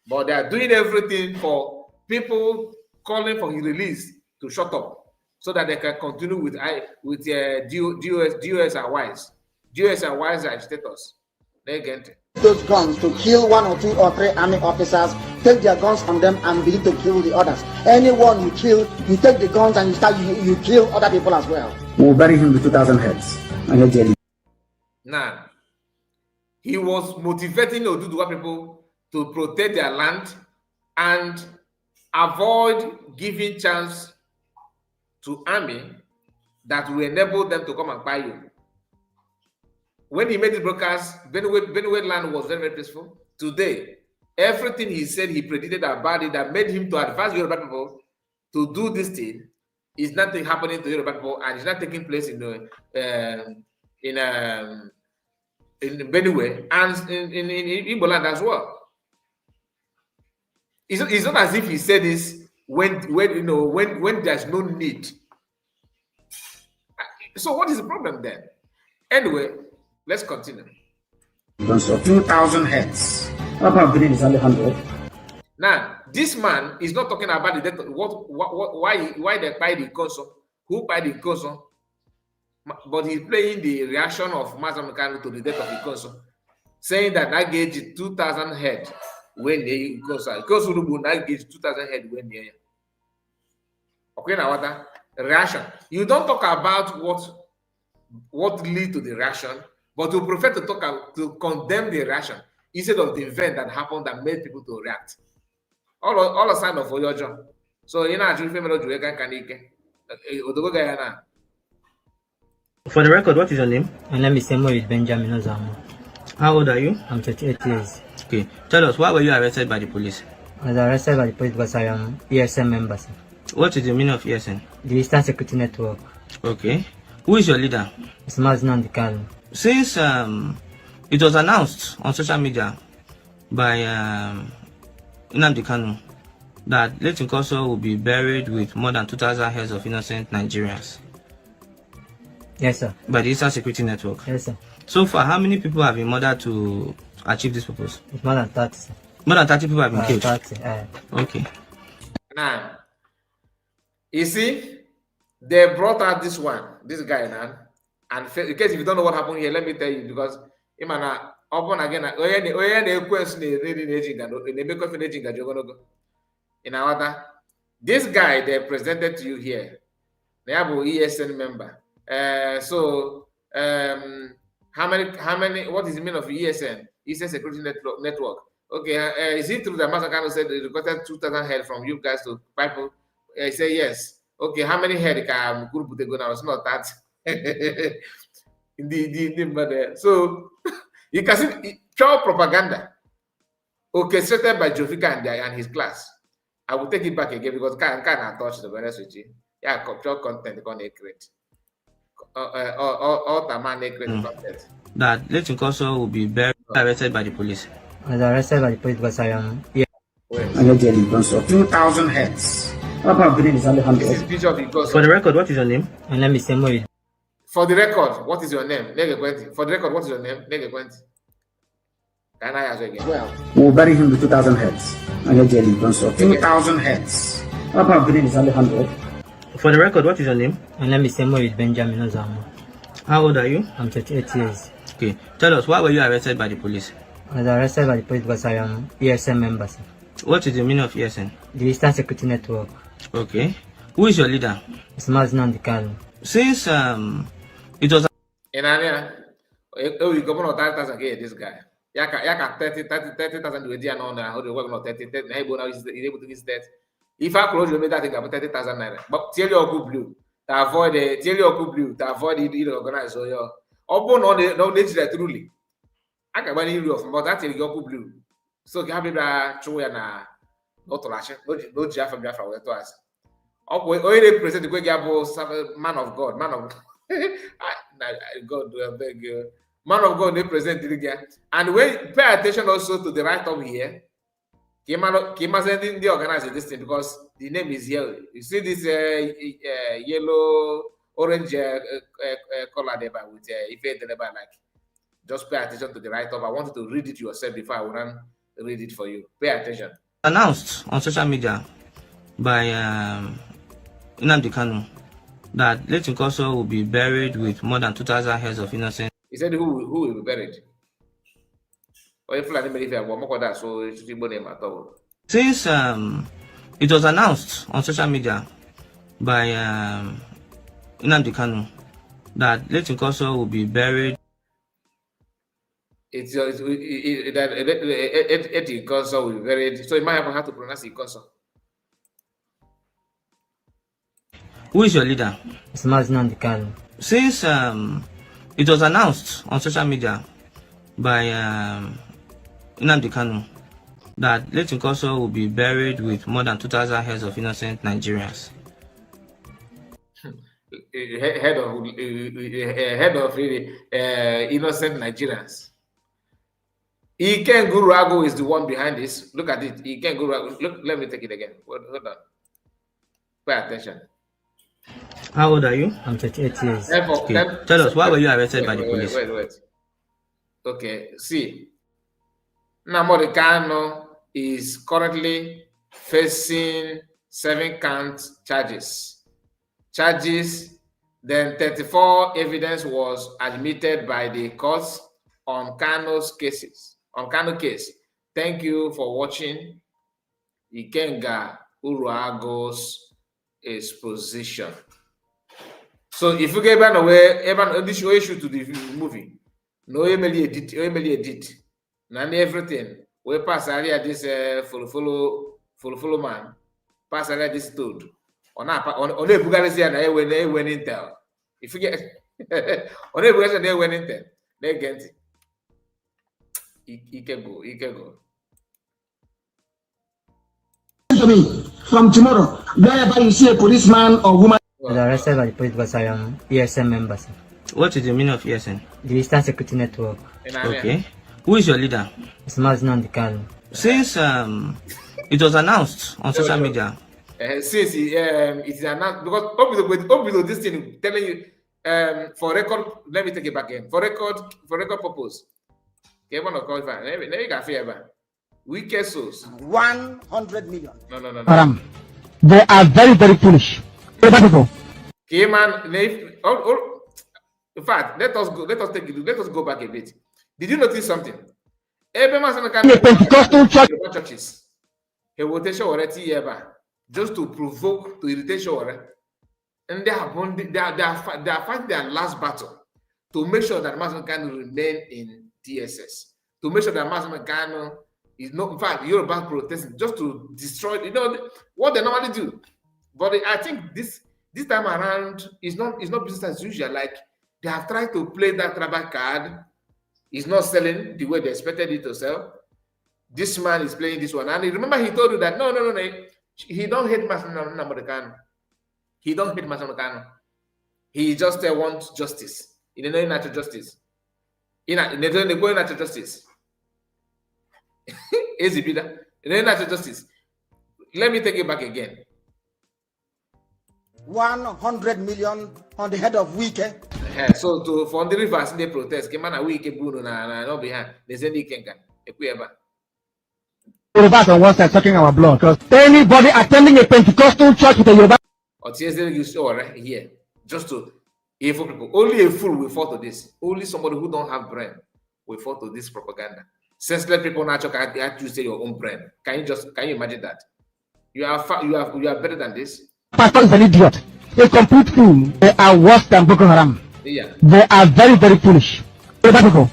But they are doing everything for people calling for his release to shut up so that they can continue with DOS and wise. DOS and wise are status. They get those guns to kill 1 or 2 or 3 army officers, take their guns from them and begin to kill the others. Anyone you kill, you take the guns and you kill other people as well. We'll bury him with 2,000 heads. Now, he was motivating Oduduwa people to protect their land and avoid giving chance to army that will enable them to come and buy you. When he made the broadcast, Benue land was very, very peaceful. Today, everything he said, he predicted about it that made him to advise Yoruba people to do this thing is not happening to Yoruba people, and it's not taking place in Benue and in Igbo land as well. It's not as if he said this when there's no need. So what is the problem then? Anyway, let's continue. So 2,000 heads. About green is only 100. Now, this man is not talking about the death. Why they buy the console? Who buy the console? But he's playing the reaction of Mazam Kanu to the death of the console, saying that I gauge 2,000 head when they console. Console will gauge 2,000 head when they. Okay, now what reaction? You don't talk about what lead to the reaction, but you prefer to to condemn the reaction instead of the event that happened that made people to react. All a sign of your job. So you know, actually, For the record, what is your name? My name is Samuel Benjamin Ozamo. How old are you? I'm 38 years. Okay. Tell us, why were you arrested by the police? I was arrested by the police because I am ESN member, sir. What is the meaning of ESN? The Eastern Security Network. Okay. Who is your leader? It's Mazin Kalu. Since it was announced on social media by Nnamdi Kanu that Leighton Koso will be buried with more than 2,000 heads of innocent Nigerians. Yes, sir. By the Eastern Security Network. Yes, sir. So far, how many people have been murdered to achieve this purpose? It's more than 30, sir. More than 30 people have been killed. 30, Okay. Now, you see, they brought out this guy now, and in case if you don't know what happened here, let me tell you, because imana open again, this guy they presented to you here, they have an ESN member. How many, what is the meaning of ESN? Eastern Security Network. Okay, is it true that Masakano said they requested 2,000 head from you guys to people? I say yes. Okay, how many head can group they go now? It's not that. So you can see pure propaganda orchestrated by Jovika and his class. I will take it back again because can't touch the honest with you. Yeah, pure content can create. All the man create content. That Leighton Koso will be arrested by the police. I was arrested by the police because I am here. Allegedly, so 2,000 heads. About green is only 100. For the record, what is your name? My name is Samuel. For the record, what is your name? For the record, what is your name? Can I ask again? Well, we'll bury him with 2,000 heads. Allegedly, so 2,000 heads. About green is only 100. For the record, what is your name? My name is Samuel Benjamin Ozamo. How old are you? I'm 38 years. Okay. Tell us, why were you arrested by the police? I was arrested by the police because I am ESN member, sir. What is the meaning of ESN? The Eastern Security Network. Okay. Who is your leader? It's Mazin Kalu. Since it was In Ania, you come on 30,000 this guy. Yaka 30,000 with the on how the work not 30 is able to use that. If I close you made that thing about 30,000 naira. But tell your blue to avoid the organize so your open on the no nature truly. I can buy you of but that your blue. So you have a choya na not lashe, no Jaffa Biafra to us. Only present the man of God, God, I beg you. Man of God, they present it again. And when pay attention also to the right up here, Kima sending the organizer this thing because the name is here. You see this yellow, orange color there with if like. Just pay attention to the right up. I want you to read it yourself before I will read it for you. Pay attention. Announced on social media by Nnamdi Kanu that Leighton Koso will be buried with more than 2,000 heads of innocent. He said who will be buried? Or if I that so it's name at all. Since it was announced on social media by Nnamdi Kanu that Leighton Koso will be buried. It's Ikonso will be buried. So you might have to pronounce Ikonso. Who is your leader? It's Mazin Kalu. Since it was announced on social media by Nnamdi Kanu that Leighton Koso will be buried with more than 2,000 heads of innocent Nigerians. Head of innocent Nigerians. Iken Guru Agu is the one behind this. Look at it. Iken Guru Agu. Look, let me take it again. Hold on. Pay attention. How old are you? I'm 38 years. Okay. Tell us, why were you arrested by the police? Wait. Okay, see, Nnamdi Kanu is currently facing 7-count charges. Then 34 evidence was admitted by the courts on Kanu's cases. On Kanu case. Thank you for watching Ikenga Uruago's exposition. So if you get away, this issue to the movie, no Emily edit, and everything. We pass area this follow man, pass area this toad. On the Bulgaria and I when they went intel. If you get on the Bulgaria they went intel, they get it can go. To me, from tomorrow, wherever you see a policeman or woman Was arrested by the police because I am ESN member, sir. What is the meaning of ESN? The Eastern Security Network. Okay. Who is your leader? It's Nnamdi Kanu. Since it was announced on social media. Since it is announced, because obviously this thing telling you for record, let me take it back again. For record purpose. Okay, let me get fair. Wicked souls. 100 million. No. haram. They are very, very foolish. Okay, man. In fact, let us go back a bit. Did you notice something? Pentecostal churches. He will take already just to provoke, to irritate and they are fighting their last battle to make sure that Mazen Kanu remain in TSS. To make sure that Mazen Kanu is not, in fact, Yoruba protesting just to destroy, what they normally do. But I think this time around is not business as usual. Like they have tried to play that tribal card. It's not selling the way they expected it to sell. This man is playing this one. And remember, he told you that no. He don't hate Nnamdi Kanu. He don't hate Nnamdi Kanu. He just wants justice. He don't know natural justice. They don't go natural justice. Easy, Peter. Natural justice. Let me take it back again. 100 million on the head of Vicar. So for the reverse, they protest. Kemana Wike Bruno na no behind. They say they can't. Yoruba on one side sucking our blood. Because anybody attending a Pentecostal church with a Yoruba or TSD you saw right here, just to evil people. Only a fool will fall to this. Only somebody who don't have brain will fall to this propaganda. Senseless people naturally can't use your own brain. Can you imagine that? You are better than this. pastor is an idiot. A complete fool. They are worse than Boko Haram. Yeah. They are very, very foolish. Yoruba.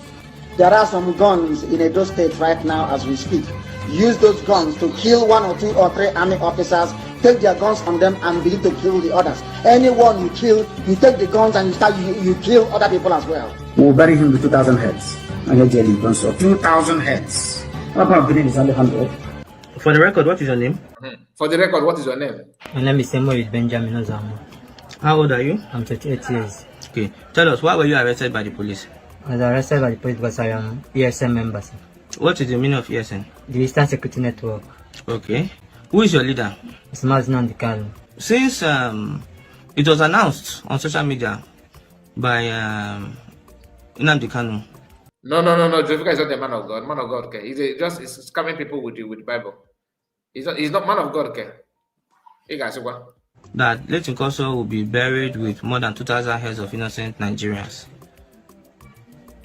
There are some guns in Edo State right now as we speak. Use those guns to kill 1 or 2 or 3 army officers, take their guns from them and begin to kill the others. Anyone you kill, you take the guns and you kill other people as well. We'll bury him with 2,000 heads. I get jelly guns of 2,000 heads. What about is only 100? For the record, what is your name? For the record, what is your name? My name is Samuel Benjamin Ozama. How old are you? I'm 38 years. Okay. Tell us, why were you arrested by the police? I was arrested by the police because I am ESN member, sir. What is the meaning of ESN? The Eastern Security Network. Okay. Who is your leader? It's Nnamdi Kanu. Since it was announced on social media by Nnamdi Kanu. No. Vicar is not the man of God. Man of God, okay. He's just scamming people with the Bible. He's not man of God, okay. You guys see what? That Leighton Koso will be buried with more than 2,000 heads of innocent Nigerians.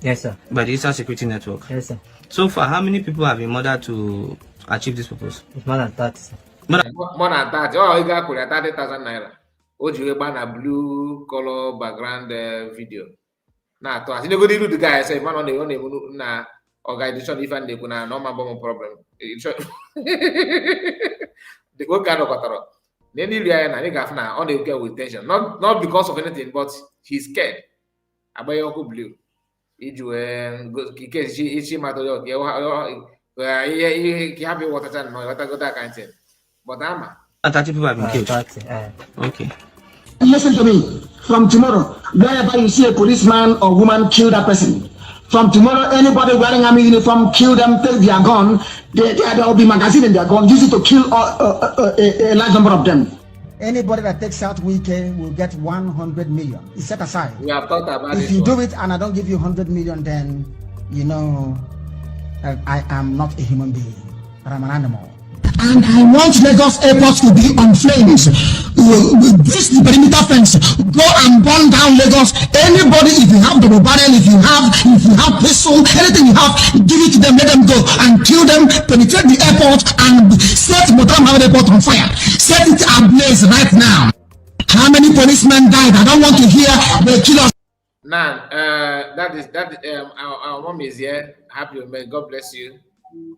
Yes, sir. By the Eastern Security Network. Yes, sir. So far, how many people have been murdered to achieve this purpose? It's more than 30, sir. More than 30. Oh, you got 30,000 naira. Oji ban a blue color background video. Now, to as you go to the guy, say man on the na organization even they kuna no man problem. The go kind of kataro. Then you na ni gafna on the get with tension. Not because of anything, but he's scared. Abayoko blue. Iju go she matter he happy water tan no water go that kind of thing. But 30 people have been killed. 30, Okay. Listen to me. From tomorrow, wherever you see a policeman or woman, kill that person. From tomorrow, anybody wearing army uniform, kill them, take their gun. There will be magazine in their gun. Use it to kill a large number of them. Anybody that takes out weekend will get 100 million. It's set aside. we have talked about If it. you do it and I don't give you 100 million, then You know, I am not a human being, but I'm an animal. And I want Lagos Airport to be on flames. This the perimeter fence. Go and burn down Lagos. Anybody, if you have double barrel, if you have pistol, anything you have, give it to them. Let them go and kill them. Penetrate the airport and set Motam Airport on fire. Set it ablaze right now. How many policemen died? I don't want to hear the killers. Now, our mom is here. Happy woman. God bless you.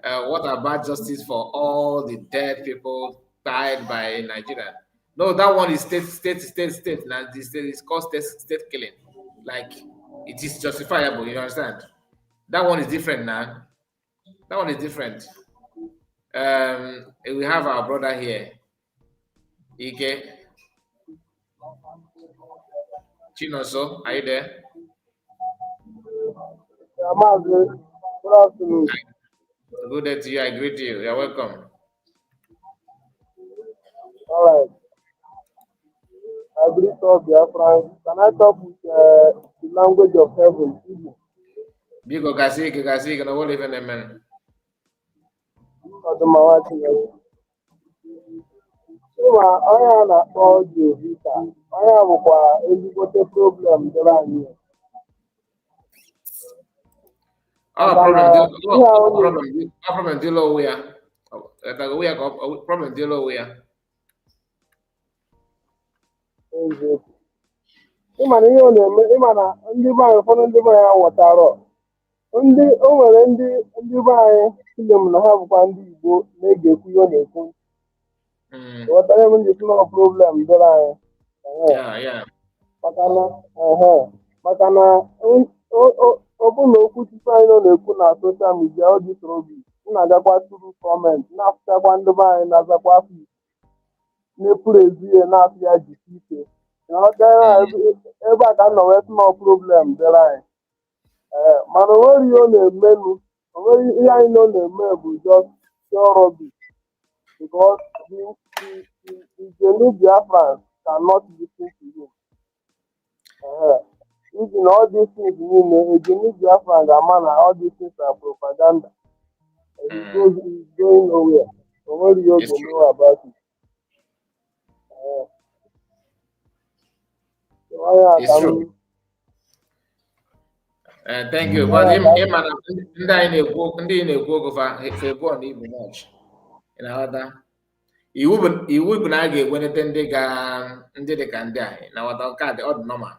What about justice for all the dead people died by Nigeria? No, that one is state. Now this is called state killing. Like it is justifiable. You understand? That one is different now. That one is different. We have our brother here, Ike Chinoso. Are you there? Good afternoon. Good day to you. I greet you. You're welcome. All right. I greet all Biafrans. Can I talk with the language of heaven? Bigo kasi na wole even amen. Ịma onye a na-akpọ Vicar, onye a bụkwa ezigbote problem dịrị anyị. Problem deal over here. Problem deal over here. Ịma na ihe ọ na-eme, ịma na ndị be anyị, ụfọdụ ndị be anyị aghọtara. O nwere ndị be anyị film na ha bụkwa ndị Igbo na-egekwu ihe ọ na-ekwu. Ghọtara m ndị small problem dịrị anyị. Maka na ọ bụ na okwu Chukwu anyị nọ na-ekwu na soshal midia ọ dịtụrụ obi, m na-agakwa tụrụ kọmentị na-afụchakwa ndị be anyị na-azakwa afọ na-epuru ezi ihe na-afụ ya jisi ike. Ebe a ka m nọ wee small problem dịrị anyị. Mana o nwere ihe ọ na-emenu, o nwere ihe anyị nọ na-eme bụ just rubbish, because the genuine Biafrans cannot listen to him. Even all these things, a genuine Biafran Gamana, all these things are propaganda. He's going nowhere. Nobody you know about it. It's true. Thank you. But ndị anyị na-ekwu ogofa febo na ibu much. Iwu bụ na a ga-egwenete ndị dị ka ndị a na wata kaadị ọ dị normal.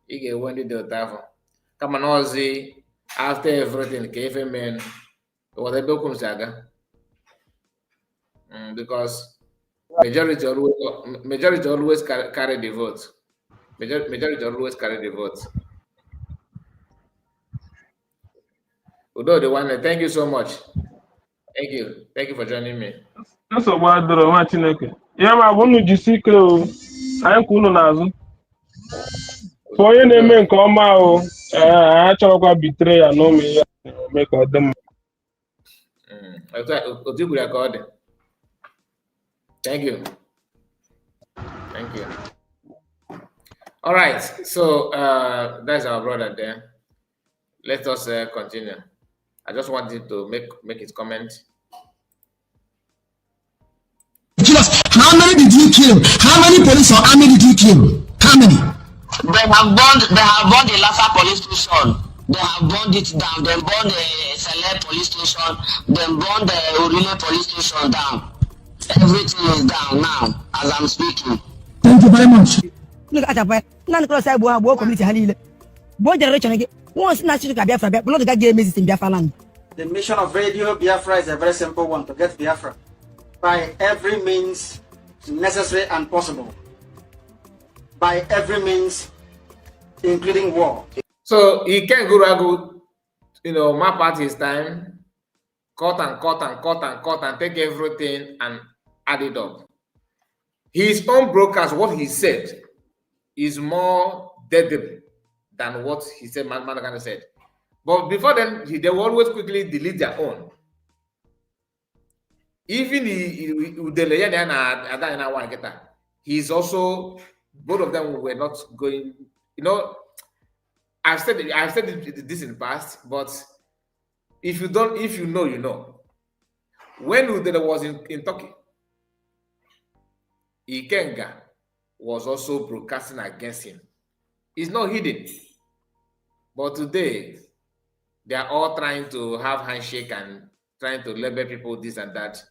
Ị ga-ewe ndị dị otu afọ kama na ọzi after everything ka efe men wata ebe okwu m si aga. Because majority always carry the vote. Majority always carry the vote. Udo the one. Thank you so much. Thank you for joining me. Eso gbadoro nwa Chineke. Ya ma bụ unu jisi ike o. Anyị kwụ unu n'azụ. Ka onye na-eme nke ọma o. Anyị achọrọkwa bitere ya n'ụmụ ya eme ka ọ dị mma. Otu igburu ya ka ọ dị. Thank you. All right. So that's our brother there. Let us continue. I just wanted to make his comment. How many did you kill? How many police or army did you kill? How many? They have burned the Lafa police station. They have burned it down. They burned the Select police station. They burned the Urile police station down. Everything is down now as I'm speaking. Thank you very much. Look at that. None of us have one community. One generation again. Once National Biafra, blood that gave me in Biafra land. The mission of Radio Biafra is a very simple one: to get Biafra by every means necessary and possible. By every means, including war. So he can't go, map out his time, cut and take everything and add it up. His own broadcast, what he said, is more deadly than what he said. Managana said. But before then, they will always quickly delete their own. Even he's also, both of them were not going, I've said this in the past, but if you don't, if you know, you know. When Udele was in Turkey, Ikenga was also broadcasting against him. It's not hidden. But today, they are all trying to have handshake and trying to label people this and that.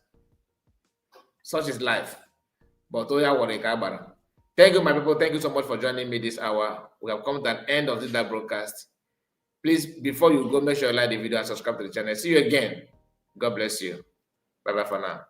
Such is life. But Oya Warekabara. Thank you, my people. Thank you so much for joining me this hour. We have come to the end of this live broadcast. Please, before you go, make sure you like the video and subscribe to the channel. See you again. God bless you. Bye-bye for now.